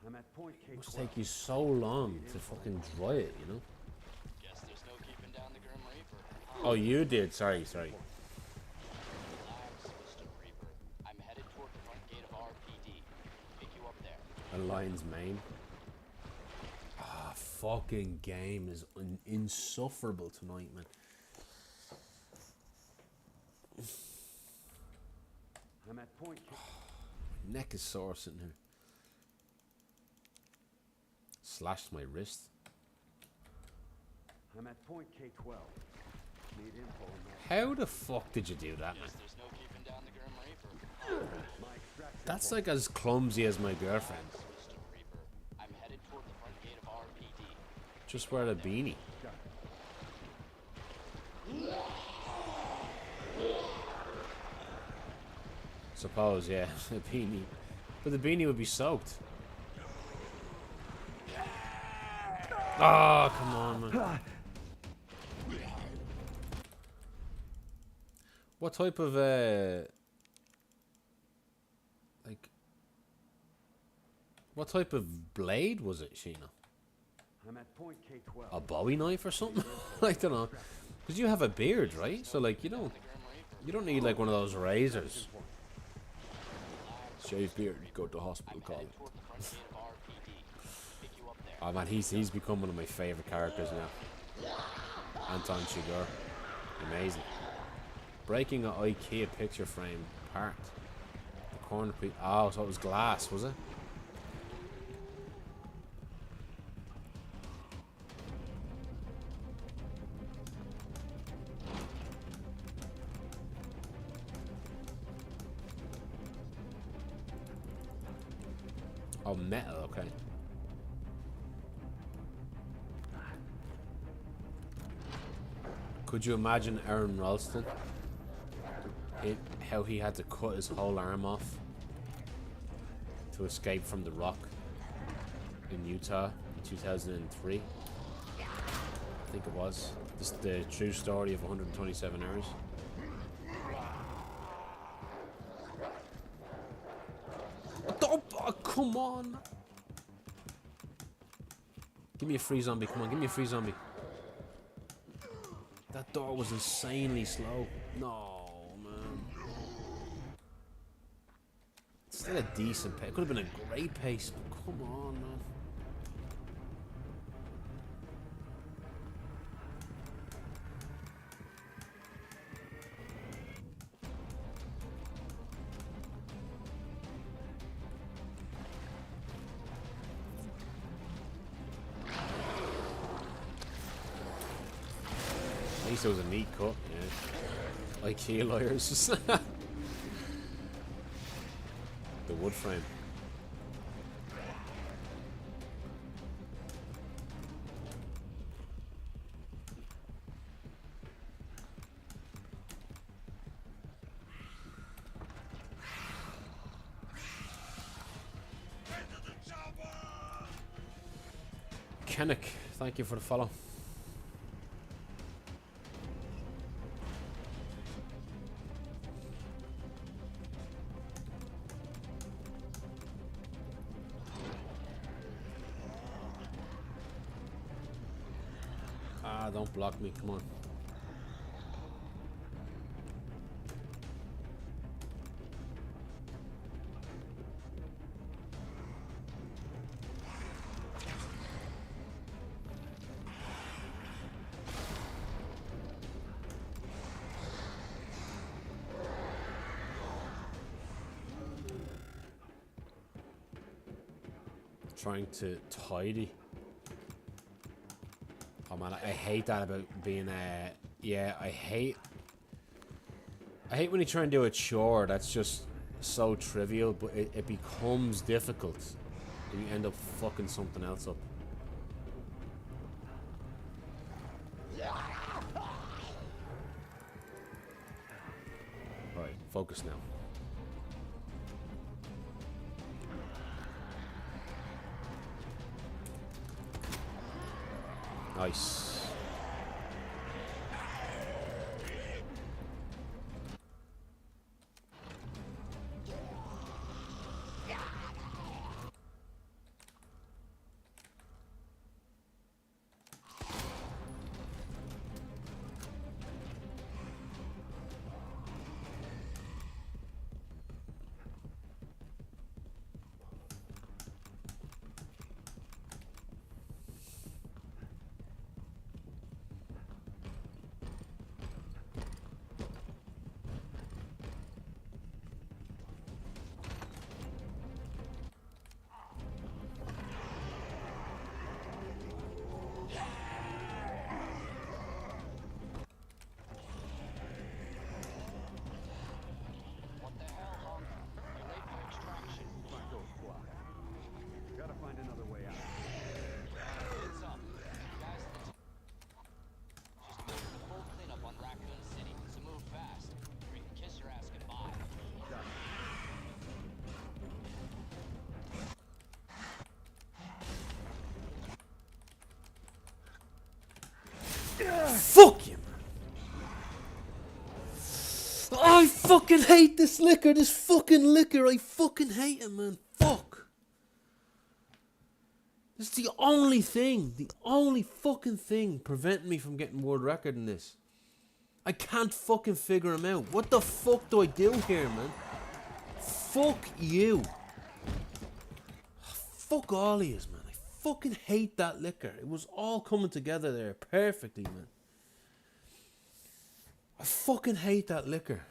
I'm at point K12. It must take you so long to fucking dry it, you know? Guess there's no keeping down the Grim Reaper. Oh, you did. Sorry. Relax, Mr. Reaper. I'm headed toward the front gate of RPD. Pick you up there. A lion's mane. Ah, fucking game is insufferable tonight, man. I'm at point K. My neck is sore sitting here. Slashed my wrist. I'm at point K12. Need info on that. How the fuck did you do that, man? Guess there's no keeping down the Grim Reaper. My extraction That's like as clumsy as my girlfriend. Mr. Reaper. I'm headed toward the front gate of RPD. Just wear a beanie. Suppose, yeah, a beanie. But the beanie would be soaked. Oh, come on, man. What type of, like, what type of blade was it, Sheena? I'm at point K12. A Bowie knife or something? I don't know. Because you have a beard, right? So, like, you don't need, like, one of those razors. Shave beard, go to hospital, call it. Toward the front gate of RPD. Pick you up there. Oh man, he's become one of my favourite characters now. Anton Chigurh. Amazing. Breaking an IKEA picture frame apart. The corner piece. Oh, so it was glass, was it? Oh, metal, okay. Could you imagine Aaron Ralston? How he had to cut his whole arm off to escape from the rock in Utah in 2003. I think it was. This is the true story of 127 hours. Oh, come on! Give me a free zombie, come on, give me a free zombie. That door was insanely slow. No, man. It's still a decent pace. It could have been a great pace, but come on, man. At least it was a neat cut, yeah. IKEA lawyers. The wood frame. Kennick, thank you for the follow. Don't block me, come on. Trying to tidy. Oh man, I hate that about being yeah, I hate when you try and do a chore that's just so trivial, but it becomes difficult and you end up fucking something else up. Right, focus now. Nice. Fuck you, man. I fucking hate this liquor. This fucking liquor. I fucking hate it, man. Fuck. This is the only fucking thing preventing me from getting world record in this. I can't fucking figure him out. What the fuck do I do here, man? fuck you. Fuck all of yous, man. I fucking hate that liquor. It was all coming together there perfectly, man. I fucking hate that liquor.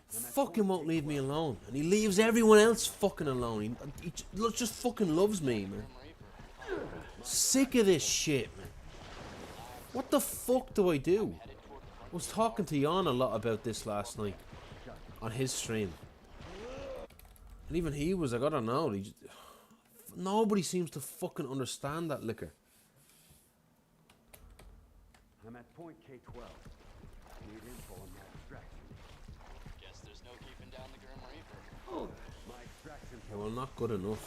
Fucking won't leave me alone. And he leaves everyone else fucking alone. He just fucking loves me, man. Sick of this shit, man. What the fuck do I do? I was talking to Jan a lot about this last night. On his stream. And even he was like, I don't know. Nobody seems to fucking understand that liquor. I'm at point K12. Need info on my extraction. Guess there's no keeping down the Grim Reaper. My extraction. Yeah, well, not good enough.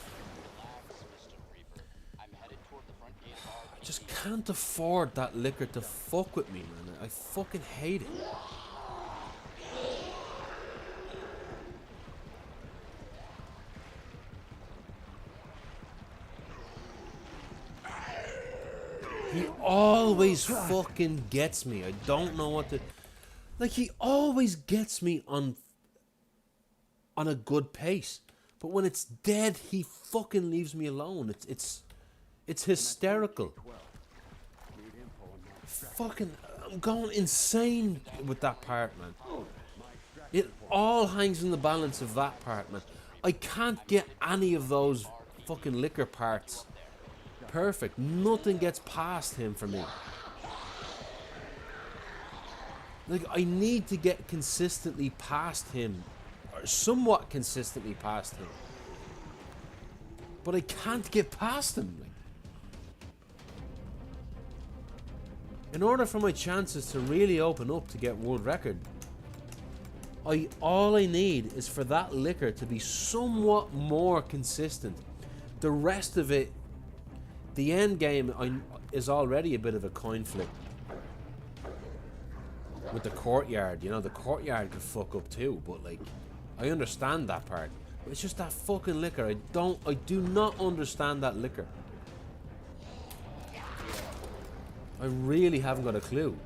Relax, Mr. Reaper. I'm headed toward the front gate of RPD. I just can't afford that liquor to fuck with me, man. I fucking hate it. He always fucking gets me. I don't know what to... Like, he always gets me on a good pace. But when it's dead, he fucking leaves me alone. It's hysterical. Fucking... I'm going insane with that part, man. It all hangs in the balance of that part, man. I can't get any of those fucking liquor parts perfect. Nothing gets past him for me. Like, I need to get consistently past him, or somewhat consistently past him, but I can't get past him. Like, in order for my chances to really open up to get world record, all I need is for that liquor to be somewhat more consistent. The rest of it, the end game is already a bit of a coin flip. With the courtyard, you know, the courtyard could fuck up too, but like, I understand that part. But it's just that fucking liquor. I do not understand that liquor. I really haven't got a clue.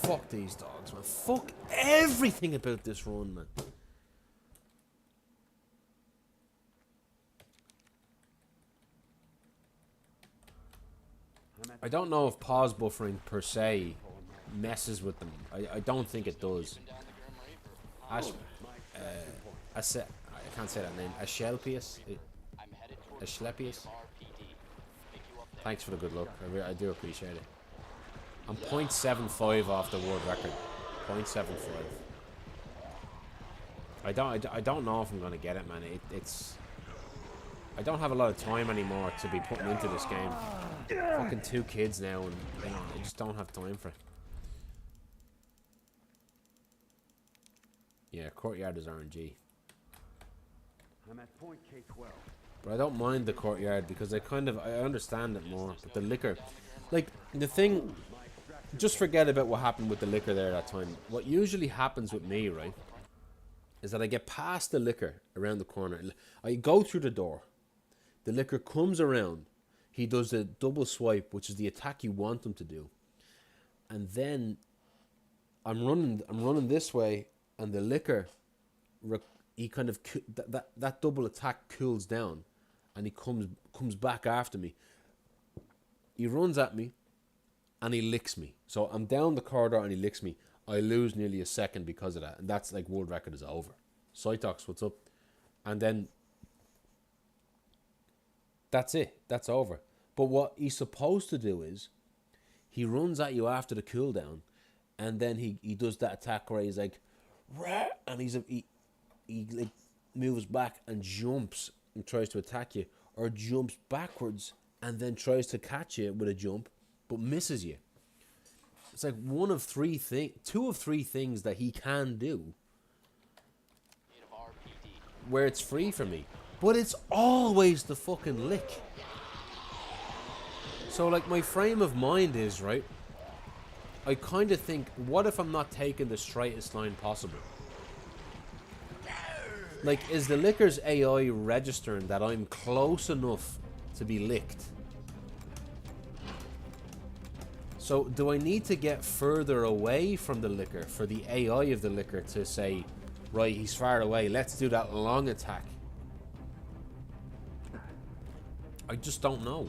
Fuck these dogs, man. Fuck everything about this run, man. I don't know if pause buffering per se messes with them. I don't think it does. I can't say that name. Ashlepius? Ashlepius? Thanks for the good luck. I do appreciate it. I'm 0.75 off the world record. 0.75. I don't know if I'm gonna get it, man. It's I don't have a lot of time anymore to be putting into this game. Fucking 2 kids now, and you know, I just don't have time for it. Yeah, courtyard is RNG. I'm at point K12. But I don't mind the courtyard because I understand it more. But the liquor, like the thing, just forget about what happened with the liquor there that time. What usually happens with me, right, is that I get past the liquor around the corner. I go through the door. The liquor comes around. He does the double swipe, which is the attack you want him to do. And then I'm running this way, and the liquor, he kind of that double attack cools down, and he comes back after me. He runs at me, and he licks me. So I'm down the corridor, and he licks me. I lose nearly a second because of that, and that's like world record is over. Cytox, what's up? And then that's it. That's over. But what he's supposed to do is he runs at you after the cooldown, and then he does that attack where he's like, rah, and he like moves back and jumps and tries to attack you, or jumps backwards and then tries to catch you with a jump but misses you. It's like two of three things that he can do where it's free for me, but it's always the fucking lick. So like my frame of mind is, right, I kind of think, what if I'm not taking the straightest line possible? Like, is the licker's AI registering that I'm close enough to be licked So, do I need to get further away from the liquor for the AI of the liquor to say, right, he's far away, let's do that long attack? I just don't know.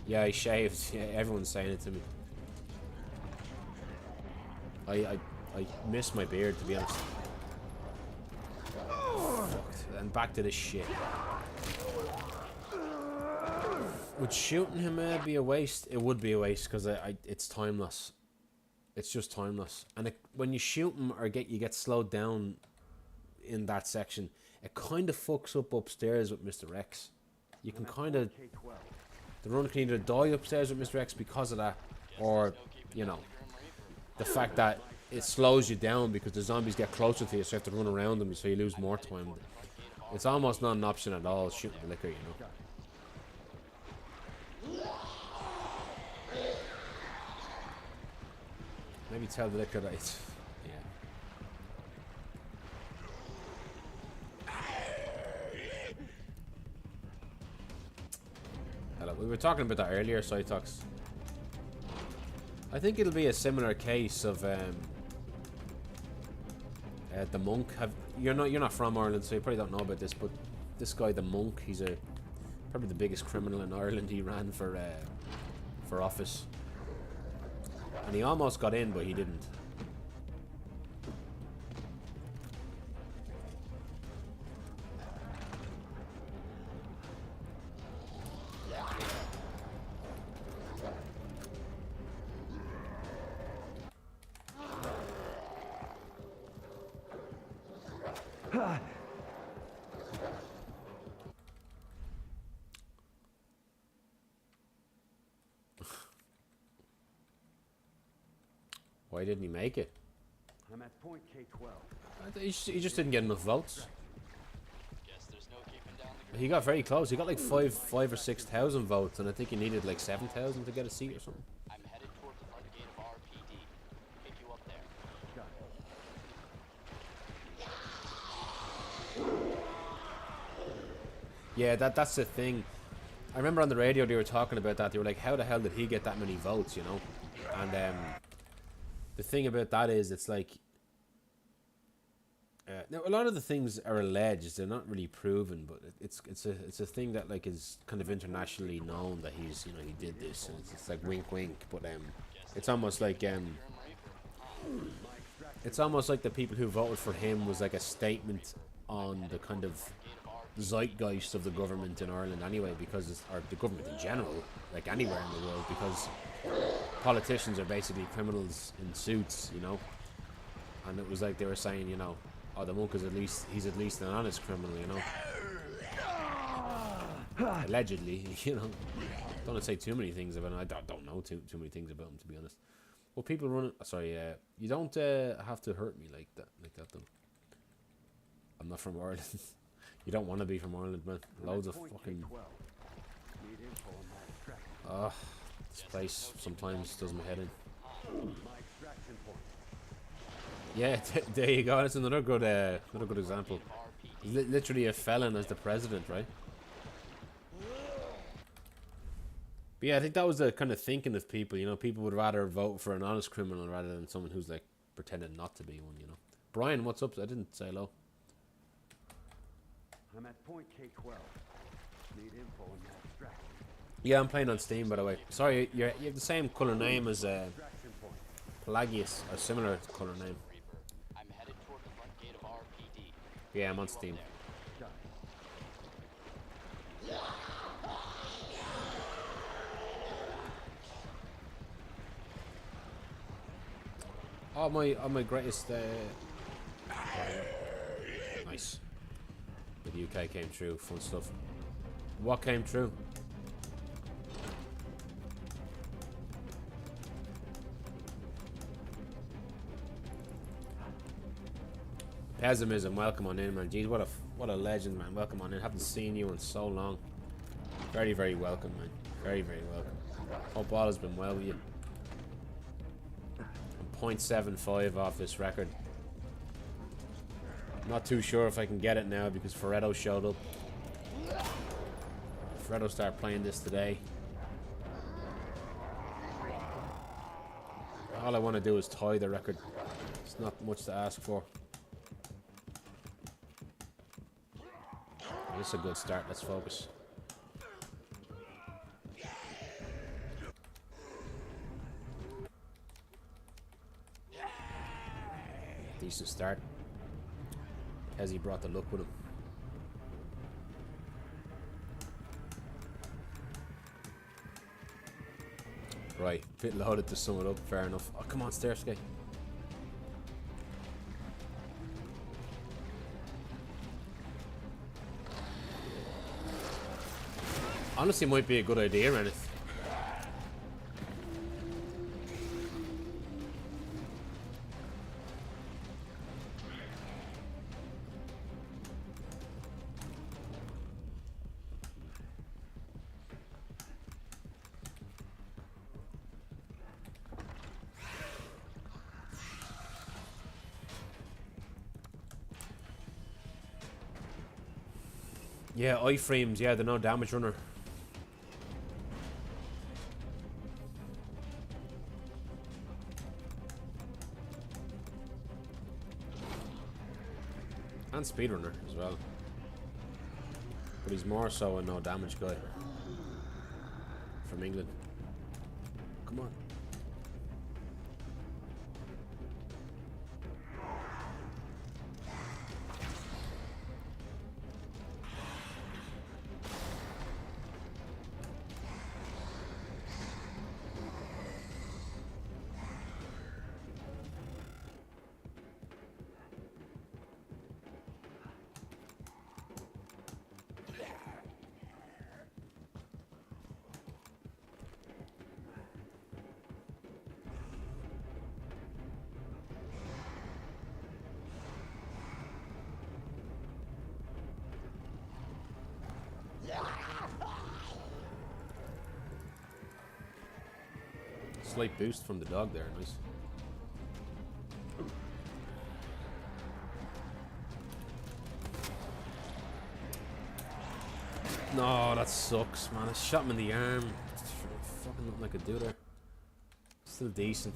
Yeah, I shaved. Yeah, everyone's saying it to me. I miss my beard, to be honest. Fucked. And back to this shit. Would shooting him be a waste? It would be a waste because it's timeless. It's just timeless. And when you shoot him or you get slowed down in that section, it kind of fucks up upstairs with Mr. X. You can kind of... The runner can either die upstairs with Mr. X because of that, or, you know, the fact that it slows you down because the zombies get closer to you, so you have to run around them, so you lose more time. It's almost not an option at all, shooting the liquor, you know. Maybe tell the liquor that it's... Hello. We were talking about that earlier, Cytox. I think it'll be a similar case of the monk. You're not from Ireland, so you probably don't know about this. But this guy, the monk, he's probably the biggest criminal in Ireland. He ran for office, and he almost got in, but he didn't. Why didn't he make it? I'm at point K12. He just didn't get enough votes. He got very close. He got like 5 or 6,000 votes, and I think he needed like 7,000 to get a seat or something. I'm headed toward the front gate of RPD. Pick you up there. Yeah, that's the thing. I remember on the radio they were talking about that. They were like, how the hell did he get that many votes, you know? And the thing about that is, it's like... now, a lot of the things are alleged. They're not really proven, but it's a thing that like is kind of internationally known that he's, you know, he did this. And it's like wink wink, but it's almost like the people who voted for him was like a statement on the kind of zeitgeist of the government in Ireland anyway, because or the government in general, like anywhere in the world, because politicians are basically criminals in suits, you know. And it was like they were saying, you know, oh, the monk is he's at least an honest criminal, you know. Allegedly, you know. Don't want to say too many things about him. I don't know too many things about him, to be honest. Well, people run. Sorry, you don't have to hurt me like that though. I'm not from Ireland. You don't want to be from Ireland, man. Loads of fucking. This place sometimes does my head in. Yeah, there you go. That's another good example. Literally a felon as the president, right? But yeah, I think that was the kind of thinking of people. You know, people would rather vote for an honest criminal rather than someone who's like pretending not to be one. You know, Brian, what's up? I didn't say hello. I'm at point K12. Need info on that extraction. Yeah, I'm playing on Steam, by the way. Sorry, you have the same color name as Pelagius, a similar color name. I'm headed toward the front gate of RPD. Yeah, I'm on Steam. Oh my greatest nice. The UK came true, fun stuff. What came true? Pessimism, welcome on in, man. Jeez, what a legend, man. Welcome on in. Haven't seen you in so long. Very, very welcome, man. Very, very welcome. Hope all has been well with you. I'm 0.75 off this record. Not too sure if I can get it now because Ferretto showed up. Fredo started playing this today. All I want to do is tie the record. It's not much to ask for. This is a good start. Let's focus. Decent start. As he brought the luck with him. Right, bit loaded to sum it up, fair enough. Oh, come on, Stairskate. Honestly, might be a good idea, Reneth. Yeah, iframes, yeah, they're no damage runner. And speedrunner as well. But he's more so a no damage guy. From England. Come on. Slight boost from the dog there, nice. No, that sucks, man. I shot him in the arm. Fucking nothing I could do there. Still decent.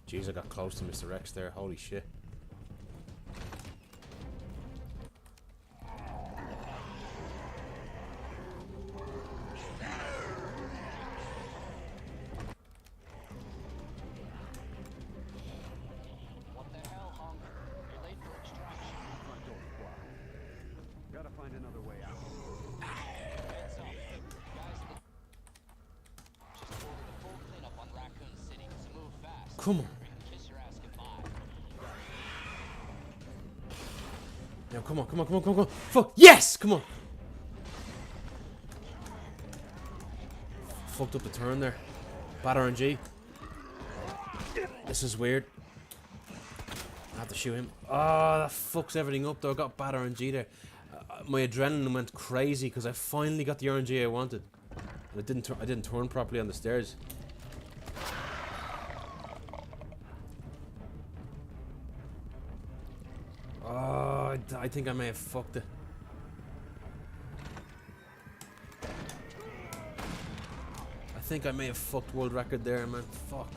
Jeez, I got close to Mr. X there. Holy shit. What the hell, Hunk? You're late for extraction. Front door blocked. Gotta find another way out. Heads up. Guys, just ordered a full cleanup on Raccoon City, so move fast. Come on. Kiss your ass goodbye. Now, come on, come on, come on, come on, come on. Fuck. Yes! Come on. Fucked up the turn there. Bad RNG. This is weird. I have to shoot him. Oh, that fucks everything up though. I got bad RNG there. My adrenaline went crazy because I finally got the RNG I wanted. And I didn't turn properly on the stairs. Oh, I think I may have fucked it. I think I may have fucked world record there, man. Fuck.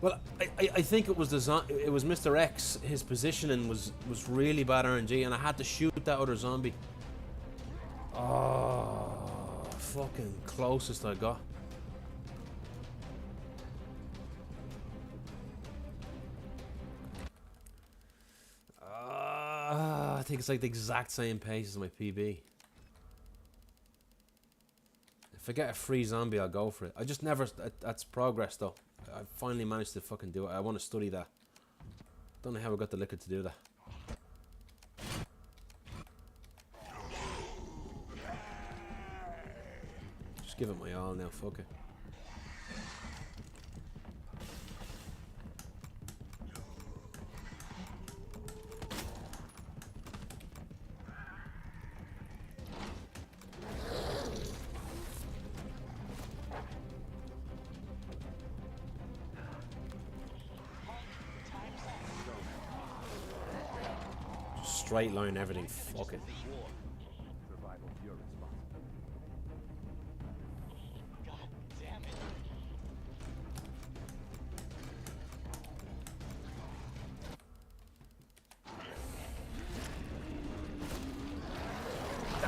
Well, I think it was it was Mr. X. His positioning was really bad RNG, and I had to shoot that other zombie. Oh, fucking closest I got. I think it's like the exact same pace as my PB. If I get a free zombie, I'll go for it. I just never... That's progress, though. I finally managed to fucking do it. I want to study that. Don't know how I got the liquor to do that. Just give it my all now, fuck it. Straight line everything, fuck it. Survival's your responsibility. God damn it.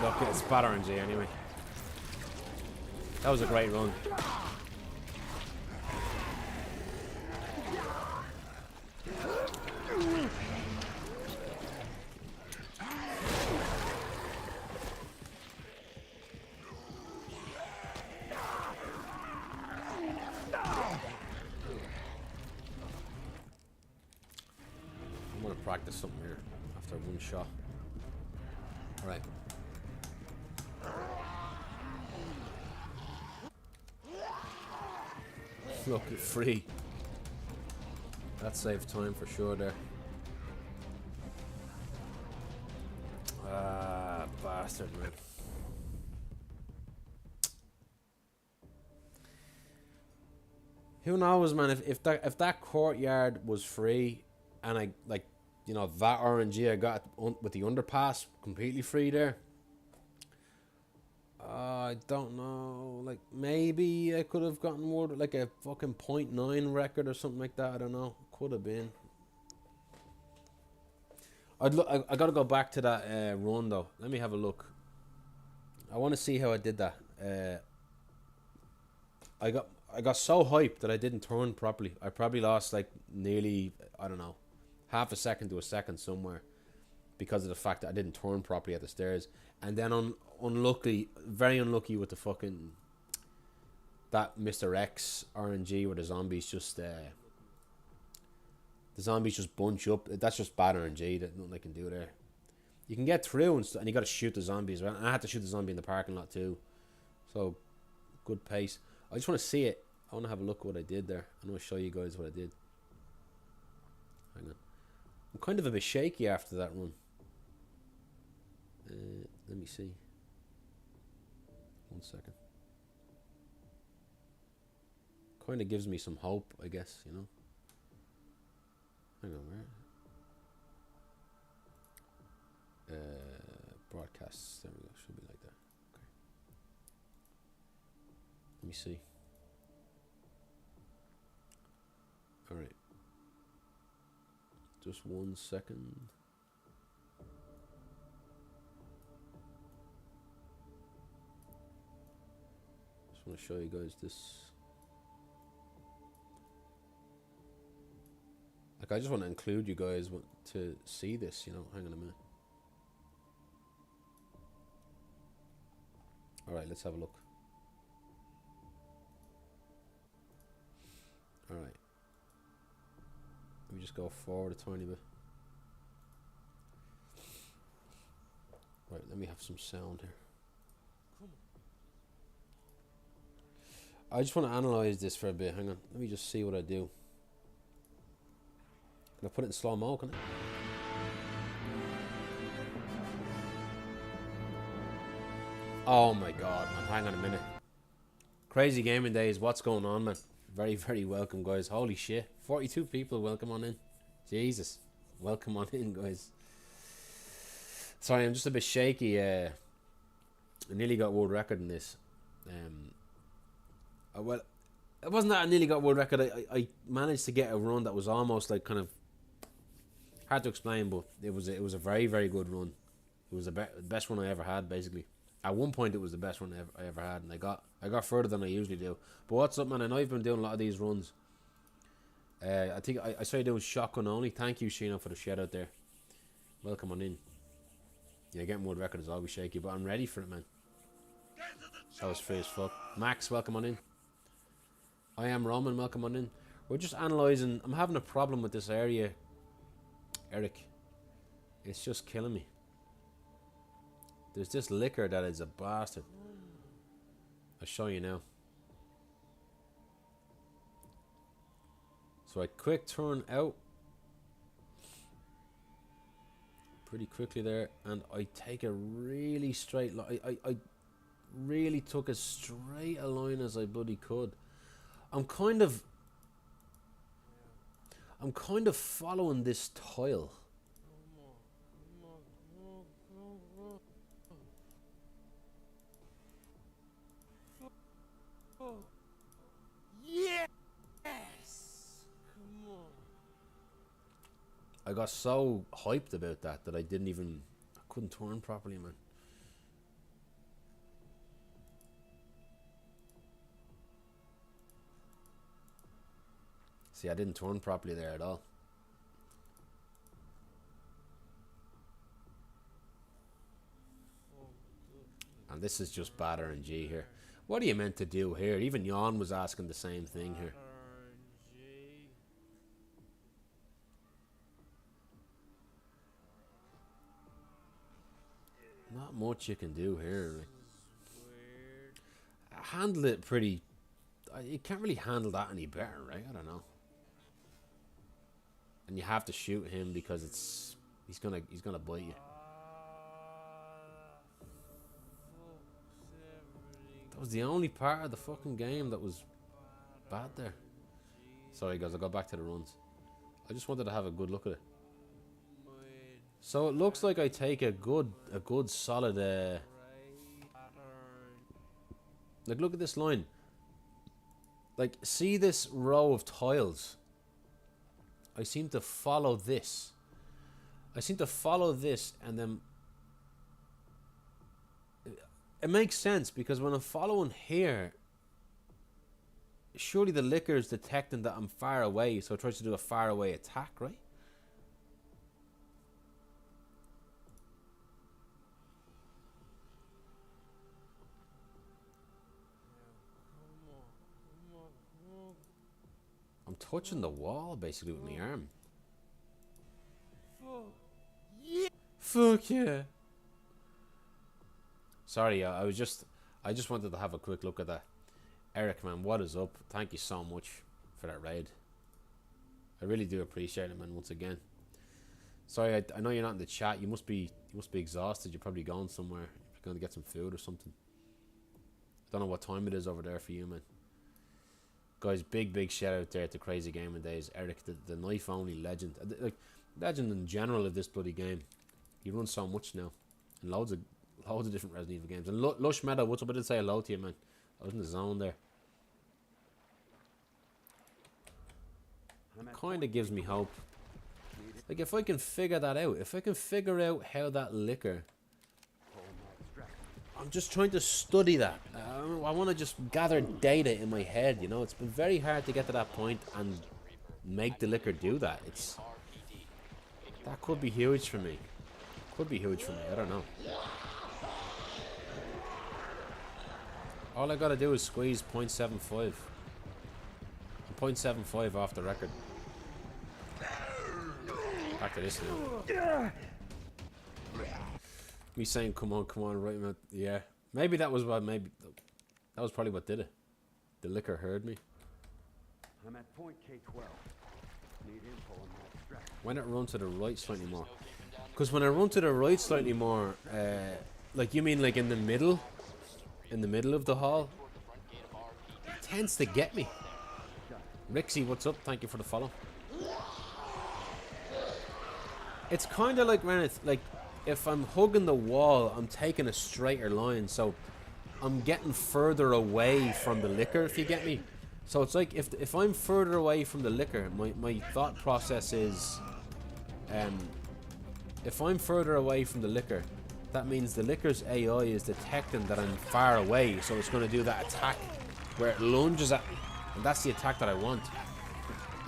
Look, it's bad RNG anyway. That was a great run. I'm gonna practice something here after one shot. Alright. Look, free. That saved time for sure there. Ah, bastard, man. Who knows, man? If that courtyard was free, and I like, you know, that RNG I got with the underpass completely free there. I don't know. Like maybe I could have gotten more, like a fucking 0.9 record or something like that. I don't know. Could have been. I gotta go back to that run though. Let me have a look. I want to see how I did that. I got so hyped that I didn't turn properly. I probably lost like nearly, I don't know, half a second to a second somewhere because of the fact that I didn't turn properly at the stairs. And then unlucky, very unlucky with the fucking that Mr. X RNG where the zombies just bunch up. That's just bad RNG. That nothing I can do there. You can get through and you got to shoot the zombies. And I had to shoot the zombie in the parking lot too. So good pace. I just want to see it. I want to have a look at what I did there. I want to show you guys what I did. Hang on. I'm kind of a bit shaky after that run. Let me see. 1 second. Kind of gives me some hope, I guess, you know. Hang on, where? Broadcasts. There we go. Should be like that. Okay. Let me see. All right. Just 1 second. Just want to show you guys this. Like, I just want to include you guys to see this, you know. Hang on a minute. Alright, let's have a look. Alright. Let me just go forward a tiny bit. Right, let me have some sound here. I just want to analyze this for a bit. Hang on. Let me just see what I do. Can I put it in slow-mo, can I? Oh my god, man. Hang on a minute. Crazy gaming days. What's going on, man? Very, very welcome, guys. Holy shit. 42 people. Welcome on in. Jesus. Welcome on in, guys. Sorry, I'm just a bit shaky. I nearly got world record in this. Well, it wasn't that I nearly got world record. I managed to get a run that was almost like kind of hard to explain, but it was a very, very good run. It was the best one I ever had, basically. At one point, it was the best one I ever had, and I got further than I usually do. But what's up, man? I know you've been doing a lot of these runs. I think I saw you doing shotgun only. Thank you, Sheena, for the shout out there. Welcome on in. Yeah, getting world record is always shaky, but I'm ready for it, man. That was free as fuck. Max, welcome on in. I am Roman, welcome on in. We're just analysing. I'm having a problem with this area, Eric. It's just killing me. There's this liquor that is a bastard. I'll show you now. So I quick turn out pretty quickly there, and I take a really straight line. I really took as straight a line as I bloody could. I'm kind of following this tile. Yes! Come on. I got so hyped about that I couldn't turn properly, man. See, I didn't turn properly there at all. And this is just bad RNG here. What are you meant to do here? Even Jan was asking the same thing here. Not much you can do here. Like, handle it pretty. You can't really handle that any better, right? I don't know. And you have to shoot him because he's gonna bite you. That was the only part of the fucking game that was bad there. Sorry guys, I'll go back to the runs. I just wanted to have a good look at it. So it looks like I take a good solid like, look at this line. Like, see this row of tiles? I seem to follow this. And then it makes sense because when I'm following here, surely the liquor is detecting that I'm far away, so it tries to do a far away attack, right? I'm touching the wall basically with my arm. Fuck yeah. Sorry, I just wanted to have a quick look at that. Eric, man, what is up? Thank you so much for that raid. I really do appreciate it, man, once again. Sorry, I know you're not in the chat. You must be exhausted. You're probably going somewhere. You're going to get some food or something. I don't know what time it is over there for you, man. Guys, big shout out there to Crazy Gaming Days. Eric, the knife only legend. Like, legend in general of this bloody game. He runs so much now. And loads of different Resident Evil games. And Lush Meadow, what's up? I did say hello to you, man. I was in the zone there. Kind of gives me hope. Like, if I can figure that out, if I can figure out how that liquor, I'm just trying to study that. I want to just gather data in my head, you know. It's been very hard to get to that point and make the liquor do that. That could be huge for me. Could be huge for me, I don't know. All I gotta do is squeeze 0.75. 0.75 off the record. Back to this now. Me saying come on, right, man. Yeah. Maybe that was probably what did it. The liquor heard me. I'm at point K12. Need info on that extraction. Why not run to the right slightly more? Because when I run to the right slightly more, like, you mean like in the middle of the hall, it tends to get me. Rixie, what's up? Thank you for the follow. It's kind of like when it's like, if I'm hugging the wall, I'm taking a straighter line, so I'm getting further away from the liquor, if you get me. So it's like, if I'm further away from the liquor, my thought process is, if I'm further away from the liquor, that means the liquor's AI is detecting that I'm far away, so it's going to do that attack where it lunges at me, and that's the attack that I want.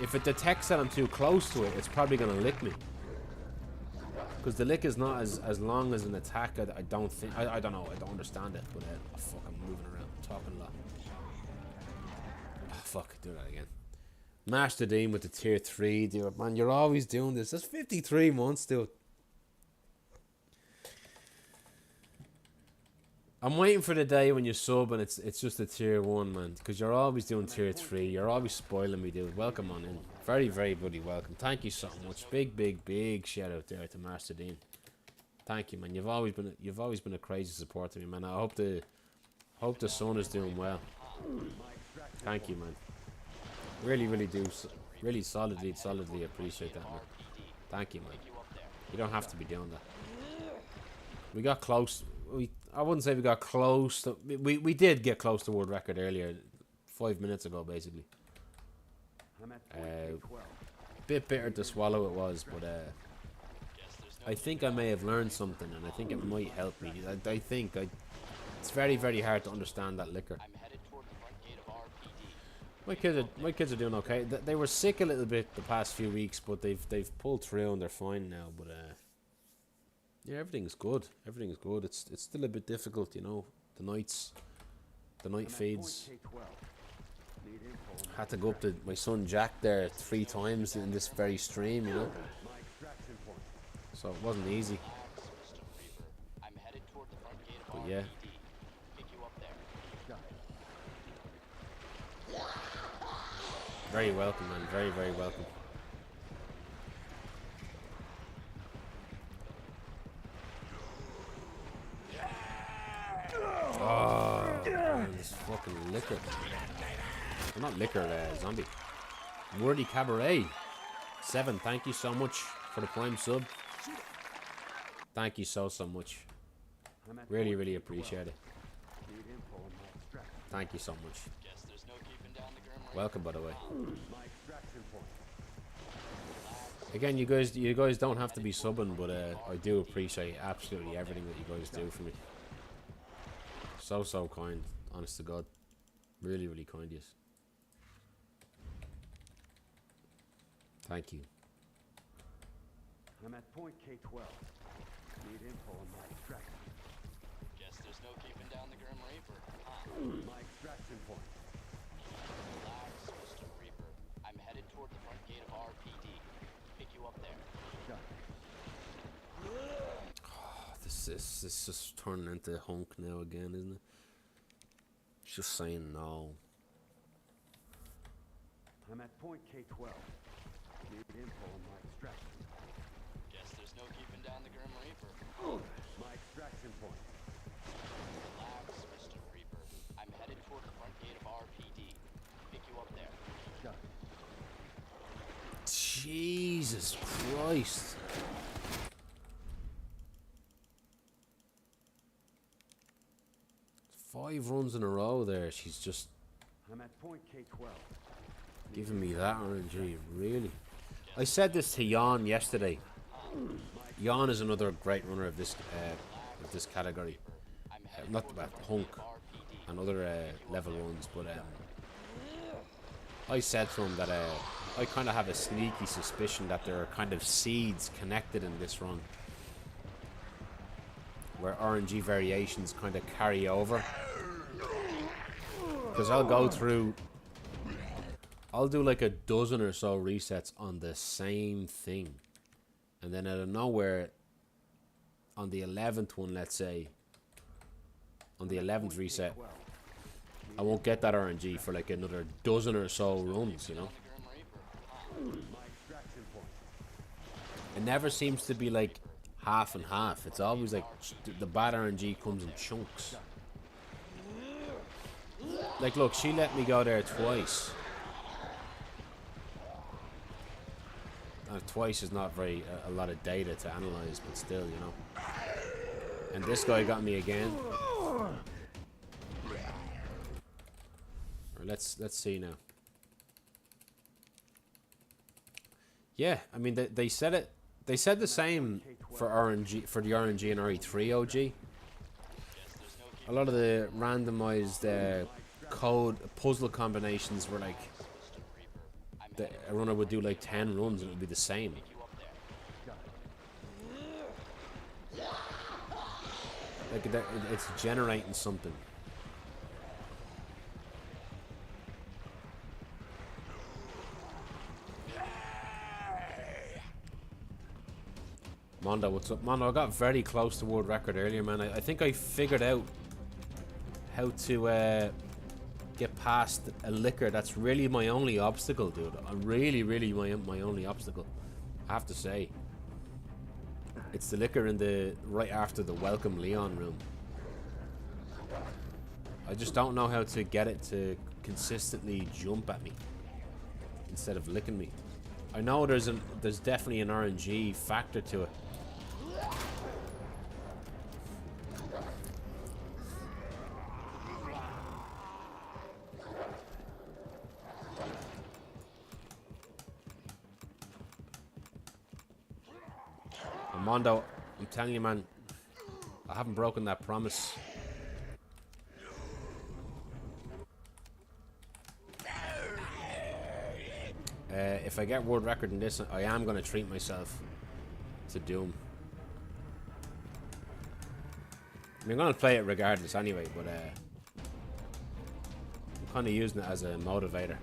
If it detects that I'm too close to it, it's probably going to lick me. Because the lick is not as long as an attack. I don't think. I don't know. I don't understand it. But oh, fuck, I'm moving around. I'm talking a lot. Oh, fuck, do that again. Mash the Dean with the tier 3, dude. Man, you're always doing this. That's 53 months, dude. I'm waiting for the day when you sub and it's just a tier 1, man. Because you're always doing tier 3. You're always spoiling me, dude. Welcome on in. Very, very bloody welcome. Thank you so much. Big, big, big shout out there to Master Dean. Thank you, man. You've always been a crazy supporter to me, man. I hope the son is doing well. Thank you, man. Really, really do. Really solidly appreciate that, man. Thank you, man. You don't have to be doing that. We got close. I wouldn't say we got close. We did get close to world record earlier, 5 minutes ago, basically. Bit bitter to swallow it was, but I think I may have learned something, and I think it might help me. I think it's very, very hard to understand that liquor. My kids are doing okay. They were sick a little bit the past few weeks, but they've pulled through and they're fine now. But yeah, everything's good. Everything's good. It's still a bit difficult, you know. The night feeds. Had to go up to my son Jack there 3 times in this very stream, you know. So it wasn't easy. But yeah. Very welcome, man. Very, very welcome. Oh, man, this fucking liquor. Well, not liquor, zombie. Wordy Cabaret. 7, thank you so much for the Prime sub. Thank you so much. Really, really appreciate it. Thank you so much. Welcome, by the way. Again, you guys don't have to be subbing, but I do appreciate absolutely everything that you guys do for me. So kind, honest to God. Really, really kind, yes. Thank you. I'm at point K12. Need info on my extraction. Guess there's no keeping down the Grim Reaper, huh? My extraction point. Relax, Mr. Reaper. I'm headed toward the front gate of RPD. Pick you up there. Oh, this is just turning into Hunk now again, isn't it? It's just saying no. I'm at point K12. Need info on my extraction. Guess there's no keeping down the Grim Reaper. My extraction point. Relax, Mr. Reaper. I'm headed toward the front gate of RPD. Pick you up there. Jesus Christ. Five runs in a row there. She's just I'm at point K12. giving me that RNG, really. I said this to Jan yesterday. Jan is another great runner of this category. Not about Hunk and other level ones, but I said to him that I kind of have a sneaky suspicion that there are kind of seeds connected in this run, where RNG variations kind of carry over. Because I'll do like a dozen or so resets on the same thing, and then out of nowhere, on the 11th one, let's say, on the 11th reset, I won't get that RNG for like another dozen or so runs, you know. It never seems to be like half and half. It's always like the bad RNG comes in chunks. Like, look, she let me go there twice. Twice is not a lot of data to analyze, but still, you know. And this guy got me again. Let's see now. Yeah, I mean they said it. They said the same for RNG, for the RNG and RE3 OG. A lot of the randomized code puzzle combinations were like a runner would do like 10 runs and it would be the same. Like it's generating something. Mondo, what's up? Mondo, I got very close to world record earlier, man. I think I figured out how to get past a liquor. That's really my only obstacle, dude. Really my only obstacle, I have to say. It's the liquor in the right after the Welcome Leon room. I just don't know how to get it to consistently jump at me instead of licking me. I know there's definitely an RNG factor to it. Mondo, I'm telling you, man, I haven't broken that promise. If I get world record in this, I am going to treat myself to Doom. I mean, I'm going to play it regardless anyway, but I'm kind of using it as a motivator.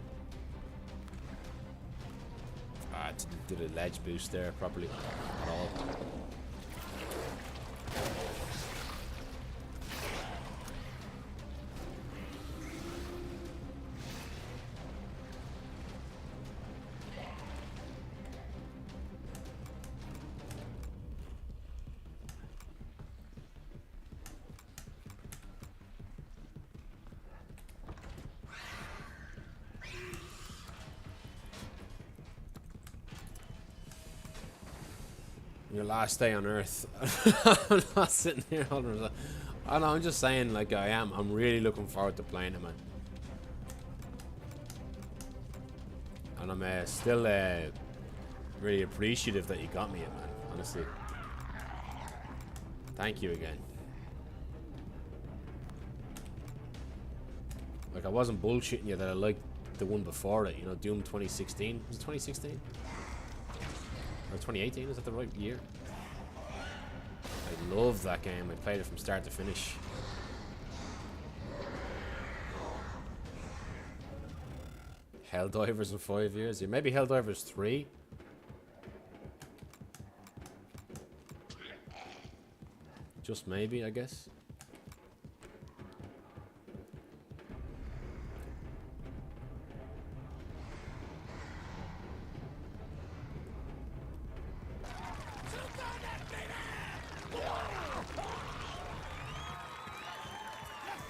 Ah, did a ledge boost there properly at all. Your last day on Earth. I'm not sitting here holding myself. I know, I'm just saying, like, I'm really looking forward to playing it, man. And I'm still really appreciative that you got me it, man, honestly. Thank you again. Like, I wasn't bullshitting you that I liked the one before it, you know, Doom 2016. Was it 2016? Or 2018, is that the right year? I love that game. I played it from start to finish. Helldivers in 5 years? Yeah, maybe Helldivers 3? Just maybe, I guess.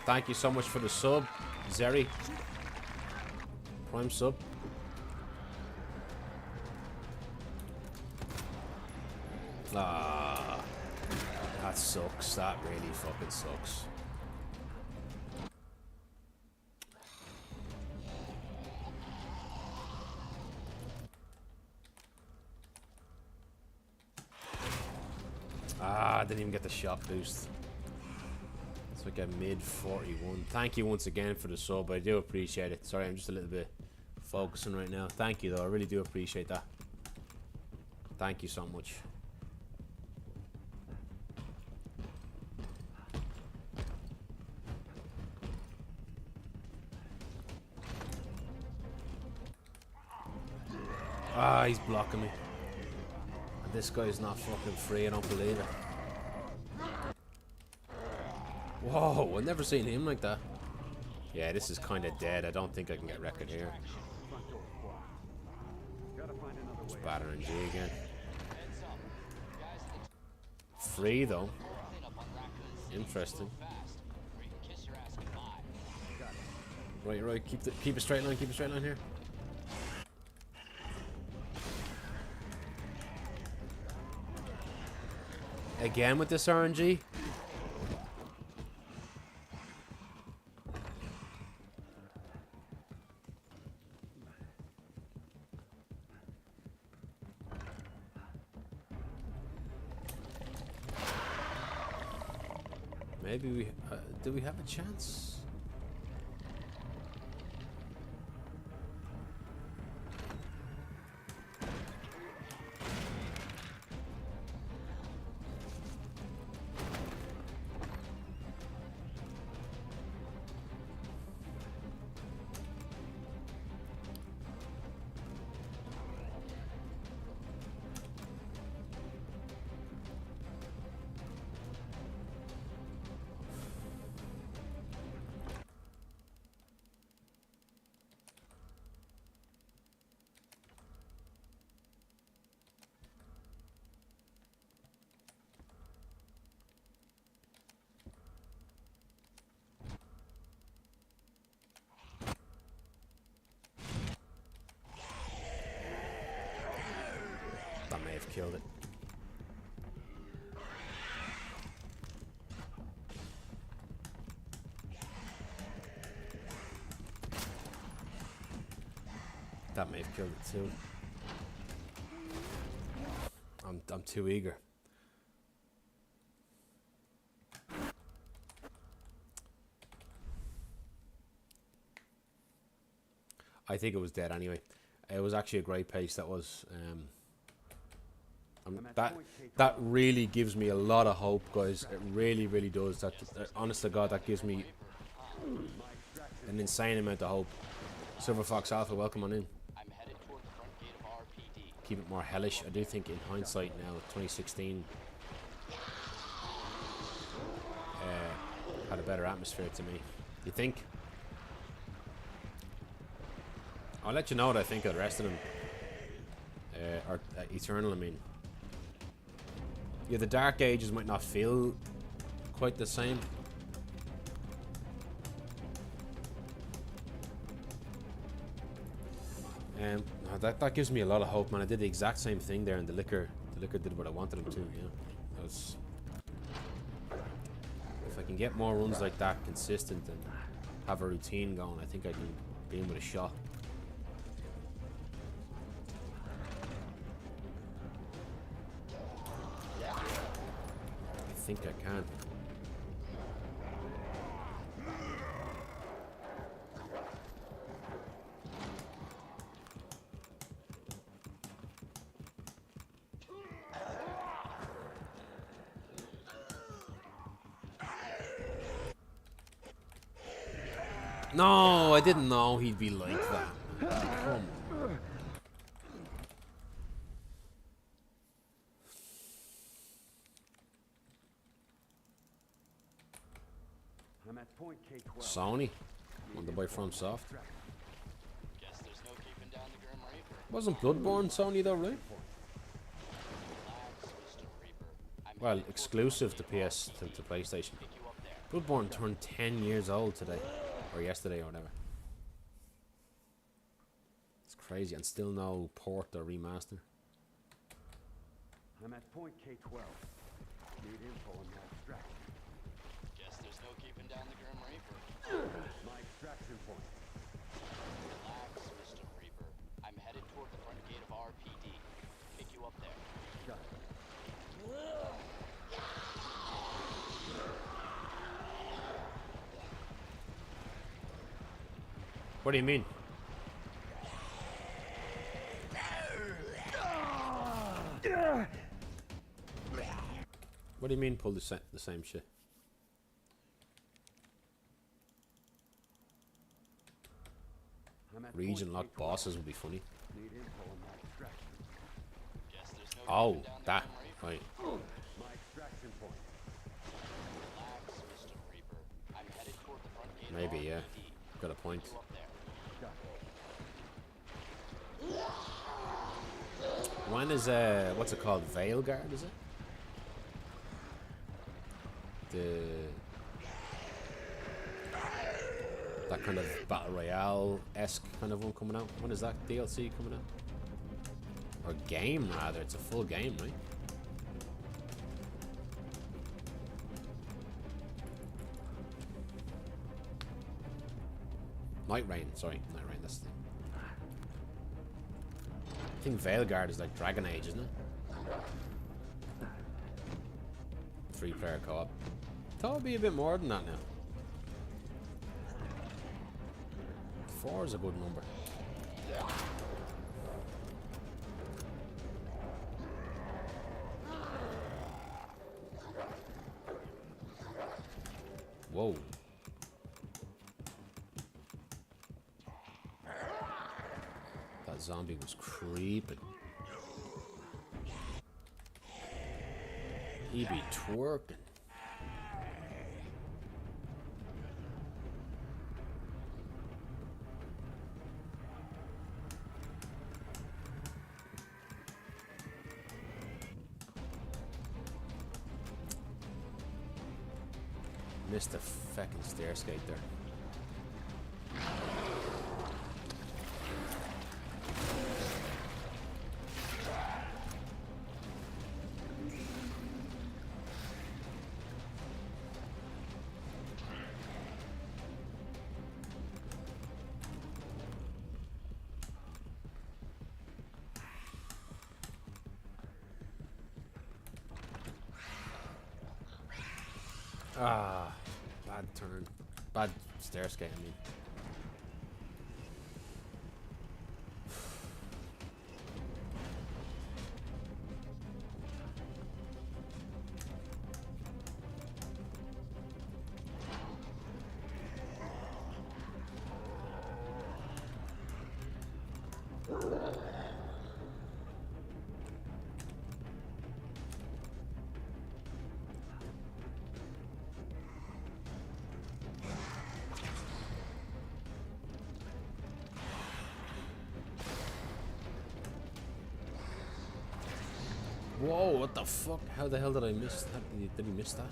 Thank you so much for the sub, Zeri. Prime sub. Ah, that sucks. That really fucking sucks. Ah, I didn't even get the shot boost. It's like a mid 41. Thank you once again for the sub. I do appreciate it. Sorry, I'm just a little bit focusing right now. Thank you though. I really do appreciate that. Thank you so much. Ah, he's blocking me. And this guy's not fucking free. I don't believe it. Whoa, I've never seen him like that. Yeah, this is kind of dead. I don't think I can get record here. It's bad RNG again. Free though. Interesting. Right. Keep a straight line. Keep a straight line here. Again with this RNG. Maybe we do we have a chance? killed it. That may have killed it too. I'm too eager. I think it was dead anyway. It was actually a great pace. That was. That really gives me a lot of hope, guys. It really, really does. That honest to God, that gives me an insane amount of hope. Silver Fox Alpha, welcome on in. Keep it more hellish. I do think in hindsight now, 2016 had a better atmosphere to me. You think? I'll let you know what I think of the rest of them. Or Eternal, I mean. Yeah, the Dark Ages might not feel quite the same. That gives me a lot of hope, man. I did the exact same thing there, and the liquor did what I wanted him to. Yeah, that was. If I can get more runs like that, consistent, and have a routine going, I think I can be in with a shot. I think I can. No, I didn't know he'd be like that. Come on. I'm at point K12. Sony, on the boy from Soft. Guess there's no keeping down the Grim Reaper. Wasn't Bloodborne Sony though, right? Well, exclusive to PS to PlayStation. Bloodborne turned 10 years old today, or yesterday, or whatever. It's crazy, and still no port or remaster. I'm at point K12. Need info on my extraction. Guess there's no keeping down the Grim Reaper. My extraction point. Relax, Mr. Reaper. I'm headed toward the front gate of RPD. Pick you up there. Got it. What do you mean? What do you mean pull the same shit? Region locked bosses would be funny. Need info on my extraction. Guess there's no Oh, keeping down the that. Grim Reaper. Right. My extraction point. Relax, Mr. Reaper. I'm headed toward the front gate Maybe, of yeah. RPD. Got a point. Pick you up there. When is what's it called? Veilguard, is it? That kind of battle royale-esque kind of one coming out. When is that DLC coming out? Or game rather? It's a full game, right? Night Rain, sorry, Night Rain. That's the thing. I think Veilguard is like Dragon Age, isn't it? 3-player co-op. Thought it'd be a bit more than that now. 4 is a good number. Whoa. That zombie was creeping. He be twerking. Missed a fucking stair skate there. Ah, bad turn. Bad stair skate, I mean. Whoa, what the fuck? How the hell did I miss that? Did he miss that?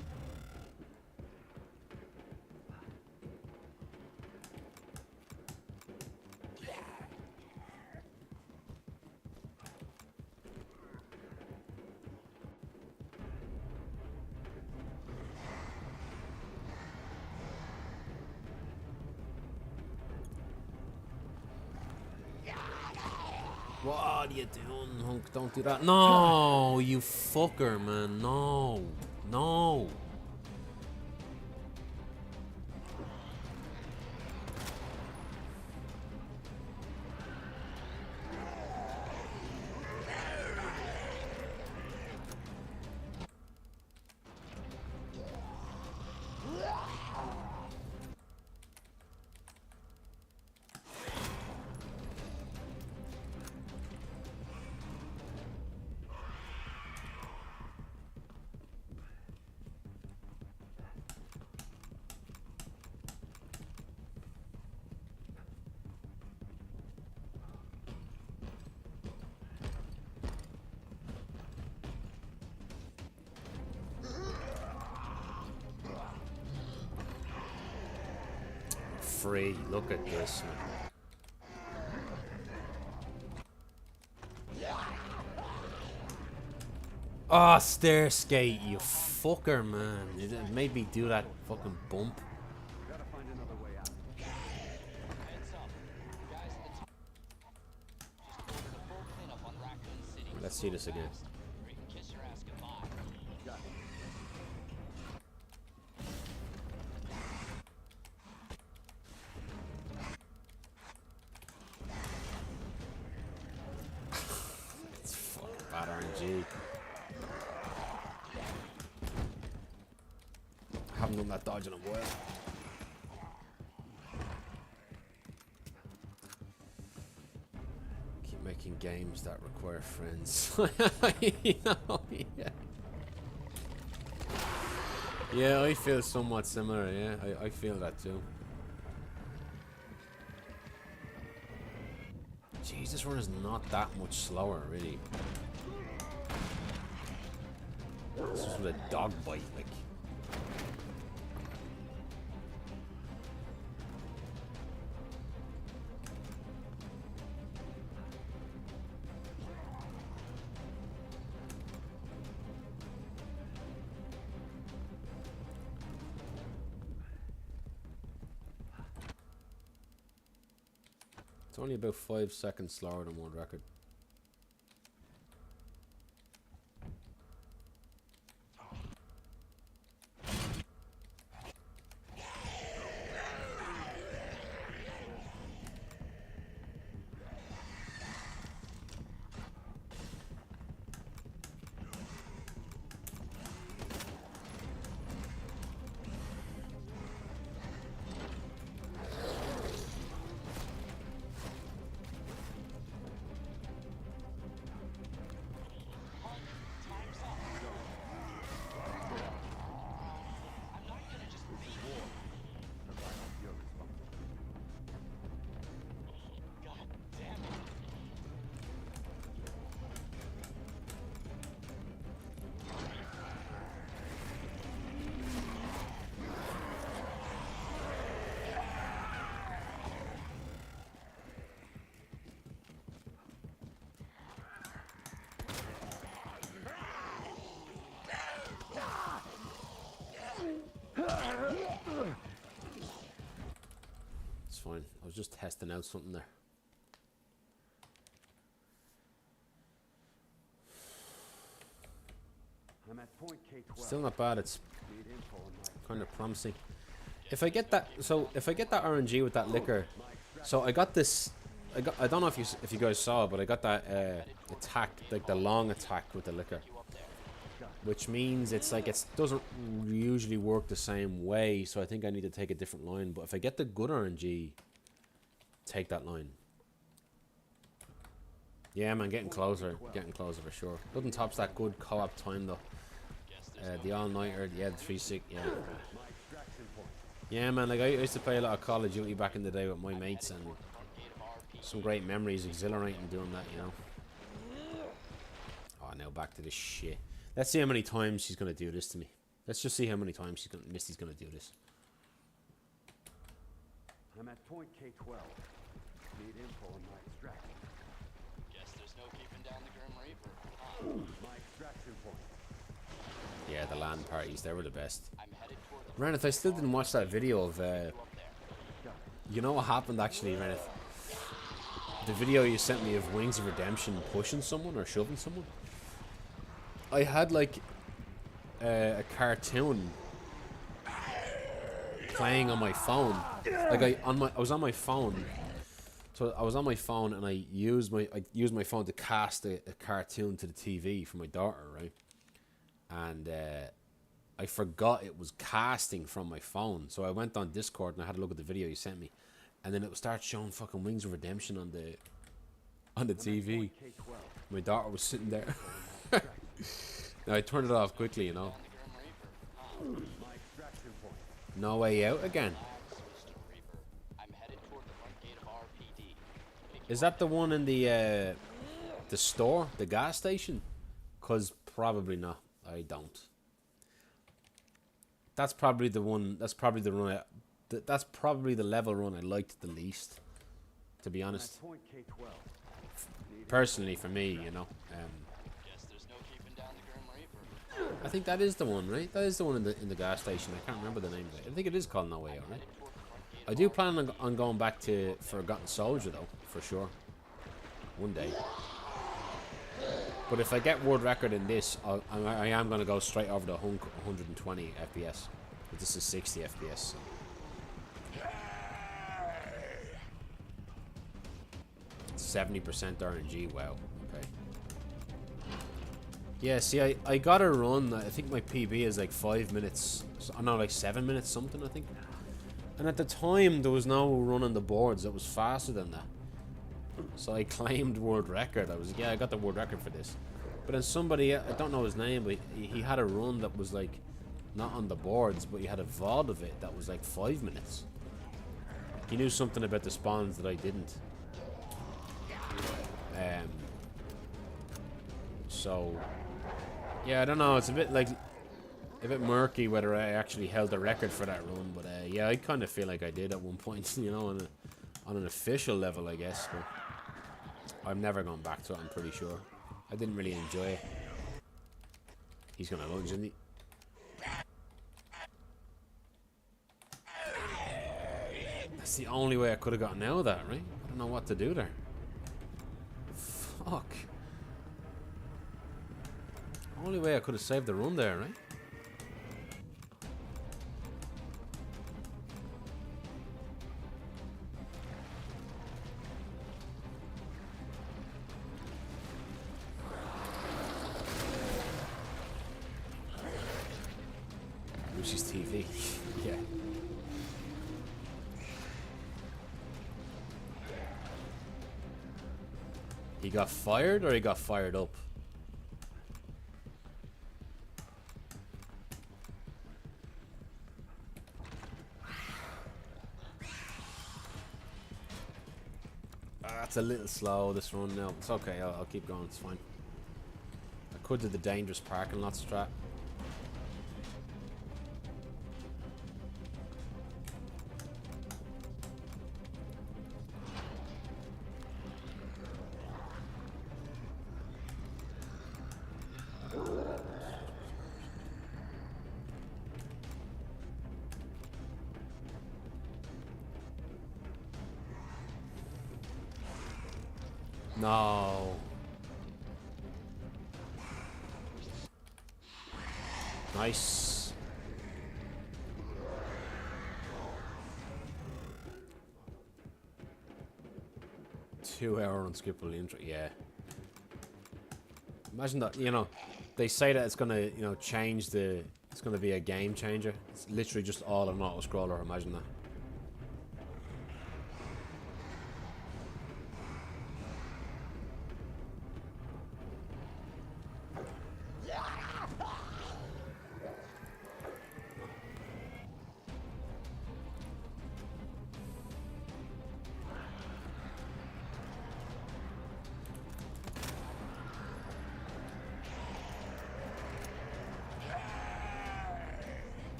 What are you doing, Hunk? Don't do that. No, you fucker, man. No. No. Free. Look at this, man. Oh, stair skate, you fucker, man. It made me do that fucking bump. Gotta find another way out. Heads up. Guys at the top. Just ordered a full cleanup on Raccoon City. Let's see this again. Or you can kiss your ass goodbye. Got it. It's fucking bad RNG. I haven't done that dodge in a while. Keep making games that require friends. You know, yeah. Yeah, I feel somewhat similar, yeah. I feel that too. Jeez, this run is not that much slower, really. This is with a dog bite, like. It's only about 5 seconds slower than world record. It's fine. I was just testing out something there. I'm at point K12. Still not bad. It's Need info on my kind of promising. If I get that, so if I get that RNG with that liquor, so I got this. I don't know if you guys saw it, but I got that attack, like the long attack with the liquor, which means it's like it doesn't usually work the same way. So I think I need to take a different line. But if I get the good RNG, take that line. Yeah, man, getting closer for sure. Nothing tops that good co-op time though. The all-nighter, yeah, the 3-6, yeah. Yeah, man, like I used to play a lot of Call of Duty back in the day with my mates, and some great memories, exhilarating doing that, you know. Oh, now back to this shit. Let's see how many times she's gonna do this to me. Let's just see how many times Misty's gonna do this. I'm at point K12. Need info on my extraction. Guess there's no keeping down the Grim Reaper. My extraction point. Yeah, the LAN parties, they were the best. Reneth, I still didn't watch that video of, you know what happened actually, Reneth? The video you sent me of Wings of Redemption pushing someone or shoving someone. I had like a cartoon playing on my phone. Like I was on my phone. So I was on my phone and I used my phone to cast a cartoon to the TV for my daughter, right? And I forgot it was casting from my phone, so I went on Discord and I had a look at the video you sent me, and then it would start showing fucking Wings of Redemption on the TV. My daughter was sitting there. Now I turned it off quickly, you know. No Way Out again. Is that the one in the store, the gas station? 'Cause probably not. I don't. That's probably the one. That's probably the run. That's probably the level run I liked the least, to be honest. Personally, for me, you know. I think that is the one, right? That is the one in the gas station. I can't remember the name of it. I think it is called No Way Out, right? I do plan on going back to Forgotten Soldier though, for sure. One day. But if I get world record in this, I am going to go straight over to Hunk 120 FPS. But this is 60 FPS. So. 70% RNG, wow. Okay. Yeah, see, I got a run. I think my PB is like 5 minutes. I know, like 7 minutes something, I think. And at the time, there was no run on the boards that was faster than that. So I claimed world record. I got the world record for this. But then somebody, I don't know his name, but he had a run that was like not on the boards, but he had a VOD of it that was like 5 minutes. He knew something about the spawns that I didn't. So yeah, I don't know. It's a bit murky whether I actually held the record for that run, but yeah, I kind of feel like I did at one point, you know, on an official level, I guess. But I'm never going back to it, I'm pretty sure. I didn't really enjoy it. He's gonna lunge, isn't he? That's the only way I could have gotten out of that, right? I don't know what to do there. Fuck. Only way I could have saved the run there, right? Lucy's TV. Yeah. He got fired or he got fired up? That's a little slow, this run now. It's okay, I'll keep going, it's fine. I could do the dangerous parking lot strat. No. Nice. 2-hour unskippable intro. Yeah. Imagine that, you know, they say that it's gonna, you know, change the, it's gonna be a game changer. It's literally just all an auto scroller. Imagine that.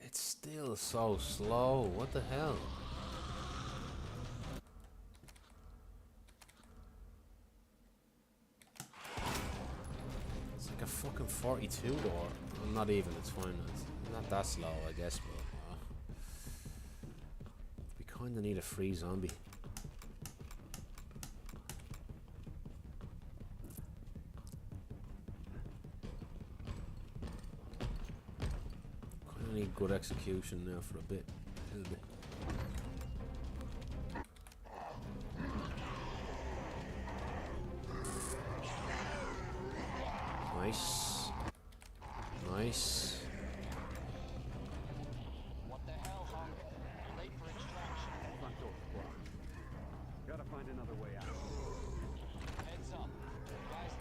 It's still so slow. What the hell? It's like a fucking 42 door. Well, not even, it's fine. It's not that slow, I guess, but we kinda need a free zombie. Kinda need good execution now for a bit. A little bit. Nice. Nice. What the hell, Hunk? You're late for extraction. Front door squad. Gotta find another way out. Heads up. Guys,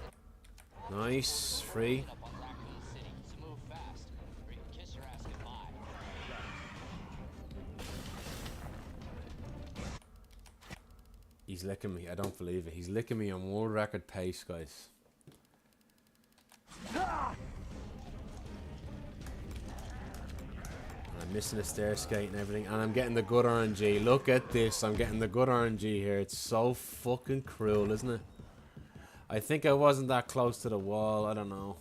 Nice. Free. up on Raccoon City, so move fast, or you can kiss your ass goodbye. He's licking me. I don't believe it. He's licking me on world record pace, guys. I'm missing a stair skate and everything, and I'm getting the good RNG. Look at this. I'm getting the good RNG here. It's so fucking cruel, isn't it? I think I wasn't that close to the wall. I don't know.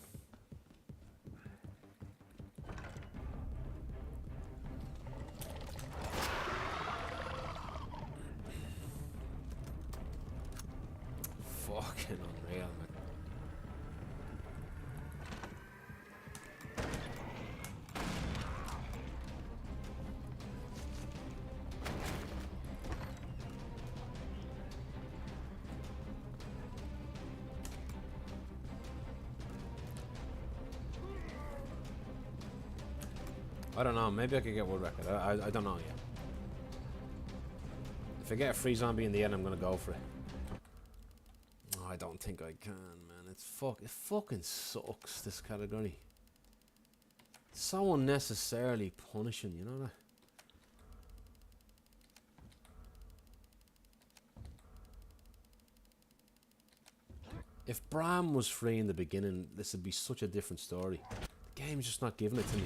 Fucking unreal, man. I don't know. Maybe I could get world record. I don't know yet. If I get a free zombie in the end, I'm gonna go for it. Oh, I don't think I can, man. It fucking sucks, this category. It's so unnecessarily punishing, you know that? If Bram was free in the beginning, this would be such a different story. The game's just not giving it to me.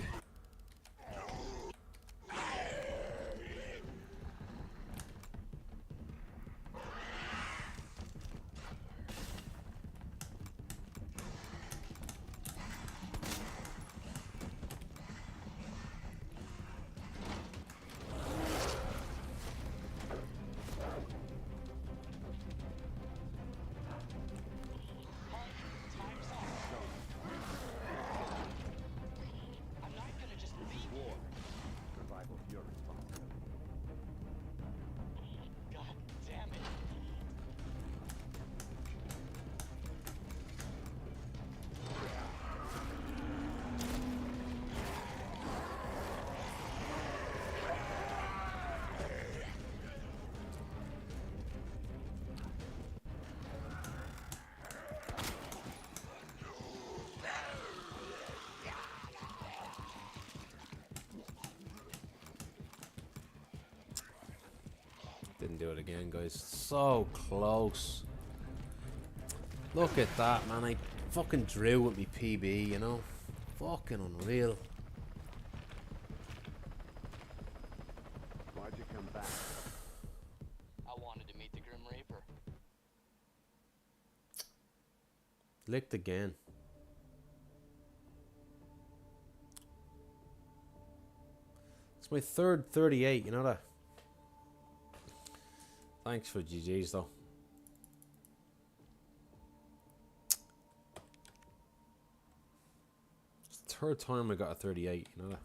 Didn't do it again, guys. So close. Look at that, man. I fucking drew with me PB, you know? Fucking unreal. Why'd you come back? I wanted to meet the Grim Reaper. Licked again. It's my third 38, you know that? Thanks for GG's though. It's the third time I got a 38, you know that?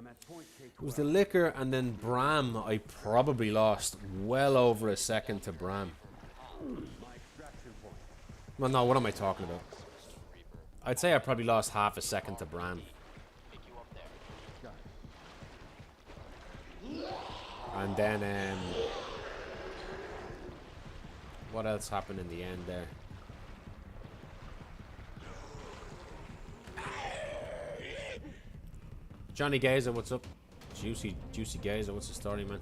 It was the liquor and then Bram. I probably lost well over a second to Bram. Well, no, what am I talking about? I'd say I probably lost half a second to Bram. And then, what else happened in the end there? Johnny Gazer, what's up? Juicy Gazer, what's the story, man?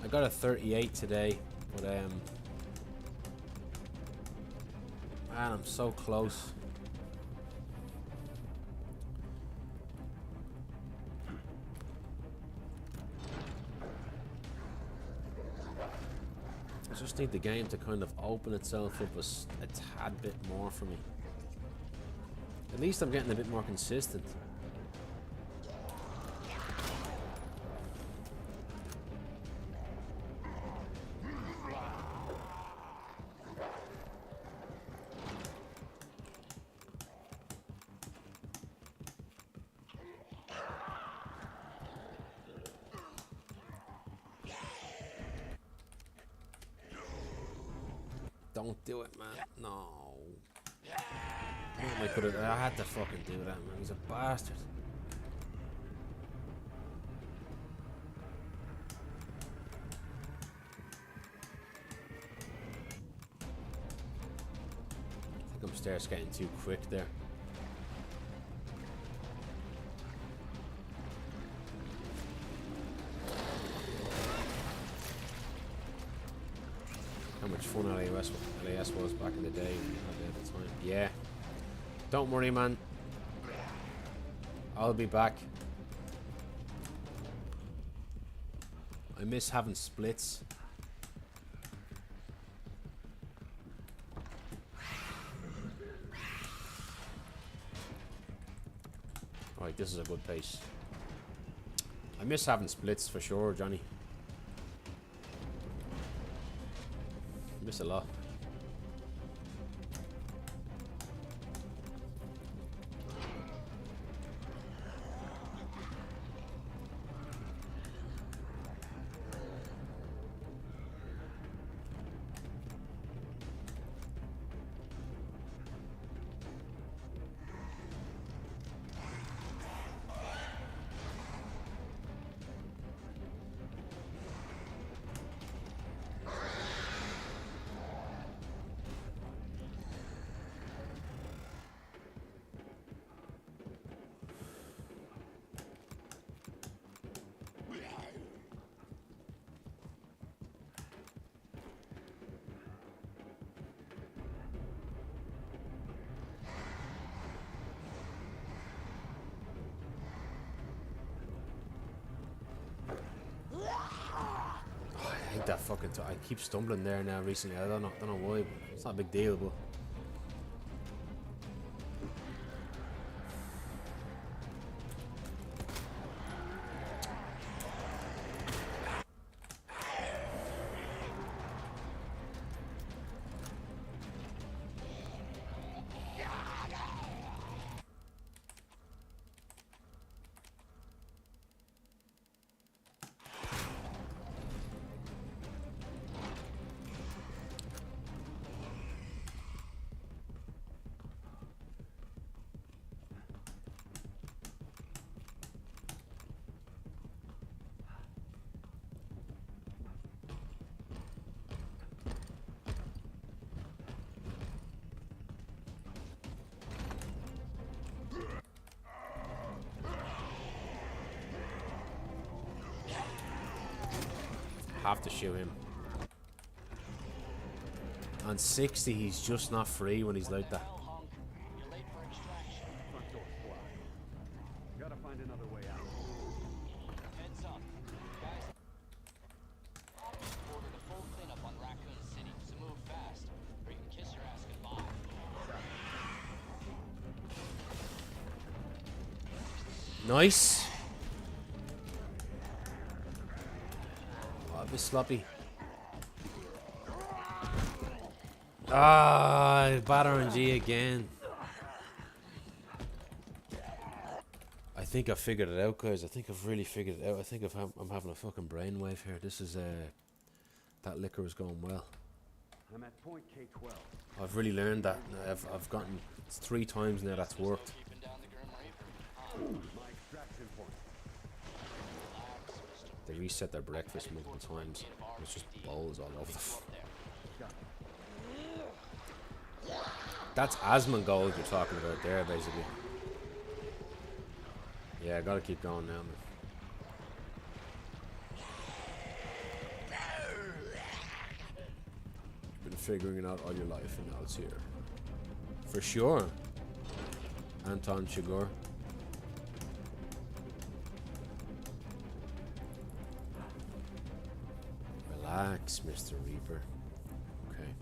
I got a 38 today, but man, I'm so close. I just need the game to kind of open itself up a tad bit more for me. At least I'm getting a bit more consistent. Don't do it, man. No. I had to fucking do that, man. He's a bastard. I think I'm stairs getting too quick there. How much fun LAS was back in the day at the time. Yeah. Don't worry, man. I'll be back. I miss having splits. Alright, this is a good pace. I miss having splits for sure, Johnny. Miss a lot. That fucking I keep stumbling there now recently. I don't know why. But it's not a big deal, but have to shoot him. On 60, he's just not free when he's like that. Gotta find another way out. Heads up. Guys, ordered a full cleanup on Raccoon City, so move fast, or you can kiss your ass goodbye. Nice. Oh, a bit sloppy. Ah, bad RNG again. I think I figured it out, guys. I think I've really figured it out. I think I'm having a fucking brainwave here. This is that liquor is going well. I'm at point K12. I've really learned that. I've gotten 3 times now that's worked. My extraction point. They reset their breakfast multiple times. It's just bowls all over the That's Asmongold you're talking about there, basically. Yeah, I gotta keep going now, man. Been figuring it out all your life, and now it's here. For sure. Anton Chigurh. Relax, Mr. Reaper. Okay.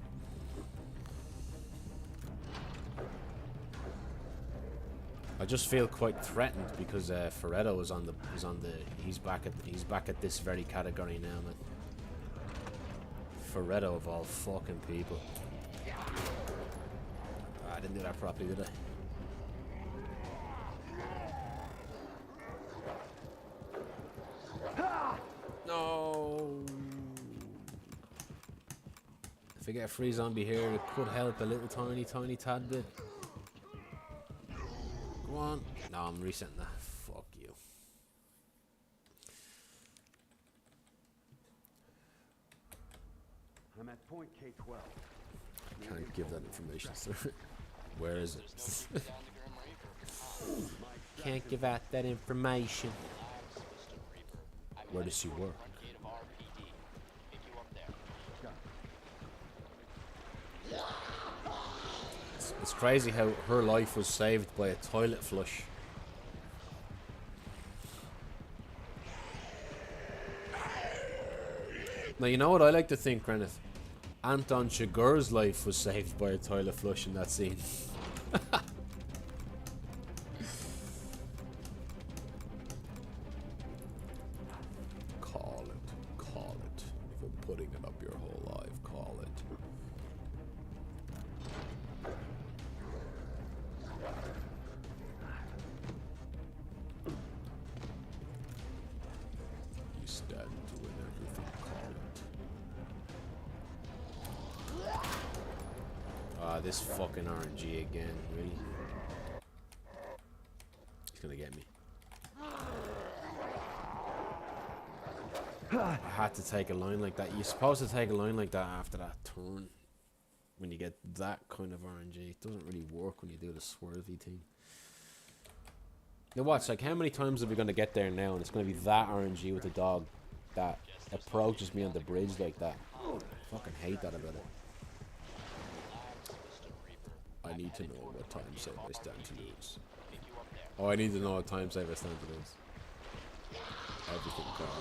I just feel quite threatened because Ferretto he's back at this very category now, man. Ferretto of all fucking people. I didn't do that properly, did I? No. If I get a free zombie here, it could help a little tiny tad bit. Go on. No, I'm resetting that. Fuck you. I'm at point K12. Can't give that information, sir. Where is it? Can't give out that information. Where does she work? It's crazy how her life was saved by a toilet flush. Now, you know what I like to think, Reneth? Anton Chigurh's life was saved by a toilet flush in that scene. Call it. If I'm putting it up your whole life, call it. You stand to win everything, call it. Ah, this fucking RNG again, really? He's gonna get me. I had to take a line like that. You're supposed to take a line like that after that turn. When you get that kind of RNG. It doesn't really work when you do the swervy thing. Now watch, like how many times are we going to get there now and it's going to be that RNG with the dog that approaches me on the bridge like that. I fucking hate that about it. I need to know what time save I stand to lose. Oh, I need to know what time save I stand to lose. Everything correct.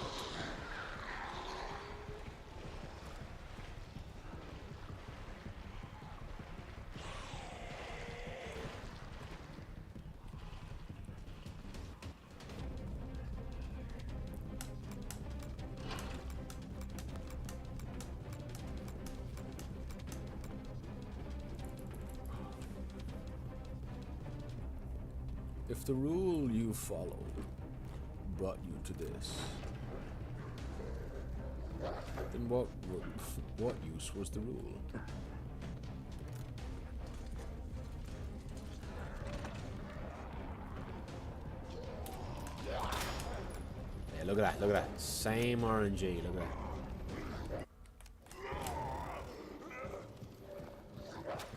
If the rule you followed brought you to this, then what use was the rule? Yeah, look at that. Same RNG, look at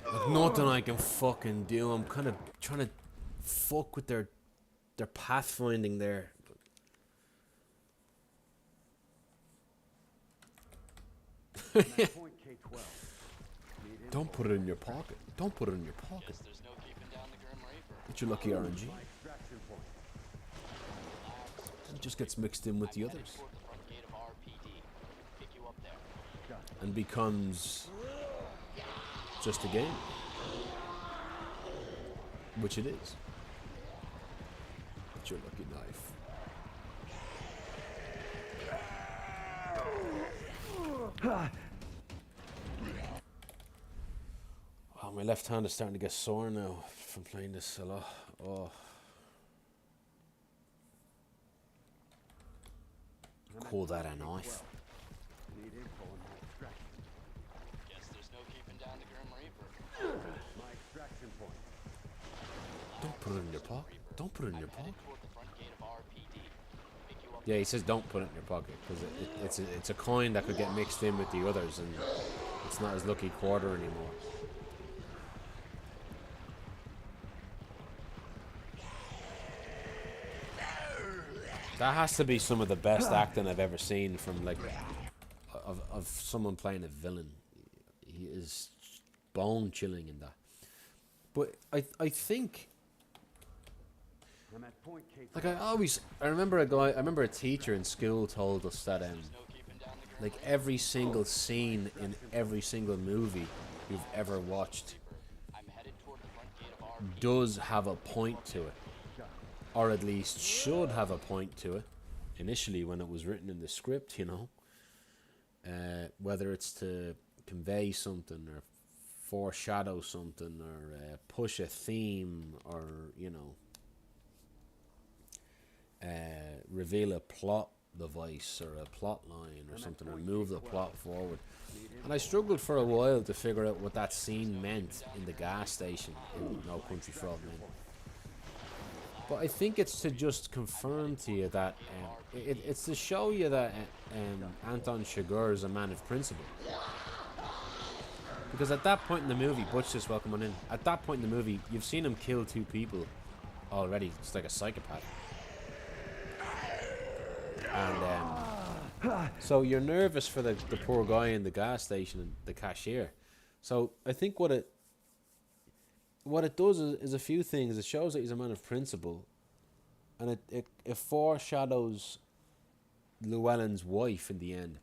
that. Like, nothing I can fucking do. I'm kind of trying to fuck with their pathfinding there. Don't put it in your pocket. Don't put it in your pocket. It's your lucky RNG. It just gets mixed in with the others. And becomes just a game. Which it is. It's your lucky knife. Oh, my left hand is starting to get sore now from playing this a lot. Oh. pulled out a knife. Need info on my extraction. Guess there's no keeping down the Grim Reaper. My extraction point. Don't put it in your pocket. Don't put it in your pocket. Toward the front gate of RPD. Pick you up. Yeah, he says don't put it in your pocket because it's a coin that could get mixed in with the others, and it's not his lucky quarter anymore. That has to be some of the best acting I've ever seen from like of someone playing a villain. He is bone chilling in that. But I think I'm at point K12. like I remember a teacher in school told us that like every single scene in every single movie you've ever watched does have a point to it, or at least should have a point to it initially when it was written in the script, you know, whether it's to convey something or foreshadow something or push a theme or, you know, reveal a plot device or a plot line or something, or move the plot forward. And I struggled for a while to figure out what that scene meant in the gas station in No Country for Old Men. But I think it's to just confirm to you that it's to show you that Anton Chigurh is a man of principle. Because at that point in the movie, Butch, just welcome on in. At that point in the movie, you've seen him kill 2 people already. It's like a psychopath. And so you're nervous for the poor guy in the gas station and the cashier. So I think what it does is a few things. It shows that he's a man of principle, and it foreshadows Llewellyn's wife in the end.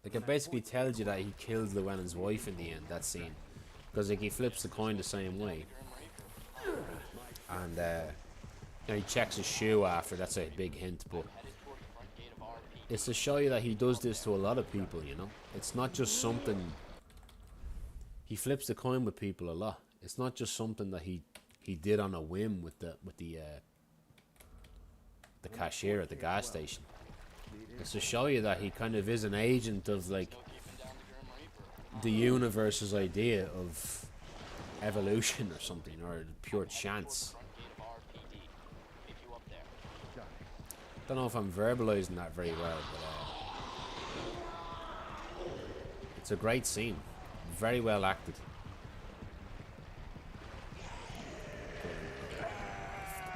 Like, it basically tells you that he kills Llewellyn's wife in the end, that scene, because like he flips the coin the same way, and you know, he checks his shoe after. That's a big hint, but it's to show you that he does this to a lot of people. You know, it's not just something. He flips the coin with people a lot. It's not just something that he did on a whim with the cashier at the gas station. It's to show you that he kind of is an agent of like the universe's idea of evolution or something, or pure chance. Don't know if I'm verbalizing that very well, but it's a great scene, very well acted.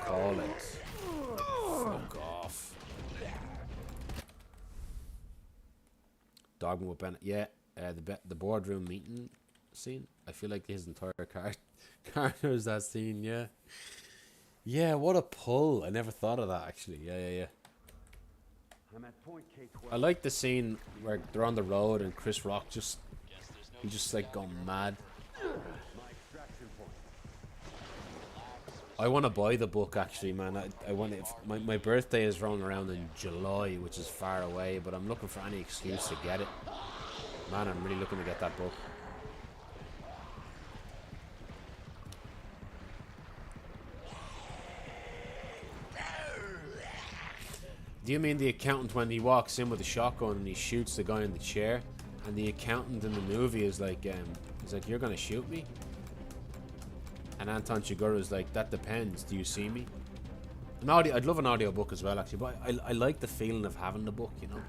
Call it. Fuck off. Dogman with Bennett. Yeah, the boardroom meeting scene. I feel like his entire character is that scene. Yeah. Yeah, what a pull. I never thought of that, actually. Yeah. I'm at point K12. I like the scene where they're on the road and Chris Rock he's just like gone mad. I want to buy the book, actually, man. I want it. My birthday is rolling around in July, which is far away, but I'm looking for any excuse to get it. Man, I'm really looking to get that book. Do you mean the accountant when he walks in with a shotgun and he shoots the guy in the chair, and the accountant in the movie is like, he's like, "You're gonna shoot me?" And Anton Chigurh is like, "That depends. Do you see me?" I'd love an audio book as well, actually, but I like the feeling of having the book, you know.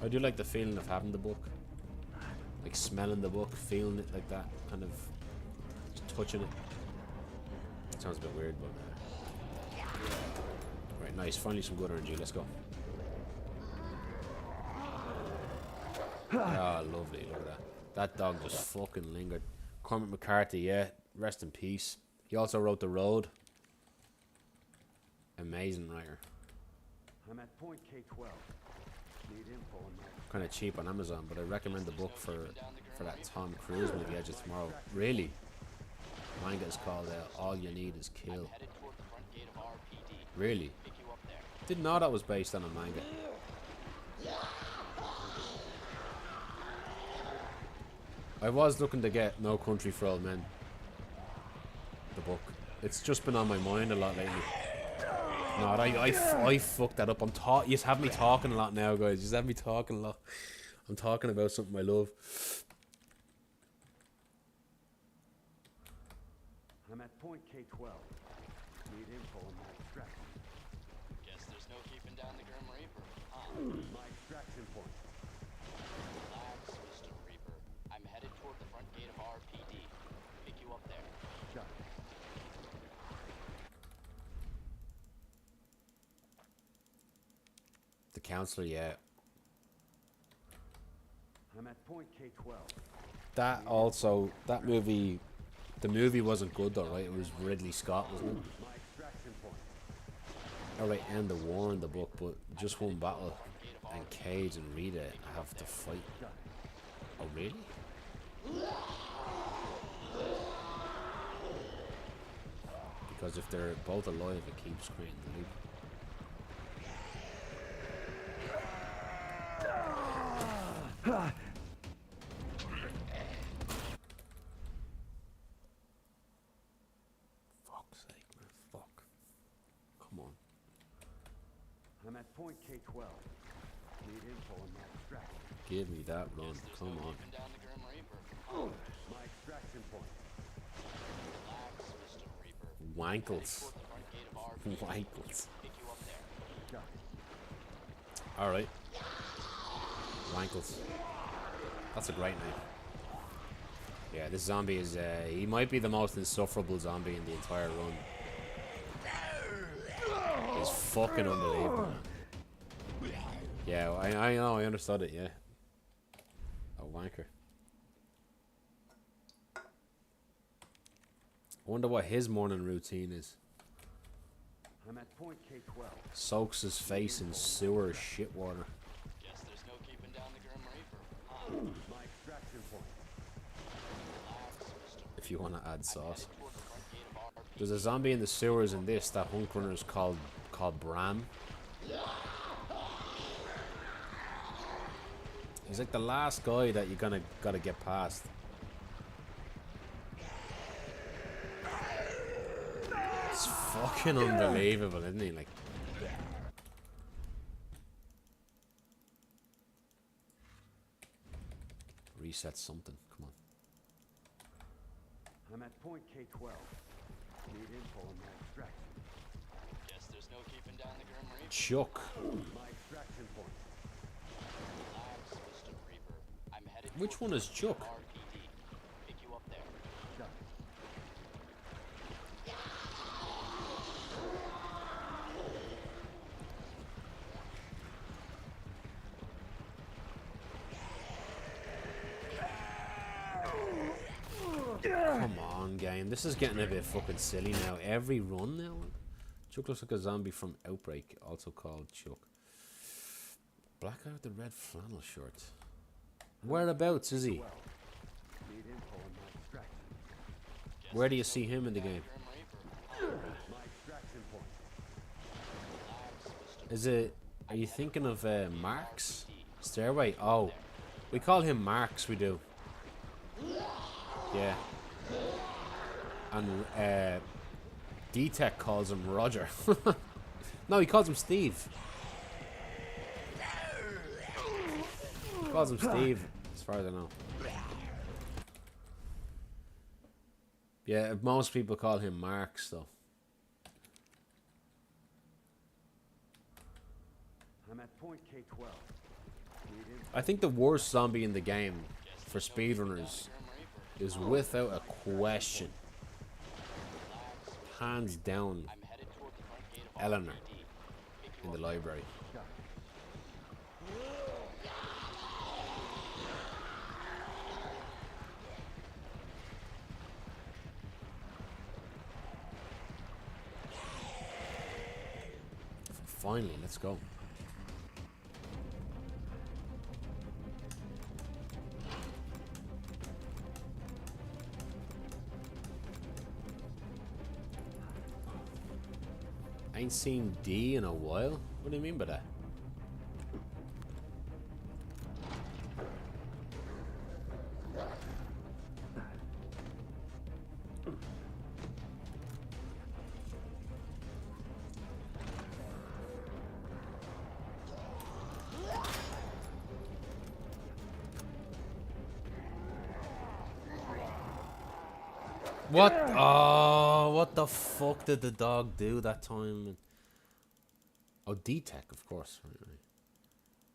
I do like the feeling of having the book, like smelling the book, feeling it like that, kind of just touching it. Sounds a bit weird, but right, nice. Finally, some good RNG. Let's go. Ah, lovely. Look at that. That dog just fucking lingered. Cormac McCarthy, yeah. Rest in peace. He also wrote The Road. Amazing writer. I'm at point K12. Need info on that. Kind of cheap on Amazon, but I recommend the book for that Tom Cruise movie, Edge of Tomorrow. Really? Manga is called All You Need Is Kill. Really? Didn't know that was based on a manga. I was looking to get No Country for Old Men, the book. It's just been on my mind a lot lately. No, I fucked that up. You just have me talking a lot now, guys. You just have me talking a lot. I'm talking about something I love. I'm at point K12. Need info on my extraction. Guess there's no keeping down the Grim Reaper, huh? My extraction point. Relax, Mr. Reaper. I'm headed toward the front gate of RPD. Pick you up there. Got it. The counselor, yeah. I'm at point K12. That movie, the movie wasn't good though, right? It was Ridley Scott, wasn't it? My extraction point. Alright, end the war in the book, but just one battle, and Cage and Rita have to fight. Oh, really? Because if they're both alive, it keeps creating the loop. Fuck's sake, man. Fuck. Come on. I'm at point K12. Need info on my extraction. Give me that run. Come on. Keeping down the Grim Reaper. My extraction point. Relax, Mr. Reaper. Wankles. Toward the front gate of RPD. Wankles. Pick you up there. Got it. Alright. Wankles. That's a great name. Yeah, this zombie is, he might be the most insufferable zombie in the entire run. He's fucking unbelievable. Yeah, I know, I understood it, yeah. A wanker. I wonder what his morning routine is. I'm at point K12. Soaks his face in sewer shit water. Guess there's no keeping down the Grim Reaper, huh? My extraction point. Relax, Mr. If you want to add sauce. Toward the front gate of RPD. There's a zombie in the sewers in this that Hunk Runner's called Bram. He's like the last guy that you're gotta get past. It's fucking unbelievable, isn't he? Like, reset something. Come on. I'm at point K12. Need info on my extraction. Guess there's no keeping down the Grim Reaper. Chuck. My extraction point. Relax, Mr. Reaper. I'm headed Which toward one is Chuck? RPD. Pick you up there. Got it. Come on, game. This is getting a bit fucking silly now. Every run now. Chuck looks like a zombie from Outbreak, also called Chuck. Black out the red flannel shirt. Whereabouts is he? Need info on my extraction. Where do you see him in the game? My extraction point. Is it... Are you thinking of Mark's Stairway? Oh, we call him Marks, we do. Yeah. And D-Tech calls him Roger. No, he calls him Steve. He calls him Steve, as far as I know. Yeah, most people call him Marks, though. I'm at point K12. Need info. I think the worst zombie in the game for speedrunners is without a question, hands down, Eleanor in the library. Finally, let's go. Ain't seen D in a while? What do you mean by that? What? Oh, what the fuck did the dog do that time? Oh, D-Tech, of course. Right, right.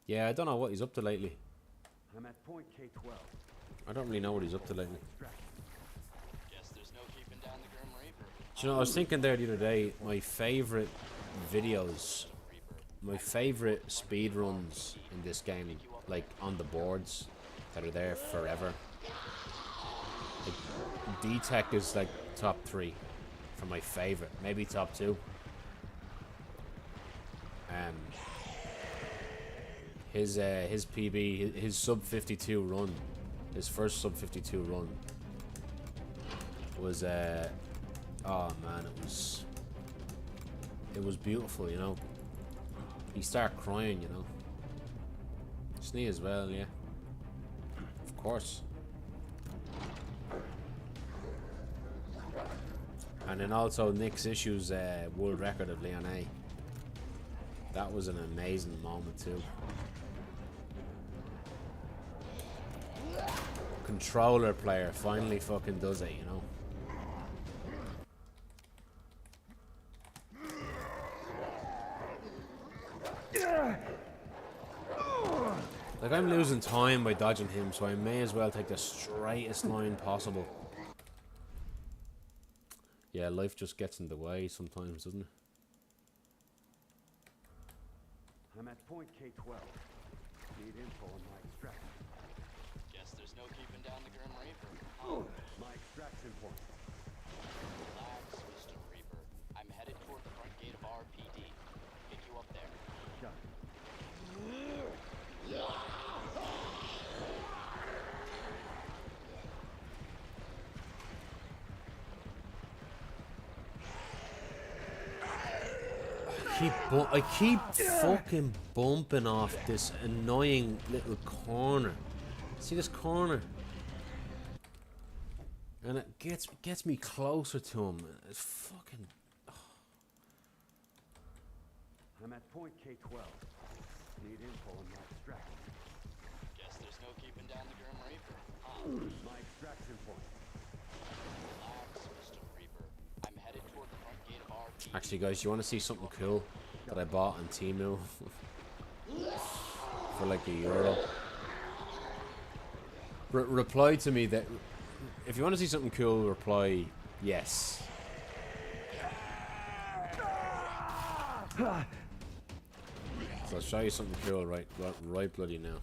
Yeah, I don't know what he's up to lately. I'm at point K12. I don't really know what he's up to lately. Guess there's no keeping down the Grim Reaper. Do you know, I was thinking there the other day, my favourite videos, my favourite speed runs in this game, like on the boards that are there forever. Like, D-Tech is like top 3 for my favourite, maybe top 2. His PB, his sub 52 run, his first sub 52 run was oh man, it was beautiful, you know. You start crying, you know. Snee as well, yeah. Of course. And then also Nick's Issues world record of Leon A. That was an amazing moment too. Controller player finally fucking does it, you know. Like, I'm losing time by dodging him, so I may as well take the straightest line possible. Yeah, life just gets in the way sometimes, doesn't it? I'm at point K12. Need info on my extraction. Guess there's no keeping down the Grim Reaper. My extraction point. Relax, Mr. Reaper. I'm headed toward the front gate of RPD. Pick you up there. Shut. I keep fucking bumping off this annoying little corner. See this corner? And it gets me closer to him. It's fucking... I'm at point K12. Need info on my extraction. Guess there's no keeping down the Grim Reaper. My extraction point. Relax, Mr. Reaper. I'm headed toward the front gate of RPD. Actually, guys, you want to see something cool that I bought on Temu for like €1? Reply to me that if you want to see something cool, reply yes. So I'll show you something cool right bloody now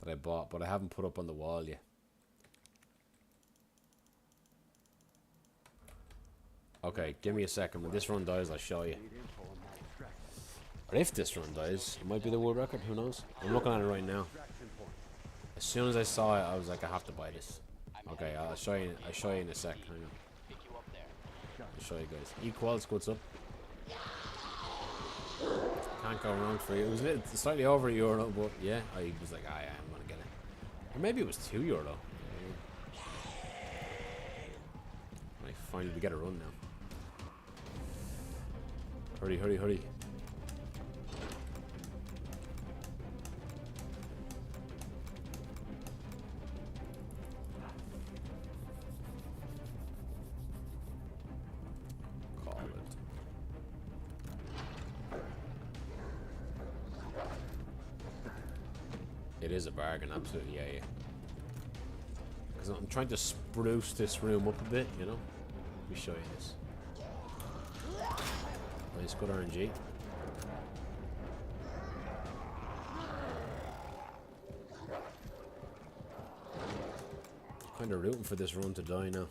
that I bought, but I haven't put up on the wall yet. Okay, give me a second. When this run dies, I'll show you. Or if this run dies, it might be the world record. Who knows? I'm looking at it right now. As soon as I saw it, I was like, I have to buy this. Okay, I'll show you. I'll show you in a sec. Hang on. I'll show you guys. Equals, what's up? Can't go wrong for you. It was slightly over €1, but yeah, I was like, I'm gonna get it. Or maybe it was €2. Right, finally we get a run now. Hurry, hurry, hurry. Call it. It is a bargain, absolutely, yeah, yeah. Because I'm trying to spruce this room up a bit, you know? Let me show you this. Nice, good RNG. Kind of rooting for this run to die now.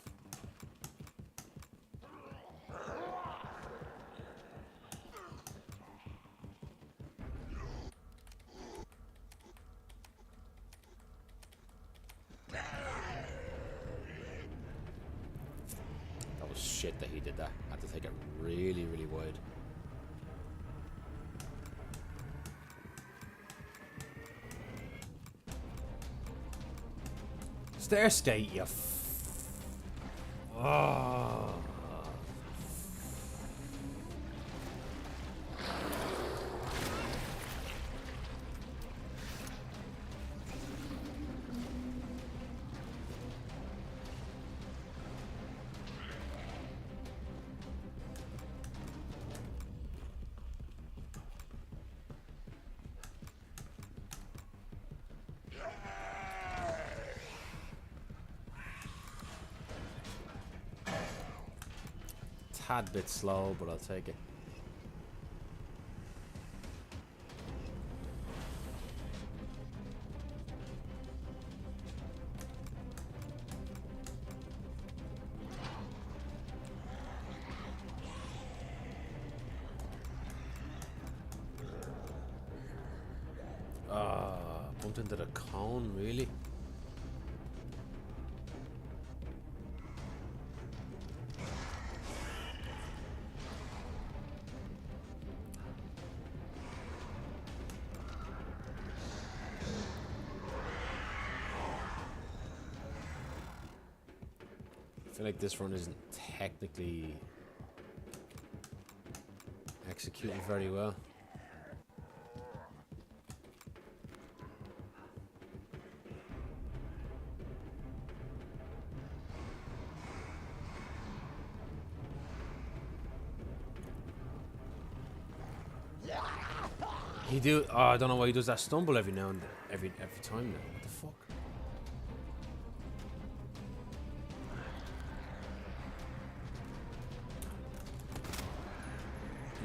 That was shit that he did that. I had to take it really, really wide. Stair skate, you oh. tad bit slow, but I'll take it. Bumped into the cone, really? I feel like this run isn't technically executed very well. He do. Oh, I don't know why he does that stumble every now and then, every time now. What the fuck?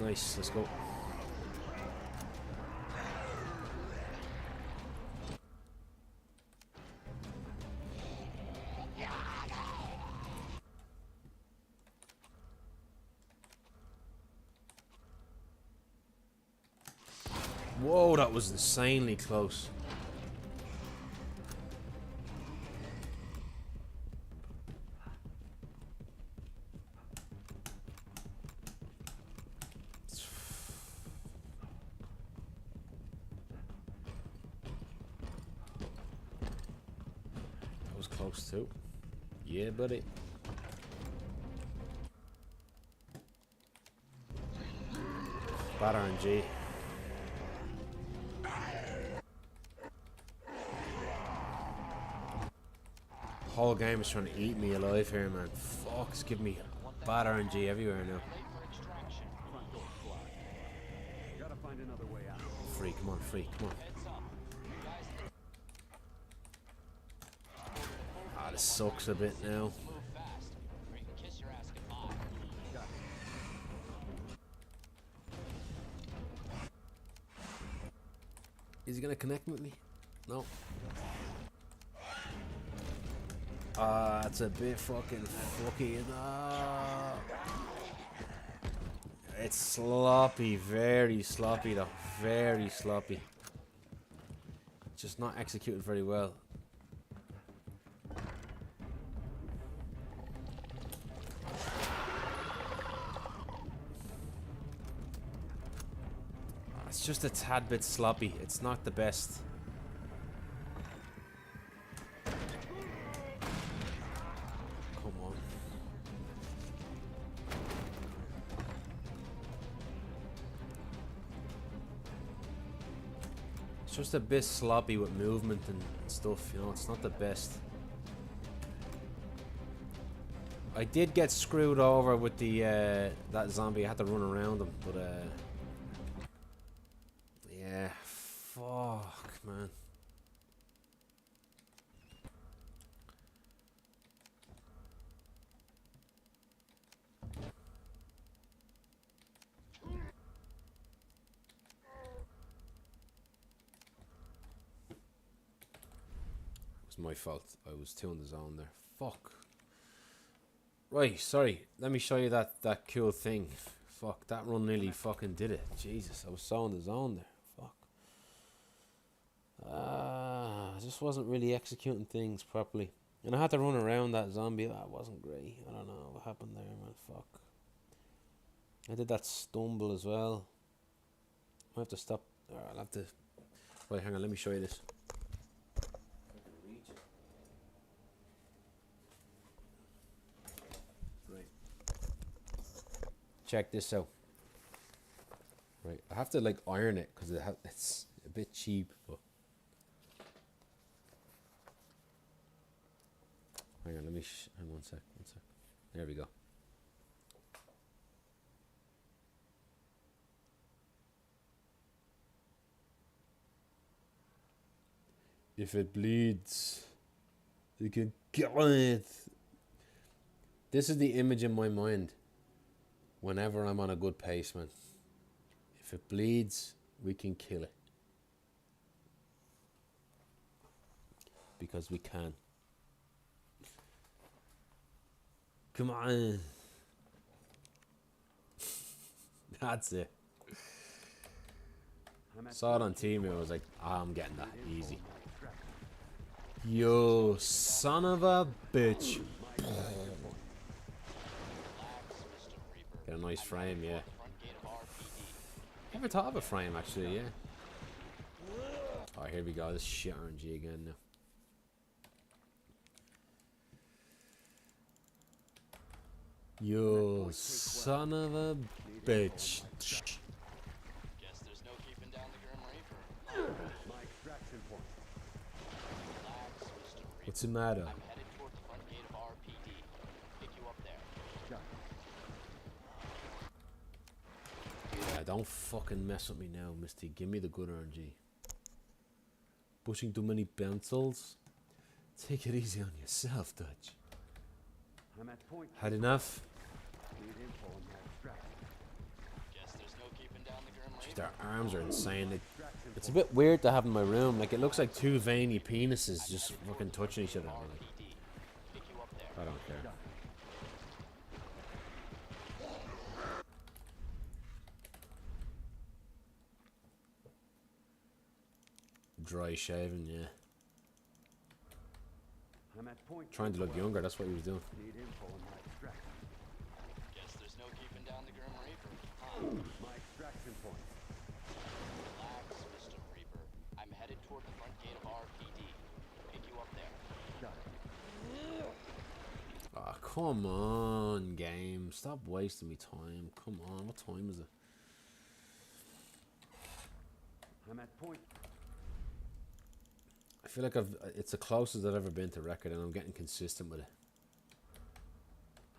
Nice. Let's go. Whoa, that was insanely close. That was close too. Yeah, buddy. Bad RNG. Whole game is trying to eat me alive here, man. Fuck, it's giving me bad RNG everywhere now. Free, come on, free, come on. Ah, this sucks a bit now. Is he gonna connect with me? No. That's a bit fucking fucky. It's sloppy, very sloppy though. Very sloppy. Just not executed very well. It's just a tad bit sloppy. It's not the best. It's just a bit sloppy with movement and stuff, you know, it's not the best. I did get screwed over with the that zombie. I had to run around him, but yeah, fuck, man. My fault. I was too in the zone there. Fuck. Right, sorry. Let me show you that cool thing. Fuck, that run nearly fucking did it. Jesus, I was so in the zone there. Fuck. I just wasn't really executing things properly. And I had to run around that zombie. That wasn't great. I don't know what happened there, man. Fuck. I did that stumble as well. I have to stop. I'll have to... Right, hang on. Let me show you this. Check this out. Right, I have to like iron it because it's a bit cheap. But hang on, let me. Hang on one sec. There we go. If it bleeds, you can kill it. This is the image in my mind. Whenever I'm on a good pace, man. If it bleeds, we can kill it. Because we can. Come on. That's it. Saw it on TV, I was like, I'm getting that easy. Yo, son of a bitch. Get a nice frame, yeah. Never thought of a frame, actually, yeah. Oh, here we go, this shit RNG again now. Yo, son of a bitch. Guess there's no keeping down the Grim Reaper. My extraction point. Relax, Mr. Reaper. What's the matter? I'm headed toward the front gate of RPD. Pick you up there. Yeah, don't fucking mess with me now, Misty. Give me the good RNG. Pushing too many pencils? Take it easy on yourself, Dutch. I'm at point. Had enough? Need info on my extraction. Guess there's no keeping down the Grim Jeez, Reaper. their arms are insane. It's a bit weird to have in my room. Like, it looks like two veiny penises just fucking touching each other. Like, Pick you up there. I don't care. Dry shaving, yeah. I'm at point. Trying to look younger, that's what he was doing. Need info on my extraction. Guess there's no keeping down the Grim Reaper. My extraction point. Relax, Mr. Reaper. I'm headed toward the front gate of RPD. Pick you up there. Got it. Oh, come on, game. Stop wasting me time. Come on, what time is it? I'm at point. I feel like it's the closest I've ever been to record, and I'm getting consistent with it.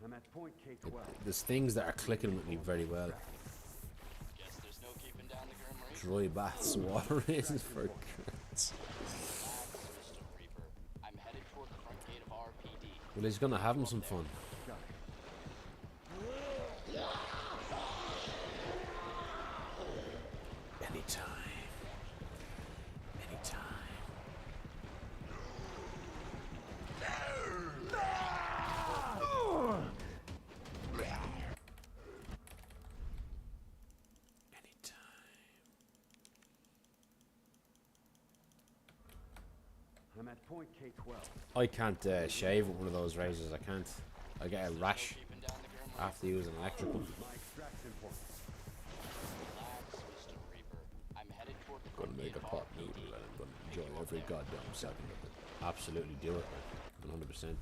I'm at point K12. There's things that are clicking with me very well. Guess there's no keeping down the Grim Reaper. Dry baths, water raisins for girls. Relax, Mr. Reaper. I'm headed toward the front gate of RPD. Well, he's gonna have him some fun. Anytime. Anytime. I'm at point K12. I can't shave with one of those razors. I can't. I get a rash after using electrical. My extraction point. Relax, Mr. Reaper. I'm headed toward the Gonna front make gate a of pot RPD. noodle and I'm gonna enjoy every goddamn second of it. Absolutely do it, man. 100%.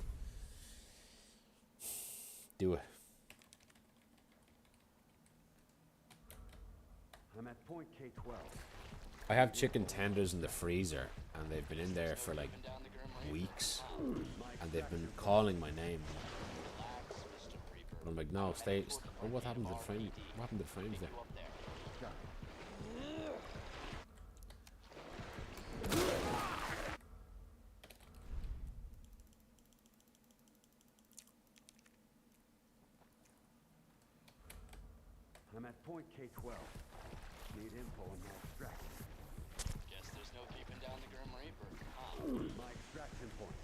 Do it. I'm at point K12. I have chicken tenders in the freezer, and they've been in there for like weeks, and they've been calling my name. But I'm like, no, stay. Oh, what happened to the frame? What happened to the frames there? I'm at point K12. Need info on my extraction. Guess there's no keeping down the Grim Reaper. My extraction point.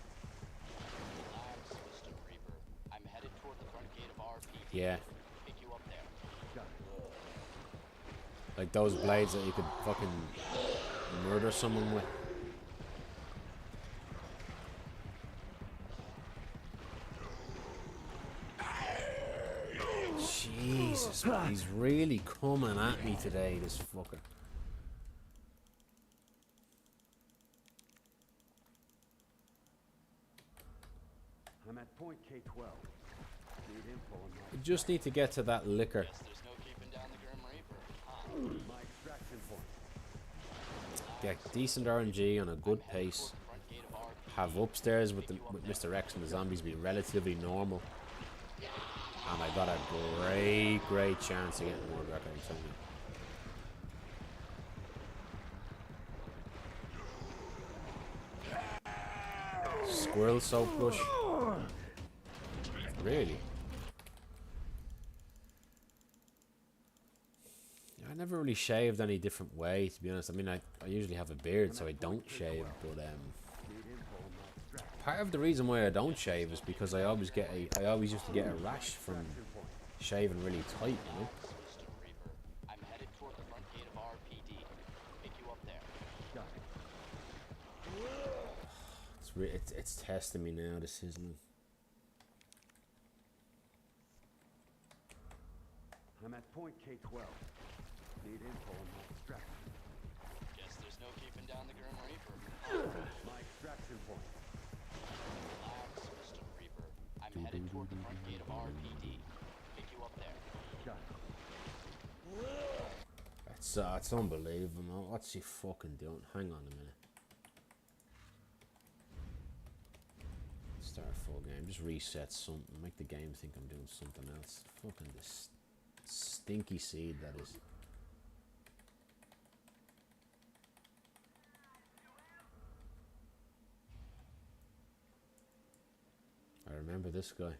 Relax, Mr. Reaper. I'm headed toward the front gate of RPD. Yeah, Pick you up there. Got it. like those blades that you could fucking murder someone with. Jesus, man, he's really coming at me today, this fucker. I'm at point K12. Need info on my I just need to get to that liquor. Guess there's no keeping down the Grim Reaper. my extraction point. Get decent RNG on a good pace. Have upstairs with Mr. X and the zombies be relatively normal. And I got a great chance of getting world record, I'm telling you. Squirrel soap bush. Really? never really shaved any different way, to be honest. I mean, I usually have a beard, so I don't shave. But part of the reason why I don't shave is because I always used to get a rash from shaving really tight, you know. I'm headed toward the front gate of RPD. Pick you up there. It's testing me now. This isn't it? I'm at point K12. Need info on my extraction. Guess there's no keeping down the Grim Reaper. My extraction point. Relax, Mr. Reaper. I'm headed toward the front gate of RPD. Pick you up there. Got it. It's unbelievable. What's he fucking doing? Hang on a minute. Start full game. Just reset something. Make the game think I'm doing something else. Fucking this stinky seed that is. I remember this guy.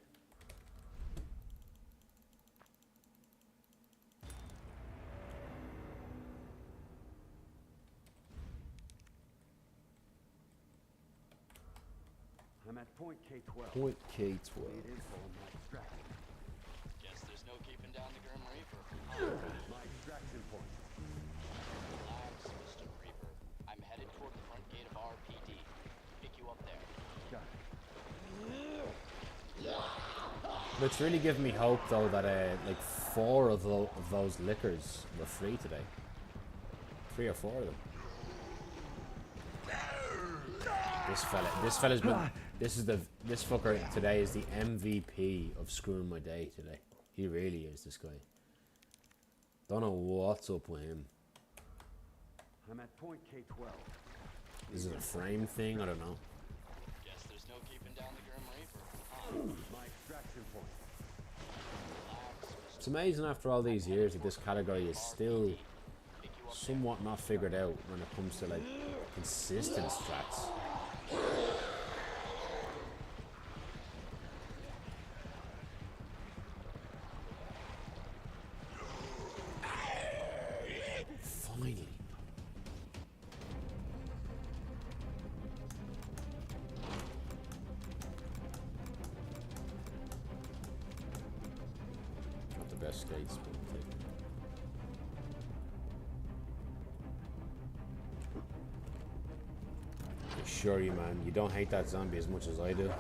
I'm at point K12. Point K12. Need info on my extraction. Guess there's no keeping down the Grim Reaper. My extraction point. Relax, Mr. Reaper. I'm headed toward the front gate of RPD. Pick you up there. Got it. But it's really giving me hope though that like 4 of those liquors were free today. 3 or 4 of them. This fella's been. This fucker today is the MVP of screwing my day today. He really is, this guy. Don't know what's up with him. I'm at point K12. Is it a frame thing? I don't know. Guess there's no keeping down the Grim Reaper. My extraction point. It's amazing after all these years that this category is still somewhat not figured out when it comes to like consistent strats. Finally. Not the best skates, but I'll take it. I assure you, man, you don't hate that zombie as much as I do.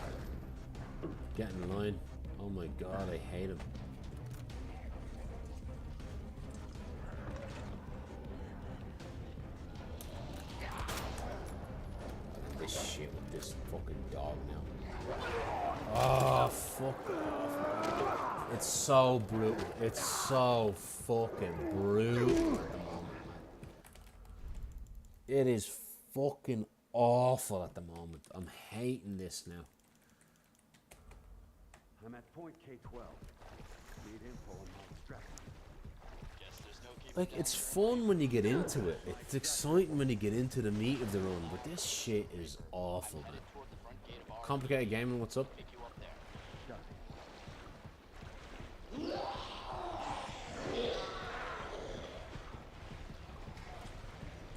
Get in line. Oh my god, I hate him. This shit with this fucking dog now. Oh, fuck off. It's so brutal. It's so fucking brutal at the moment, man. It is fucking awful at the moment. I'm hating this now. I'm at point K12. Need info on my extraction. Guess there's no keeping Like, it's fun when you get into it. It's exciting when you get into the meat of the run, but this shit is awful, man. toward the front gate of RPD. Complicated gaming, what's up? Pick you up there. Got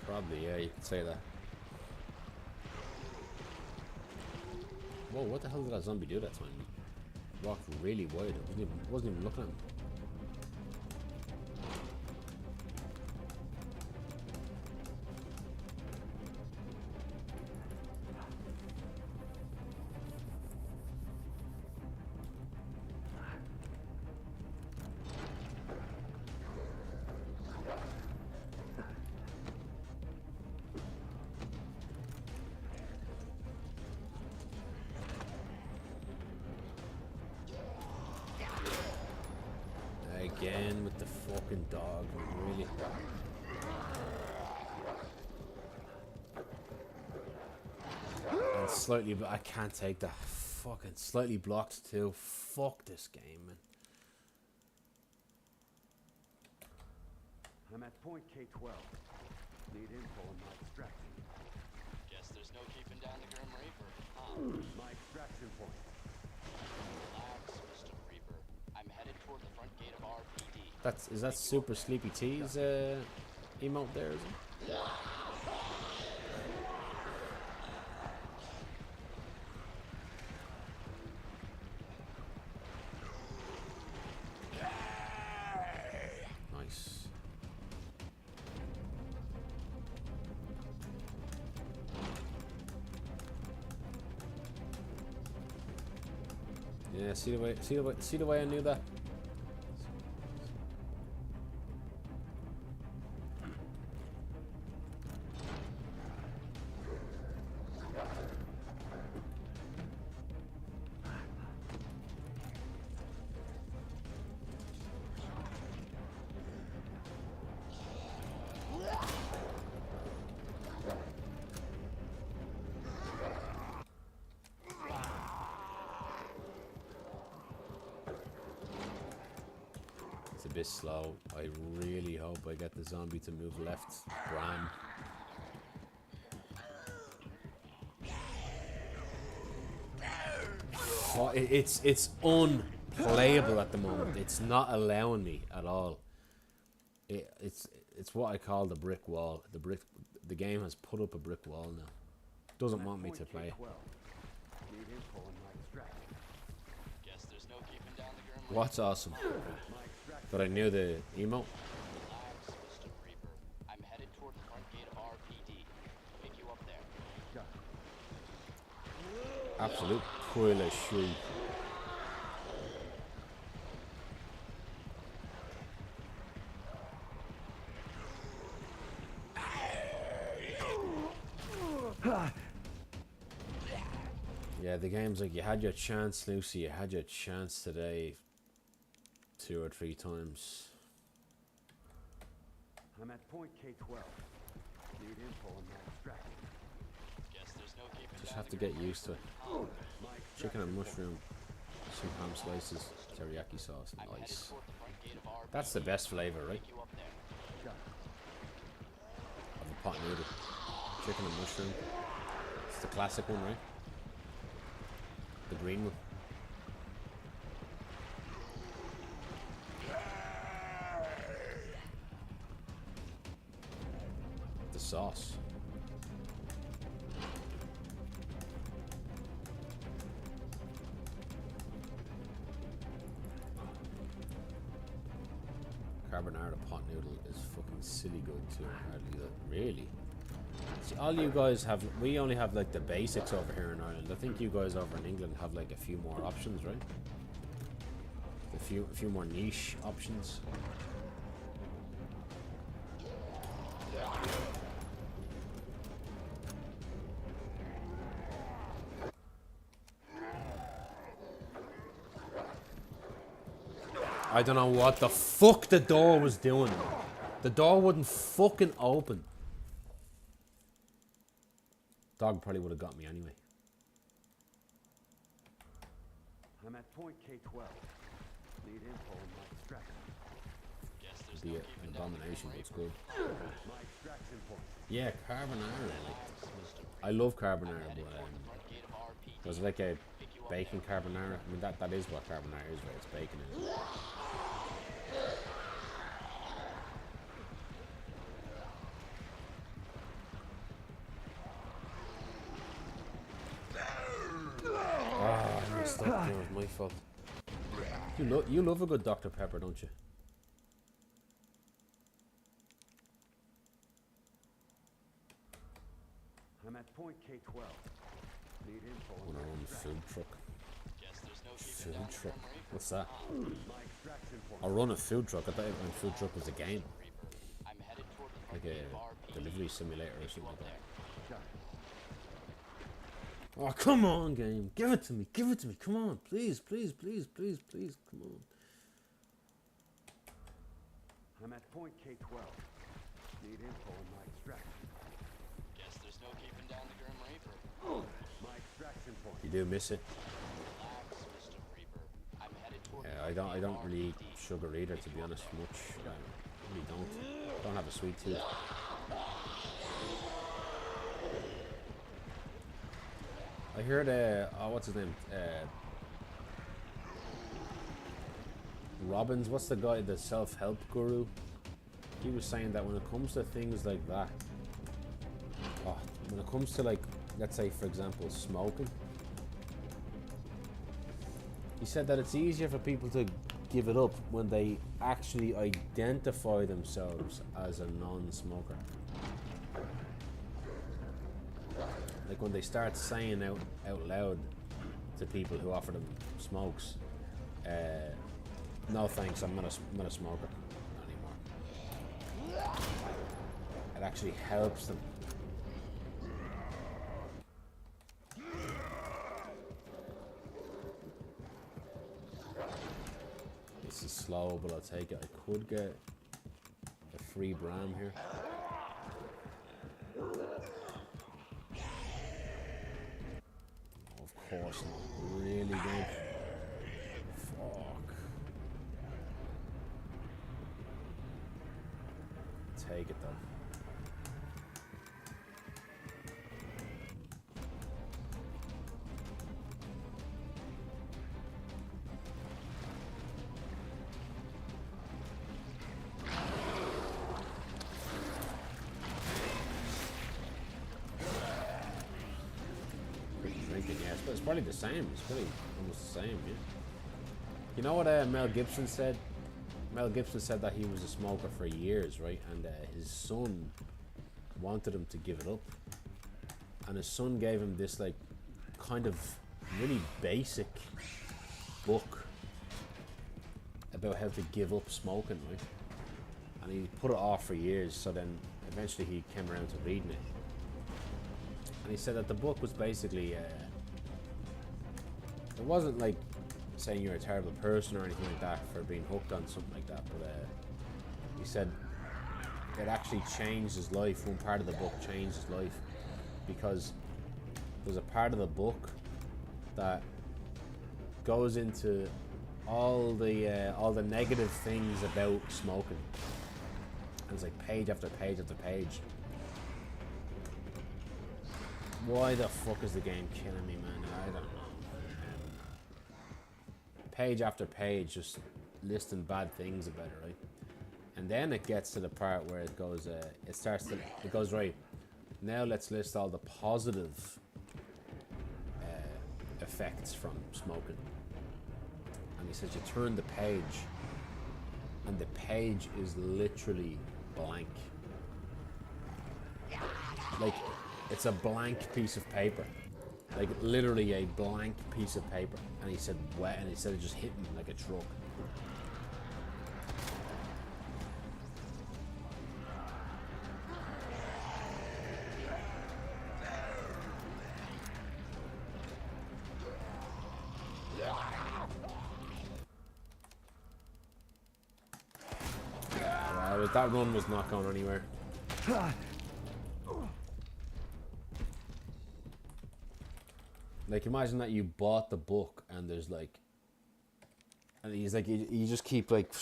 Probably, yeah, you could say that. Whoa, what the hell did that zombie do that time? Walked really wide. I wasn't even looking at him. Again with the fucking dog, really. And slightly, but I can't take that. Fucking slightly blocked too. Fuck this game, man. I'm at point K12. Need info on my extraction. Guess there's no keeping down the Grim Reaper. My extraction point. Relax, Mr. Reaper. I'm headed toward the front gate of RPD. Is that Super Sleepy T's emote there, is it? Nice. Yeah, see the way I knew that. It's a bit slow. I really hope I get the zombie to move left. Bram. Oh, it's unplayable at the moment. It's not allowing me at all. It's what I call the brick wall. The game has put up a brick wall now. Doesn't want me to play. What's awesome? But I knew the emote. I'm headed toward the front gate of RPD. Pick you up there. Absolute pull of shoe. Yeah, the game's like, you had your chance, Lucy. You had your chance today 2 or 3 times. I'm at point K12. Need info on my extraction. Guess there's no keeping Just have to get used to it. Chicken and mushroom, some ham slices, teriyaki sauce, nice. That's the best flavor, right? Of a pot noodle. Chicken and mushroom. It's the classic one, right? The green one. The sauce. Carbonara pot noodle is fucking silly good too. Hardly good. Really? See, all you guys have, we only have like the basics over here in Ireland. I think you guys over in England have like a few more options, right? A few more niche options. I don't know what the fuck the door was doing. The door wouldn't fucking open. Dog probably would have got me anyway. I'm at point K12. Need info on my extraction. Be an abomination, but it's good. My extraction point. Yeah, carbonara. I love carbonara, but there's like a bacon carbonara. I mean, that is what carbonara is, right? It's bacon in it. Ah, I messed up. That was my fault. You love a good Dr. Pepper, don't you? I'm at point K12. Need info on Wanna run food truck? Food truck? What's that? I'll run a food truck. I thought a food truck was a game. Like a delivery simulator or something like that. Oh, come on, game. Give it to me. Give it to me. Come on. Please, please, please, please, please. Come on. I'm at point K12. Need info on my extraction. Guess there's no keeping down the Grim Reaper. My extraction point. You do miss it. Relax, Mr. Reaper. I'm headed toward Yeah, I don't really eat sugar either, to be honest, much. I really don't. Don't have a sweet tooth. I heard, oh, what's his name? Robbins, what's the guy, the self-help guru? He was saying that when it comes to things like that, when it comes to, like, let's say for example smoking, he said that it's easier for people to give it up when they actually identify themselves as a non-smoker. Like when they start saying out loud to people who offer them smokes, no thanks, I'm not a smoker anymore. It actually helps them. This is slow, but I'll take it. I could get a free Bram here. Of course not. Really good. Fuck. Take it though. It's probably the same. It's probably almost the same, yeah. You know what Mel Gibson said? Mel Gibson said that he was a smoker for years, right? And his son wanted him to give it up. And his son gave him this, like, kind of really basic book about how to give up smoking, right? And he put it off for years, so then eventually he came around to reading it. And he said that the book was basically... it wasn't like saying you're a terrible person or anything like that for being hooked on something like that, but he said it actually changed his life. One part of the book changed his life because there's a part of the book that goes into all the negative things about smoking. And it's like page after page after page. Why the fuck is the game killing me, man? I don't know. Page after page, just listing bad things about it, right? And then it gets to the part where it goes, it goes, right, now let's list all the positive effects from smoking. And he says you turn the page, and the page is literally blank. Like, it's a blank piece of paper. Like literally a blank piece of paper. And he said wet, and he said it just hit me like a truck. That run was not going anywhere. Like, imagine that you bought the book and there's like, and he's like, you just keep like,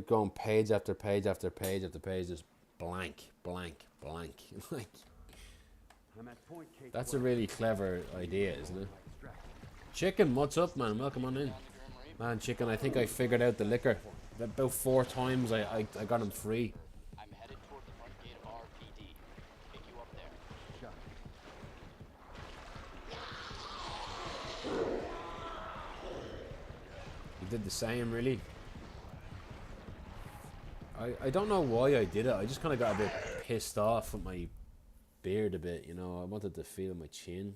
going page after page after page after page, just blank, blank, blank. Like, that's a really clever idea, isn't it? Chicken, what's up, man? Welcome on in. Man, Chicken, I think I figured out the liquor. About 4 times I got him free. I'm headed toward the front gate of RPD. Pick you up there. You did the same, really? I don't know why I did it. I just kind of got a bit pissed off with my beard a bit, you know. I wanted to feel my chin.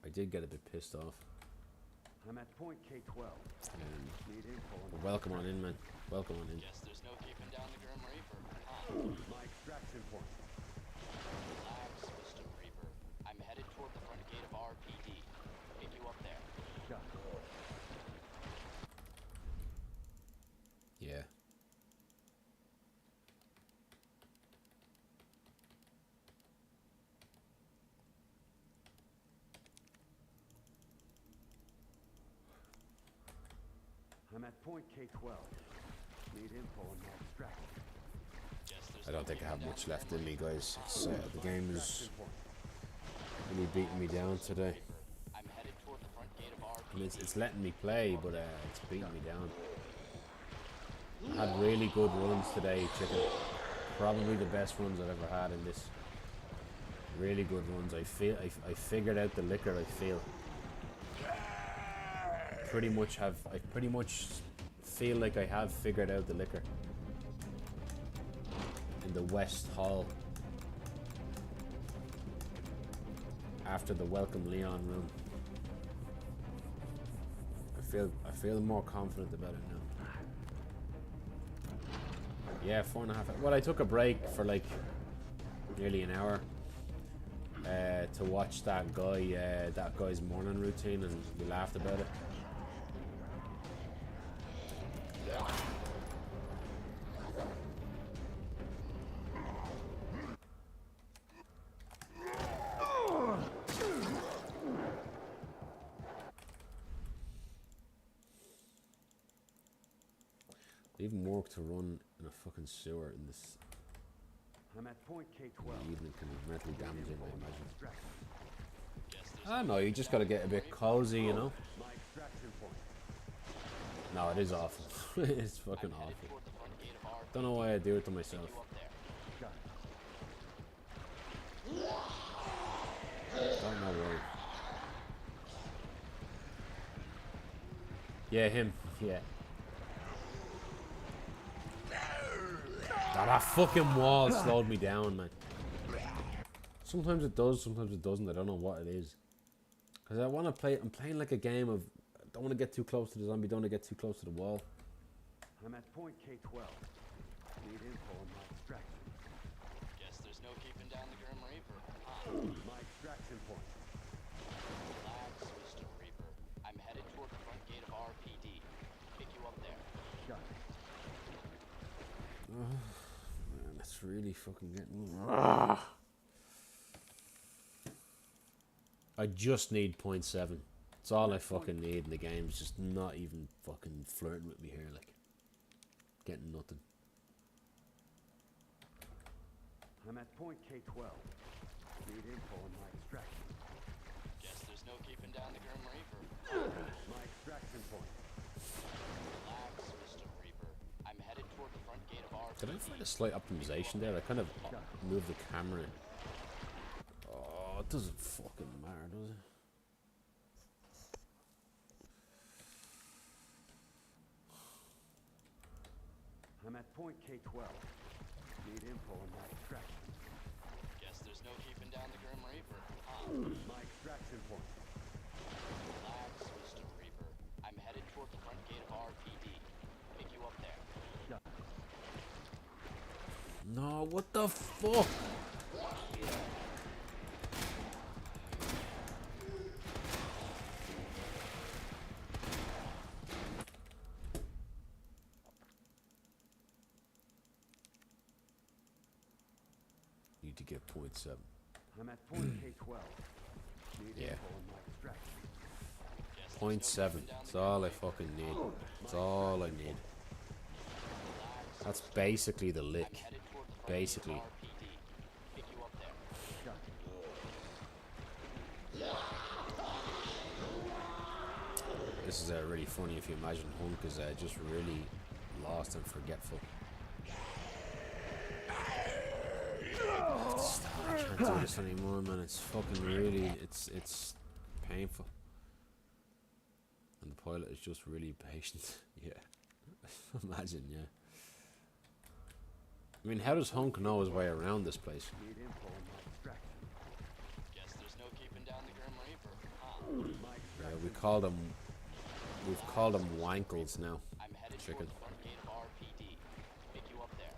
I did get a bit pissed off. I'm at point K12. Welcome on in, man. Welcome on in. Guess there's no keeping down the Grim Reaper. My extraction point. Relax, Mr. Reaper. I'm headed toward the front gate of RPD. Pick you up there. Shut. Yeah. I'm at point K12. Need info on my extraction. I don't think I have much left in me, guys. It's, the game is really beating me down today. I'm headed toward the front gate of RPD. I mean, it's letting me play, but it's beating me down. I had really good runs today, chicken. Probably the best runs I've ever had in this. Really good runs. I figured out the liquor. I feel. I pretty much feel like I have figured out the liquor in the West Hall after the Welcome Leon room. I feel more confident about it now. Yeah, 4.5. Well, I took a break for like nearly an hour to watch that guy's morning routine, and we laughed about it. Even work to run in a fucking sewer in this I'm at point K12. evening can be mentally damaging, I imagine. I don't know, you just gotta get a bit cozy, you know? My extraction point. No, it is awful. It's fucking awful. Don't know why I do it to myself. Don't know why. Yeah, him. Yeah. Oh, that fucking wall slowed me down, man. Sometimes it does, sometimes it doesn't. I don't know what it is. Because I want to play... I'm playing like a game of... I don't want to get too close to the zombie. Don't want to get too close to the wall. I'm at point K12. Need info on my extraction. Guess there's no keeping down the Grim Reaper. My extraction point. Relax, Mr. Reaper. I'm headed toward the front gate of RPD. Pick you up there. Got it. Oh, man, that's really fucking getting me. I just need 0.7. That's all I fucking need, and the game's just not even fucking flirting with me here, like. Getting nothing. I'm at point K12. Need info on my extraction. Guess there's no keeping down the Grim Reaper. My extraction point. Relax, Mr. Reaper. I'm headed toward the front gate of RPD. Did I find a slight optimization there? I kind of moved the camera. Oh, it doesn't fucking matter, does it? I'm at point K12. Need info on my extraction. Guess there's no keeping down the Grim Reaper. My extraction point. Relax, Mr. Reaper. I'm headed toward the front gate of RPD. Pick you up there. No, what the fuck? Need to get 0.7. I'm at point K12. Need Yeah. info on my extraction. 0.7. That's all I fucking need. That's all I need. That's basically the lick. Basically. Pick you up there. This is really funny if you imagine Hunk is just really lost and forgetful. I can't do this anymore, man. It's fucking really, it's painful. And the pilot is just really patient. Yeah. Imagine, yeah. I mean, how does Hunk know his way around this place? Need info on my extraction. Guess there's no keeping down the Grim Reaper. We've called them wankles now. I'm headed Chicken. toward the front gate of RPD. Pick you up there.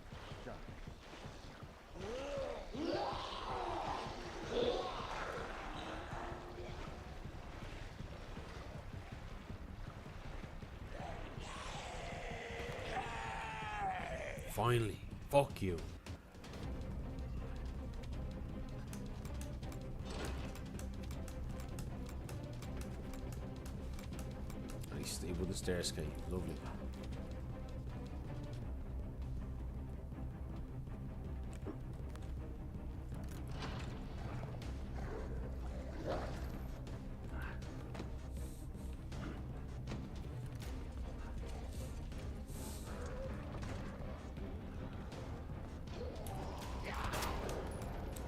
Finally. Fuck you. Nice stay with the stairs, Kate. Lovely.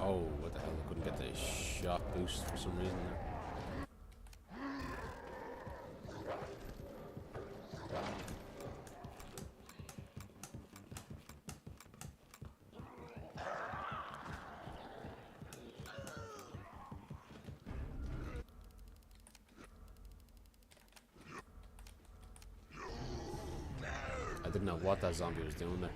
Oh, what the hell? I couldn't get the shot boost for some reason there. I didn't know what that zombie was doing there.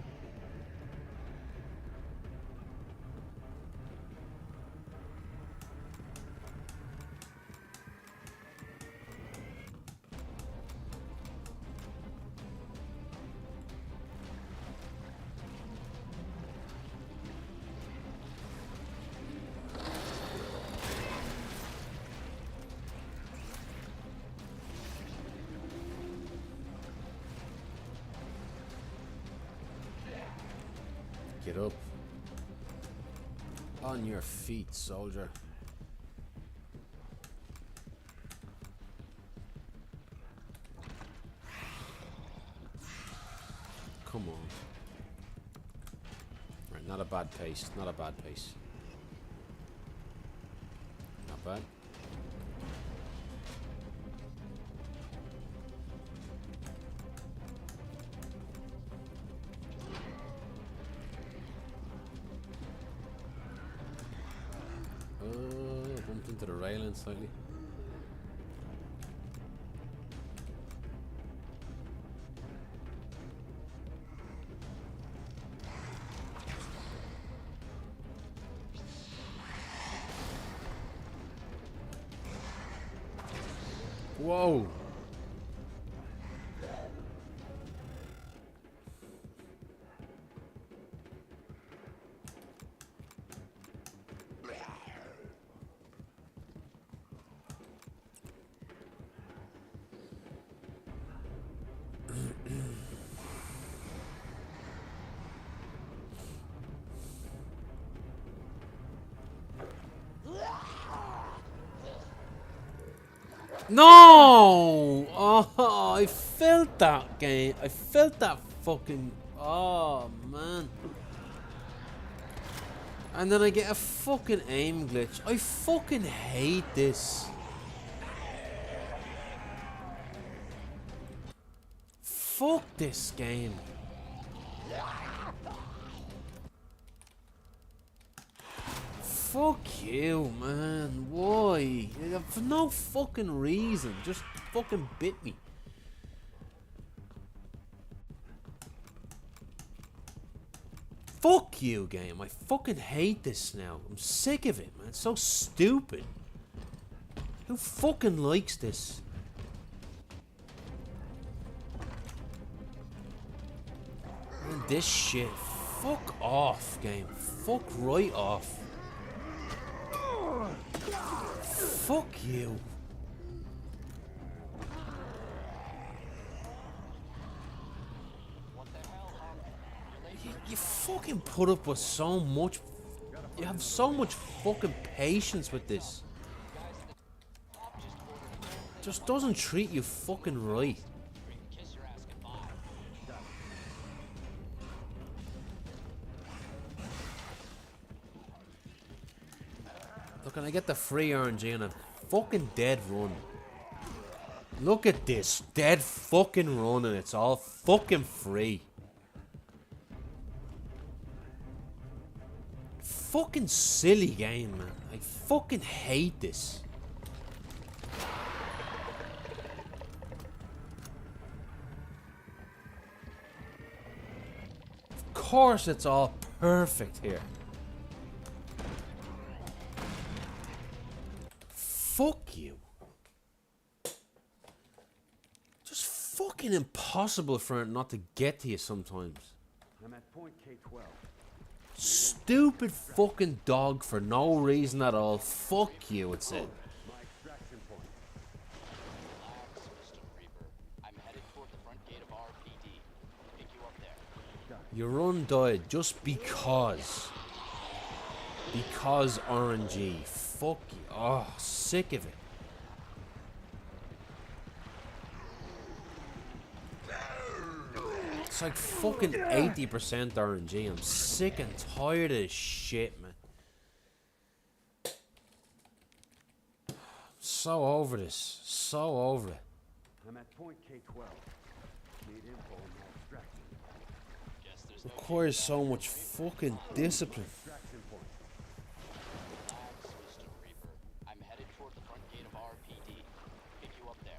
Get up. On your feet, soldier. Come on. Right, not a bad pace. Not a bad pace. Not bad. Bumped into the railing slightly. Whoa! No! Oh, I felt that game. I felt that fucking... Oh, man. And then I get a fucking aim glitch. I fucking hate this. Fuck this game. Fuck you, man. Why? For no fucking reason. Just fucking bit me. Fuck you, game. I fucking hate this now. I'm sick of it, man. It's so stupid. Who fucking likes this? Man, this shit. Fuck off, game. Fuck right off. Fuck you. You fucking put up with so much. You have so much fucking patience with this. Just doesn't treat you fucking right. Look, can I get the free RNG on a fucking dead run? Look at this. Dead fucking run and it's all fucking free. Fucking silly game, man. I fucking hate this. Of course it's all perfect here. Fuck you. Just fucking impossible for it not to get to you sometimes. I'm at point K12. Stupid fucking dog for no reason at all. Fuck you, it said. My extraction point. Relax, Mr. Reaper. I'm headed toward the front gate of RPD. Pick you up there. Your run died just because. Because RNG. Fuck you. Oh, sick of it. It's like fucking 80% RNG. I'm sick and tired of this shit, man. So over this. So over it. I'm at point K12. Need info on my extraction. Guess there's no Requires so much fucking discipline. Extraction point. Relax, Mr. Reaper. I'm headed toward the front gate of RPD. Pick you up there.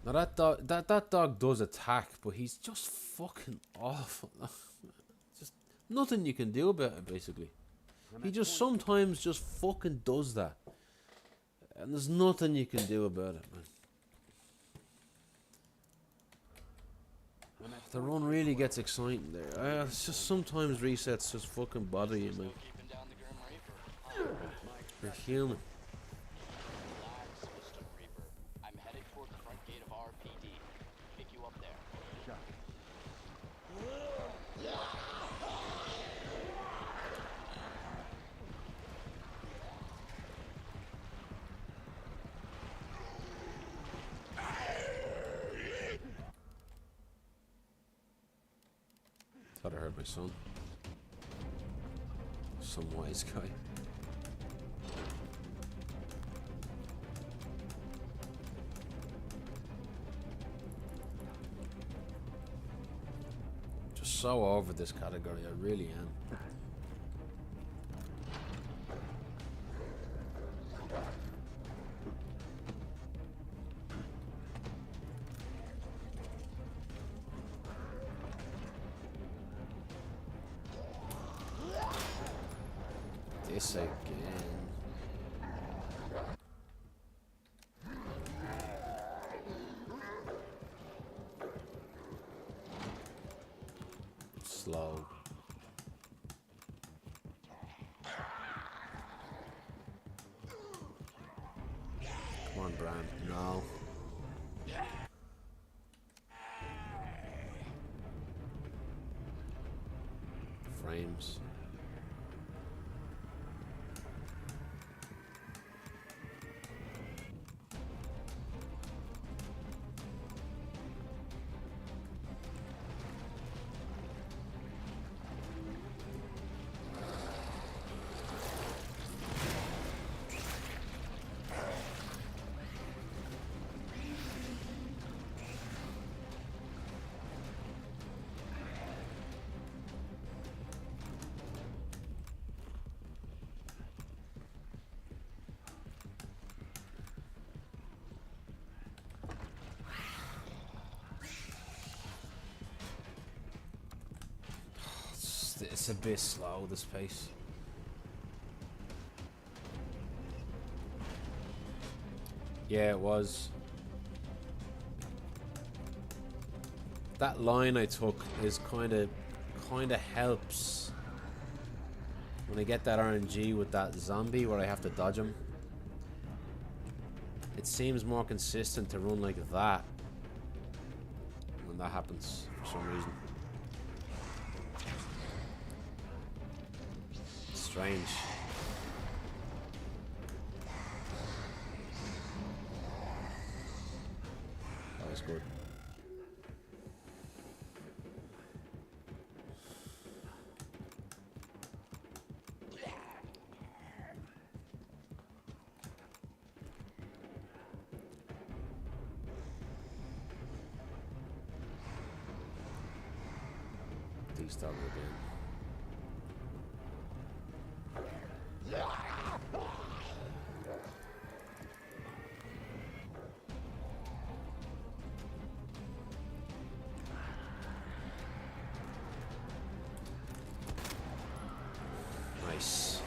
Now that dog does attack, but he's just fucking awful. Just nothing you can do about it, basically. He just sometimes just fucking does that. And there's nothing you can do about it, man. The run really gets exciting there. It's just sometimes resets just fucking bother you, man. Keeping down the Grim Reaper. You're human. Relax, Mr. Reaper. I'm headed toward the front gate of RPD. Pick you up there. Thought I heard my son. Some wise guy. Just so over this category, I really am. This again. Slow. Come on, Bran. No. Frames. It's a bit slow, this pace. Yeah, it was. That line I took is kind of helps when I get that RNG with that zombie where I have to dodge him. It seems more consistent to run like that when that happens for some reason. Strange. That was good. These dogs again. Nice.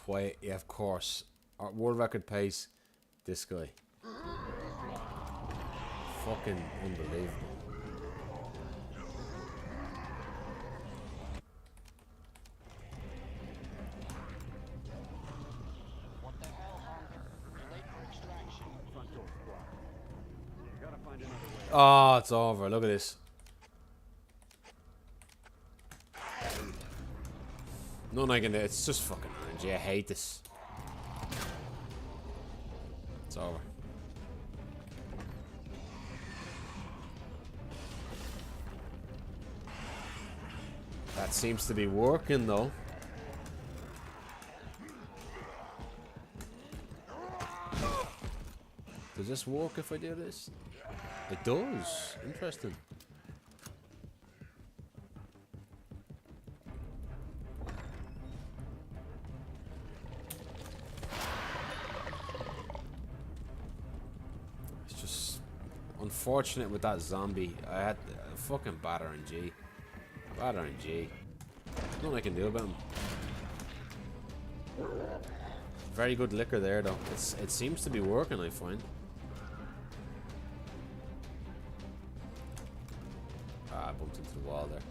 Quiet, yeah, of course. Our world record pace, this guy. fucking unbelievable. What the hell, Hunk? You're late for extraction. Front door squad. We gotta find another way. Oh, it's over. Look at this. Nothing I can do. It's just fucking RNG. I hate this. It's over. That seems to be working though. Does this work if I do this? It does. Interesting. It's just unfortunate with that zombie. I had fucking bad RNG. Bad RNG. Nothing I can do about him. Very good liquor there though. It seems to be working, I find. Ah, I bumped into the wall there.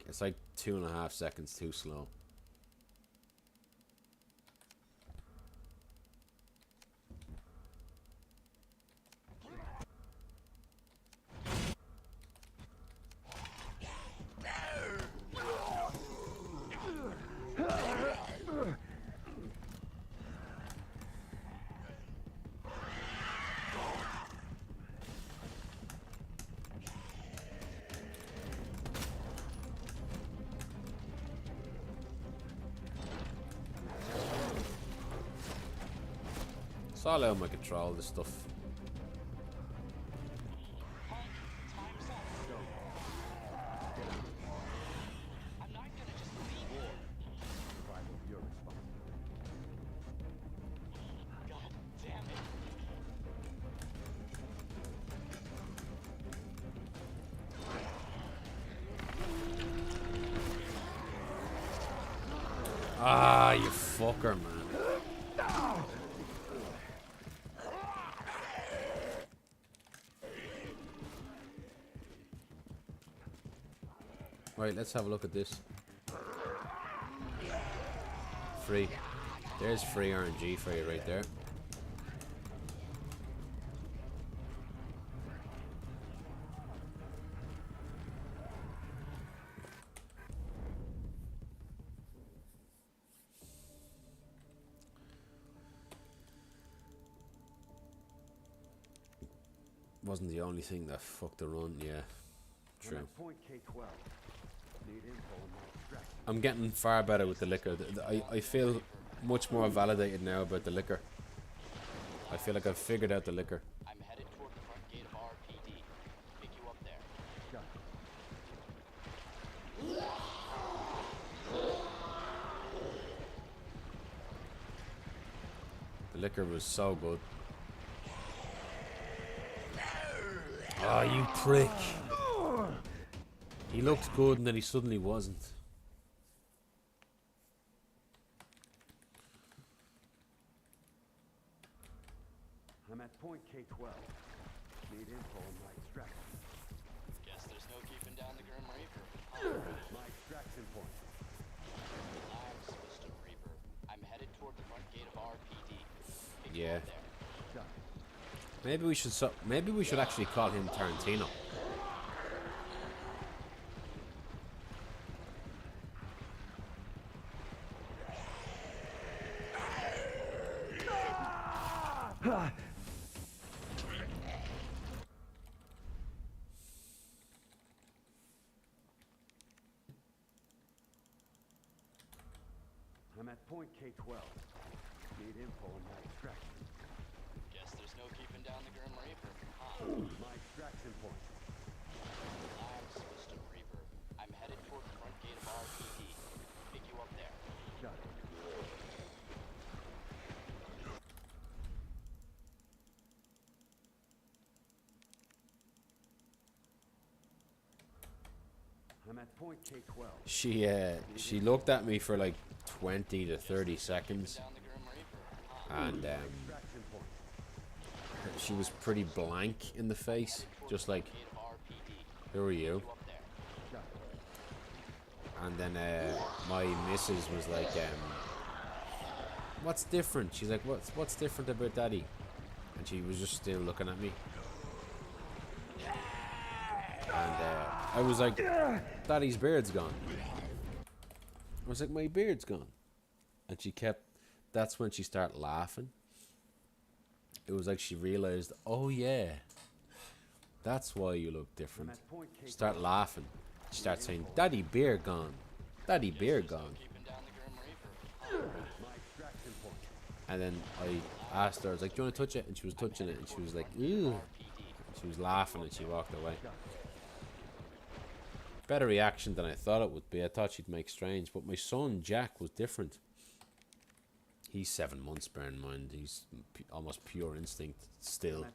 It's like 2.5 seconds too slow. It's all out of my control, this stuff. Ah, you fucker, man. Right, let's have a look at this. Free. There's free RNG for you right there. Wasn't the only thing that fucked the run, yeah. True. Point K12. Need info on my extraction. I'm getting far better with the liquor. I feel much more validated now about the liquor. I feel like I've figured out the liquor. I'm headed toward the front gate of RPD. Pick you up there. The liquor was so good. Oh, you prick. He looked good and then he suddenly wasn't. I'm at point K12. Need info on my extraction. Guess there's no keeping down the Grim Reaper. My extraction point. Relax, Mr. Reaper. I'm headed toward the front gate of RPD. Pick you Yeah. up there. Maybe we should actually call him Tarantino. I'm at point K12. Need info on my extraction. Guess there's no keeping down the Grim Reaper. My extraction point. Relax, Mr. Reaper. I'm headed toward the front gate of RPD. Pick you up there. Got it. at point K12. She looked at me for like 20 to 30 seconds, and she was pretty blank in the face, just like, who are you? And then my missus was like, what's different? She's like, what's different about Daddy? And she was just still looking at me. And I was like, Daddy's beard's gone. I was like, my beard's gone. And she kept, that's when she started laughing. It was like she realized, oh yeah, that's why you look different. She started laughing. She started saying, Daddy beard gone. Daddy beard gone. And then I asked her, I was like, do you want to touch it? And she was touching it, and she was like, ew. She was laughing, and she walked away. Better reaction than I thought it would be. I thought she'd make strange, but my son Jack was different. He's 7 months, bear in mind. He's almost pure instinct still.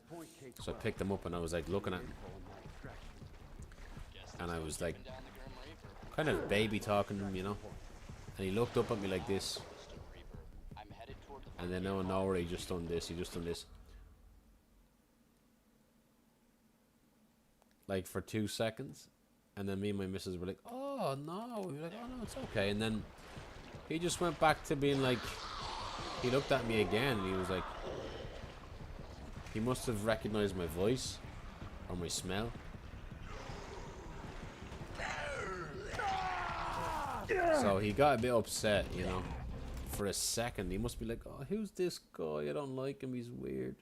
So I picked him up and I was like looking at him, and I was like kind of baby talking to him, you know. And he looked up at me like this, and then out of nowhere he just done this. He just done this, like for 2 seconds. And then me and my missus were like, oh no. We were like, oh no, it's okay. And then he just went back to being like, he looked at me again and he was like, he must have recognized my voice or my smell. So he got a bit upset, you know, for a second. He must be like, oh, who's this guy? I don't like him. He's weird.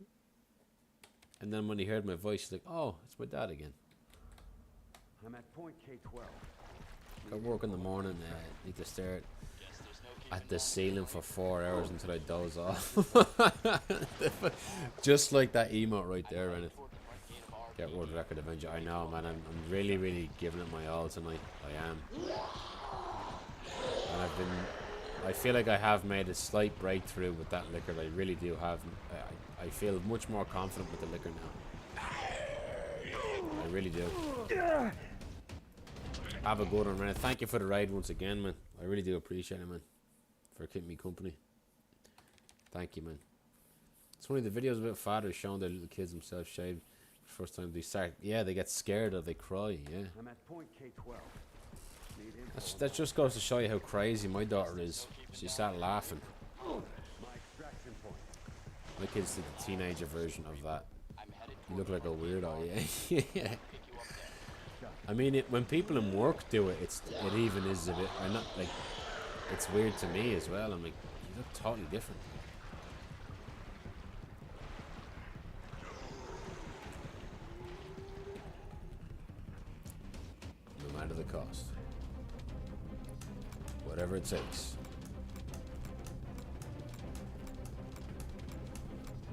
And then when he heard my voice, he's like, oh, it's my dad again. I'm at point K12. Got work in the morning. Need to stare at the ceiling for 4 hours until I doze off. Just like that emote right there, Rennet. Get World Record Avenger. I know, man. I'm really, really giving it my all tonight. I am. And I feel like I have made a slight breakthrough with that liquor. I really do have. I feel much more confident with the liquor now. I really do. Have a good one, man. Thank you for the ride once again, man. I really do appreciate it, man, for keeping me company. Thank you, man. It's funny, the videos about fathers showing their little kids themselves shaved first time they start. Yeah, they get scared or they cry. Yeah. I'm at point K12. That just goes to show you how crazy my daughter is. She started laughing. My kid's the teenager version of that. You look like a weirdo, yeah. Yeah. I mean, when people in work do it, it even is a bit. I'm not like, it's weird to me as well. I'm like, you look totally different. No matter the cost, whatever it takes,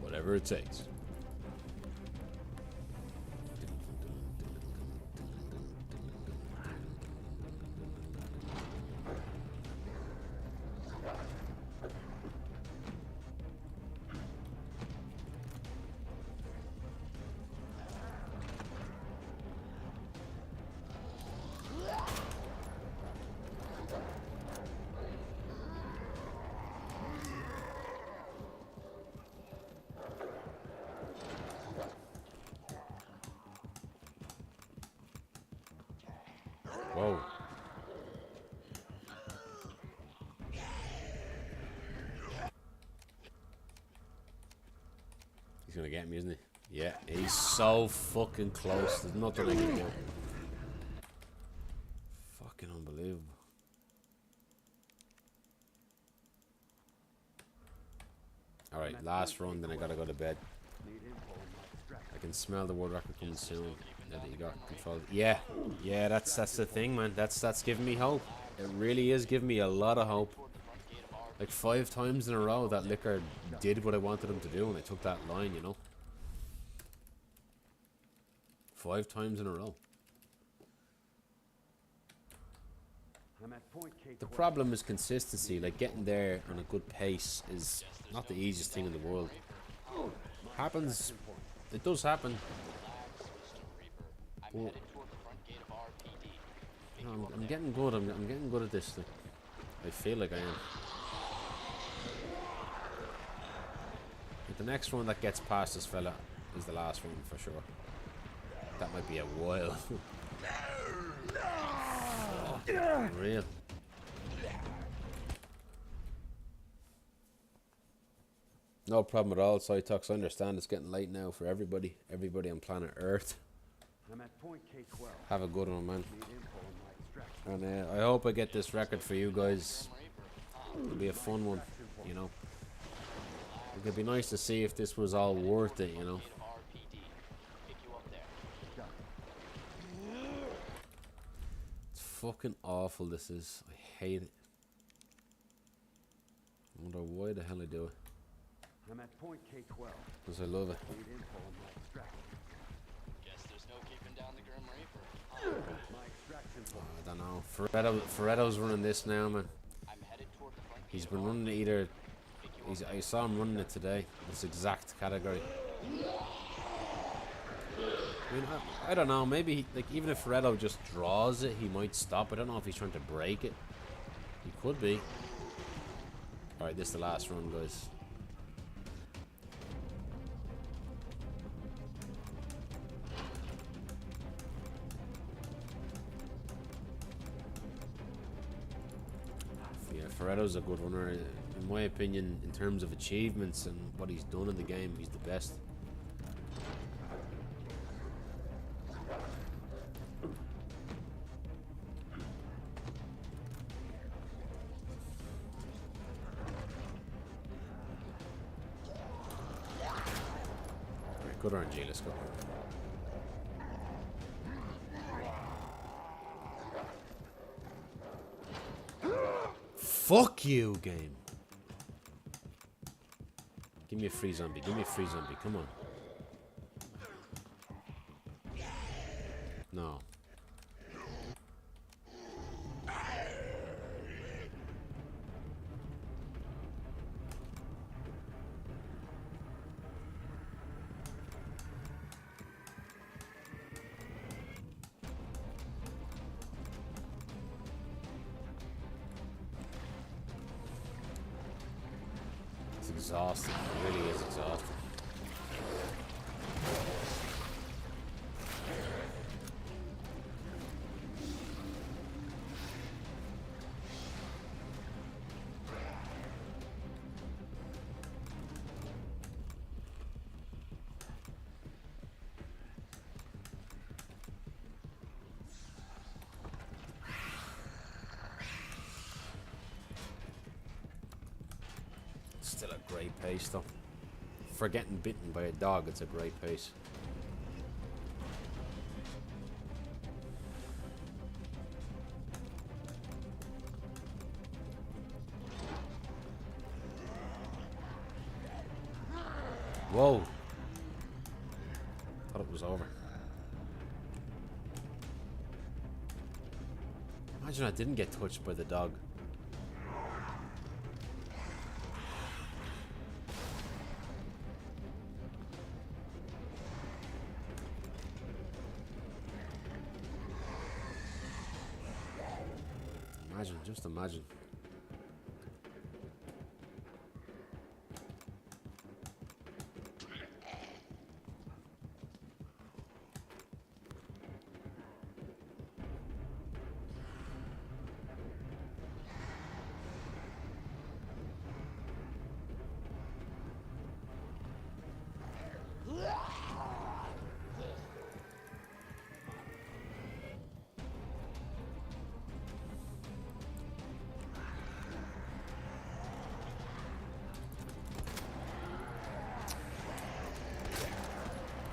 whatever it takes. Whoa. He's gonna get me, isn't he? Yeah, he's so fucking close. There's nothing I can do. Fucking unbelievable. Alright, last run, then I gotta go to bed. I can smell the world record coming soon. Now that you got control. Yeah, yeah, that's the thing, man. That's giving me hope. It really is giving me a lot of hope. Like 5 times in a row, that liquor did what I wanted him to do, and I took that line, you know. 5 times in a row. The problem is consistency. Like getting there on a good pace is not the easiest thing in the world. Happens. It does happen. Well, No, I'm getting good. I'm getting good at this thing. I feel like I am. But the next one that gets past this fella is the last one for sure. That might be a while. Oh, real. No problem at all, Cytox. I understand it's getting late now for everybody. Everybody on planet Earth. I'm at point K12. Have a good one, man. Need info on my extraction. And I hope I get this record for you guys. It'll be a fun one, you know. It could be nice to see if this was all worth it, you know. It's fucking awful, this is. I hate it. I wonder why the hell I do it. I'm at point K12. Because I love it. Need info on my extraction. Guess there's no keeping down the Grim Reaper. My extraction point. I don't know. Ferretto's running this now, man. I'm headed toward the front. He's been running it either. I saw him running it today. This exact category. I mean, I don't know. Maybe like even if Ferretto just draws it, he might stop. I don't know if he's trying to break it. He could be. All right, this is the last run, guys. Yeah, Ferretto's a good runner. In my opinion, in terms of achievements and what he's done in the game, he's the best. Alright, good RNG, let's go. Fuck you, game. Give me a free zombie. Give me a free zombie. Come on. No. It's exhausting. It really is exhausting. Still a great pace though. For getting bitten by a dog, it's a great pace. Whoa. Thought it was over. Imagine I didn't get touched by the dog. Imagine, just imagine.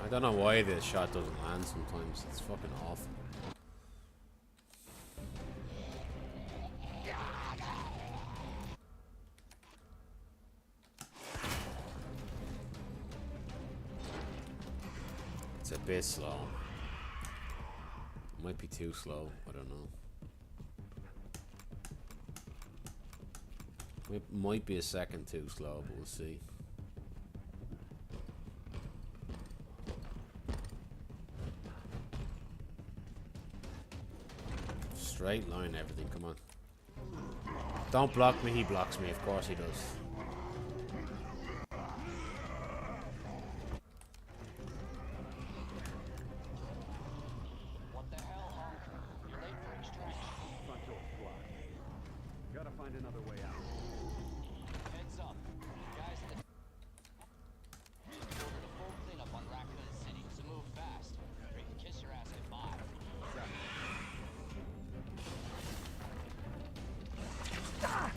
I don't know why this shot doesn't land sometimes. It's fucking awful. It's a bit slow. Might be too slow. I don't know. It might be a second too slow, but we'll see. straight line everything. Come on. Don't block me. He blocks me. Of course he does. What the hell, Hunk? You're late for extraction. Front door's blocked. Gotta find another way out. Heads up. Guys in the... Just ordered a full cleanup on Raccoon City, so move fast. Or you can kiss your ass goodbye.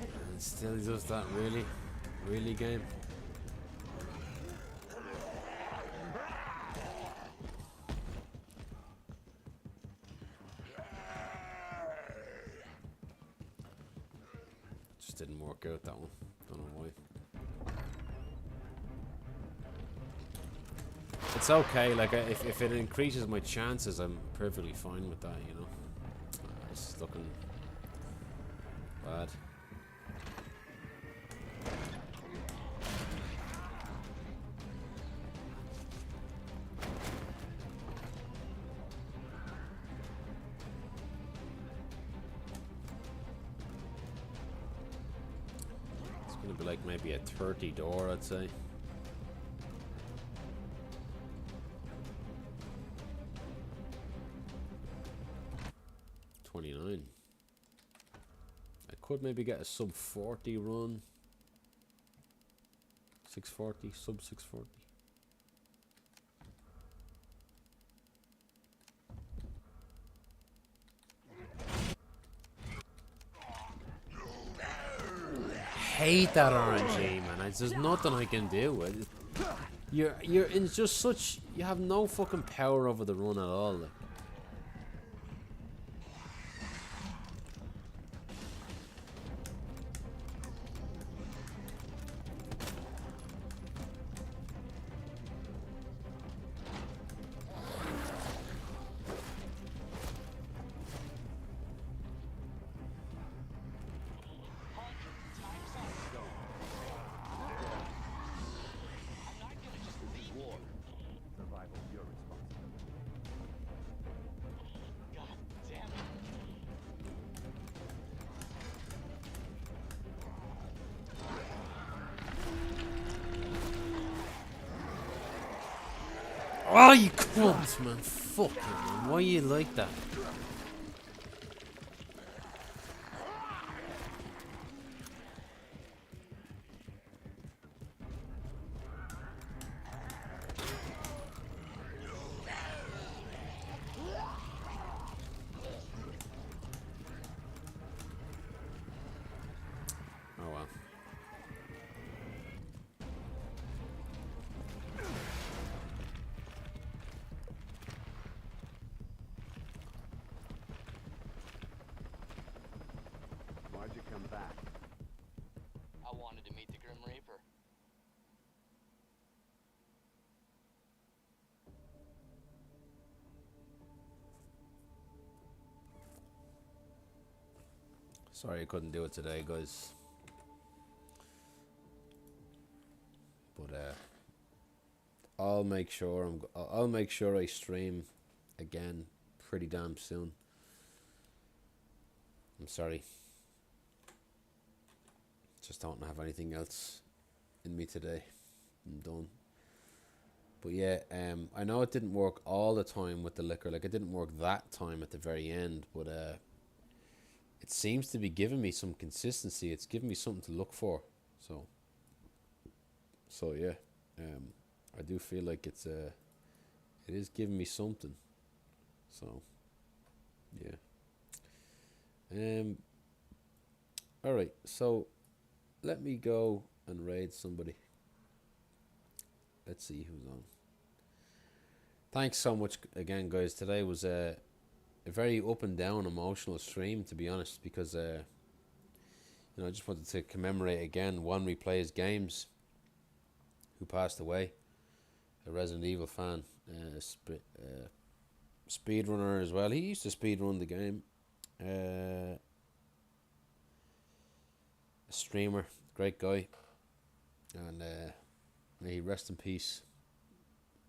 And still he does that, really? Really, game? Just didn't work out, that one. Don't know why. It's okay, like, if it increases my chances, I'm perfectly fine with that, you know? It's looking bad. It's gonna be like maybe a 30 door, I'd say. $29. I could maybe get a sub 40 run. 640, sub 640. Hate that RNG, man. There's nothing I can do with it. You're in just such, you have no fucking power over the run at all. Like. Oh, you cunt, man. Fuck it, man. Why are you like that? Oh, well. Why'd you come back? I wanted to meet the Grim Reaper. Sorry I couldn't do it today, guys. But I'll make sure I'll make sure I stream again pretty damn soon. I'm sorry. Just don't have anything else in me today. I'm done. But yeah, I know it didn't work all the time with the liquor. Like, it didn't work that time at the very end. But it seems to be giving me some consistency. It's giving me something to look for. So yeah, I do feel like it is giving me something. So yeah. All right. So let me go and raid somebody. Let's see who's on. Thanks so much again, guys. Today was a very up and down emotional stream, to be honest, because I just wanted to commemorate again one Replays Games, who passed away, a Resident Evil fan, speedrunner as well. He used to speedrun the game, a streamer, great guy, and may he rest in peace.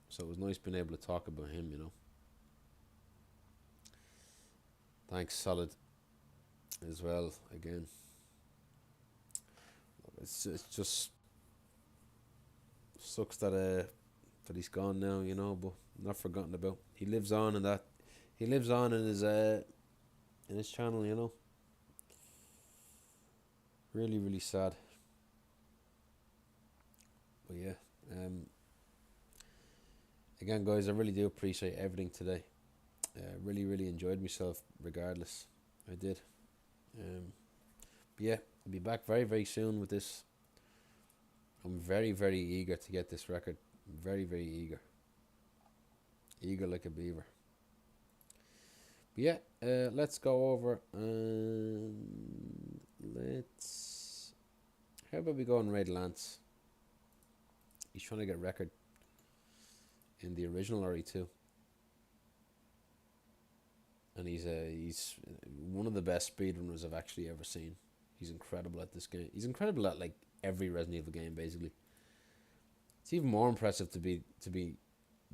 So it was nice being able to talk about him, Thanks, Solid. as well. Again, it's just sucks that he's gone now, you know, but not forgotten about. He lives on in that. He lives on in his channel, you know. Really, really sad. But yeah, again, guys, I really do appreciate everything today. Really, really enjoyed myself. Regardless, I did. But yeah, I'll be back very, very soon with this. I'm very, very eager to get this record. Very, very eager. Eager like a beaver. But yeah, let's go over and let's. How about we go and raid Lance? He's trying to get record in the original RE2, and he's one of the best speedrunners I've actually ever seen. He's incredible at this game. He's incredible at like every Resident Evil game, basically. It's even more impressive to be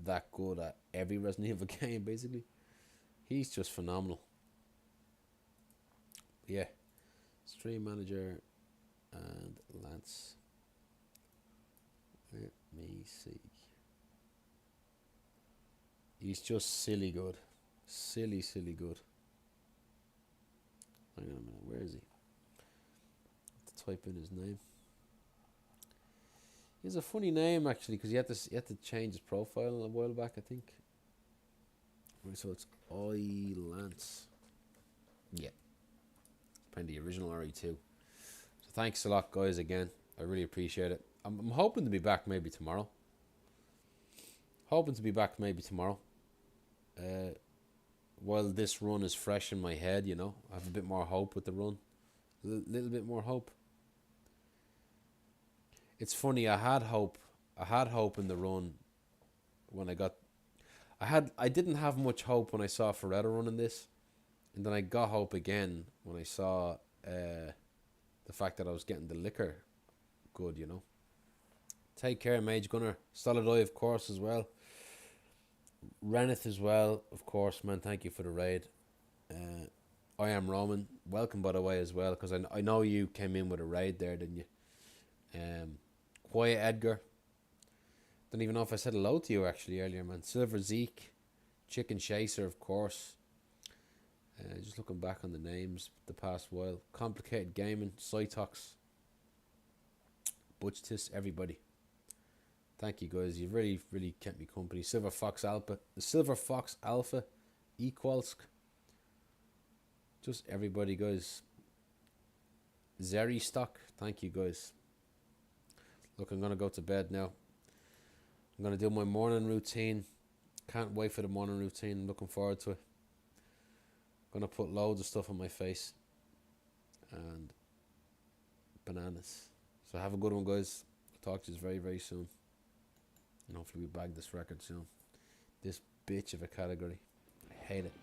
that good at every Resident Evil game, basically. He's just phenomenal. But yeah, stream manager and Lance. Let me see. He's just silly good. Silly good. Hang on a minute, where is he? To type in his name. He has a funny name actually, because he had to change his profile a while back, I think. So it's Lance. Yeah. Playing the original RE2. So thanks a lot, guys, again. I really appreciate it. I'm hoping to be back maybe tomorrow. While this run is fresh in my head, you know, I have a bit more hope with the run. A little bit more hope. It's funny, I had hope in the run when I didn't have much hope when I saw Ferretta running this, and then I got hope again when I saw the fact that I was getting the liquor good, you know. Take care, Mage Gunner. Solid Eye, of course, as well. Reneth as well, of course, man. Thank you for the raid. I am Roman. Welcome, by the way, as well, because I know you came in with a raid there, didn't you? Quiet Edgar. Don't even know if I said hello to you actually earlier, man. Silver Zeke. Chicken Chaser, of course. Just looking back on the names the past while. Complicated Gaming. Cytox. Butchtis, everybody. Thank you, guys. You've really, really kept me company. Silver Fox Alpha. Equalsk. Just everybody, guys. Zeri Stock. Thank you, guys. Look, I'm going to go to bed now. I'm going to do my morning routine. Can't wait for the morning routine. I'm looking forward to it. I'm going to put loads of stuff on my face. And bananas. So have a good one, guys. I'll talk to you very, very soon. And hopefully we bag this record soon. This bitch of a category. I hate it.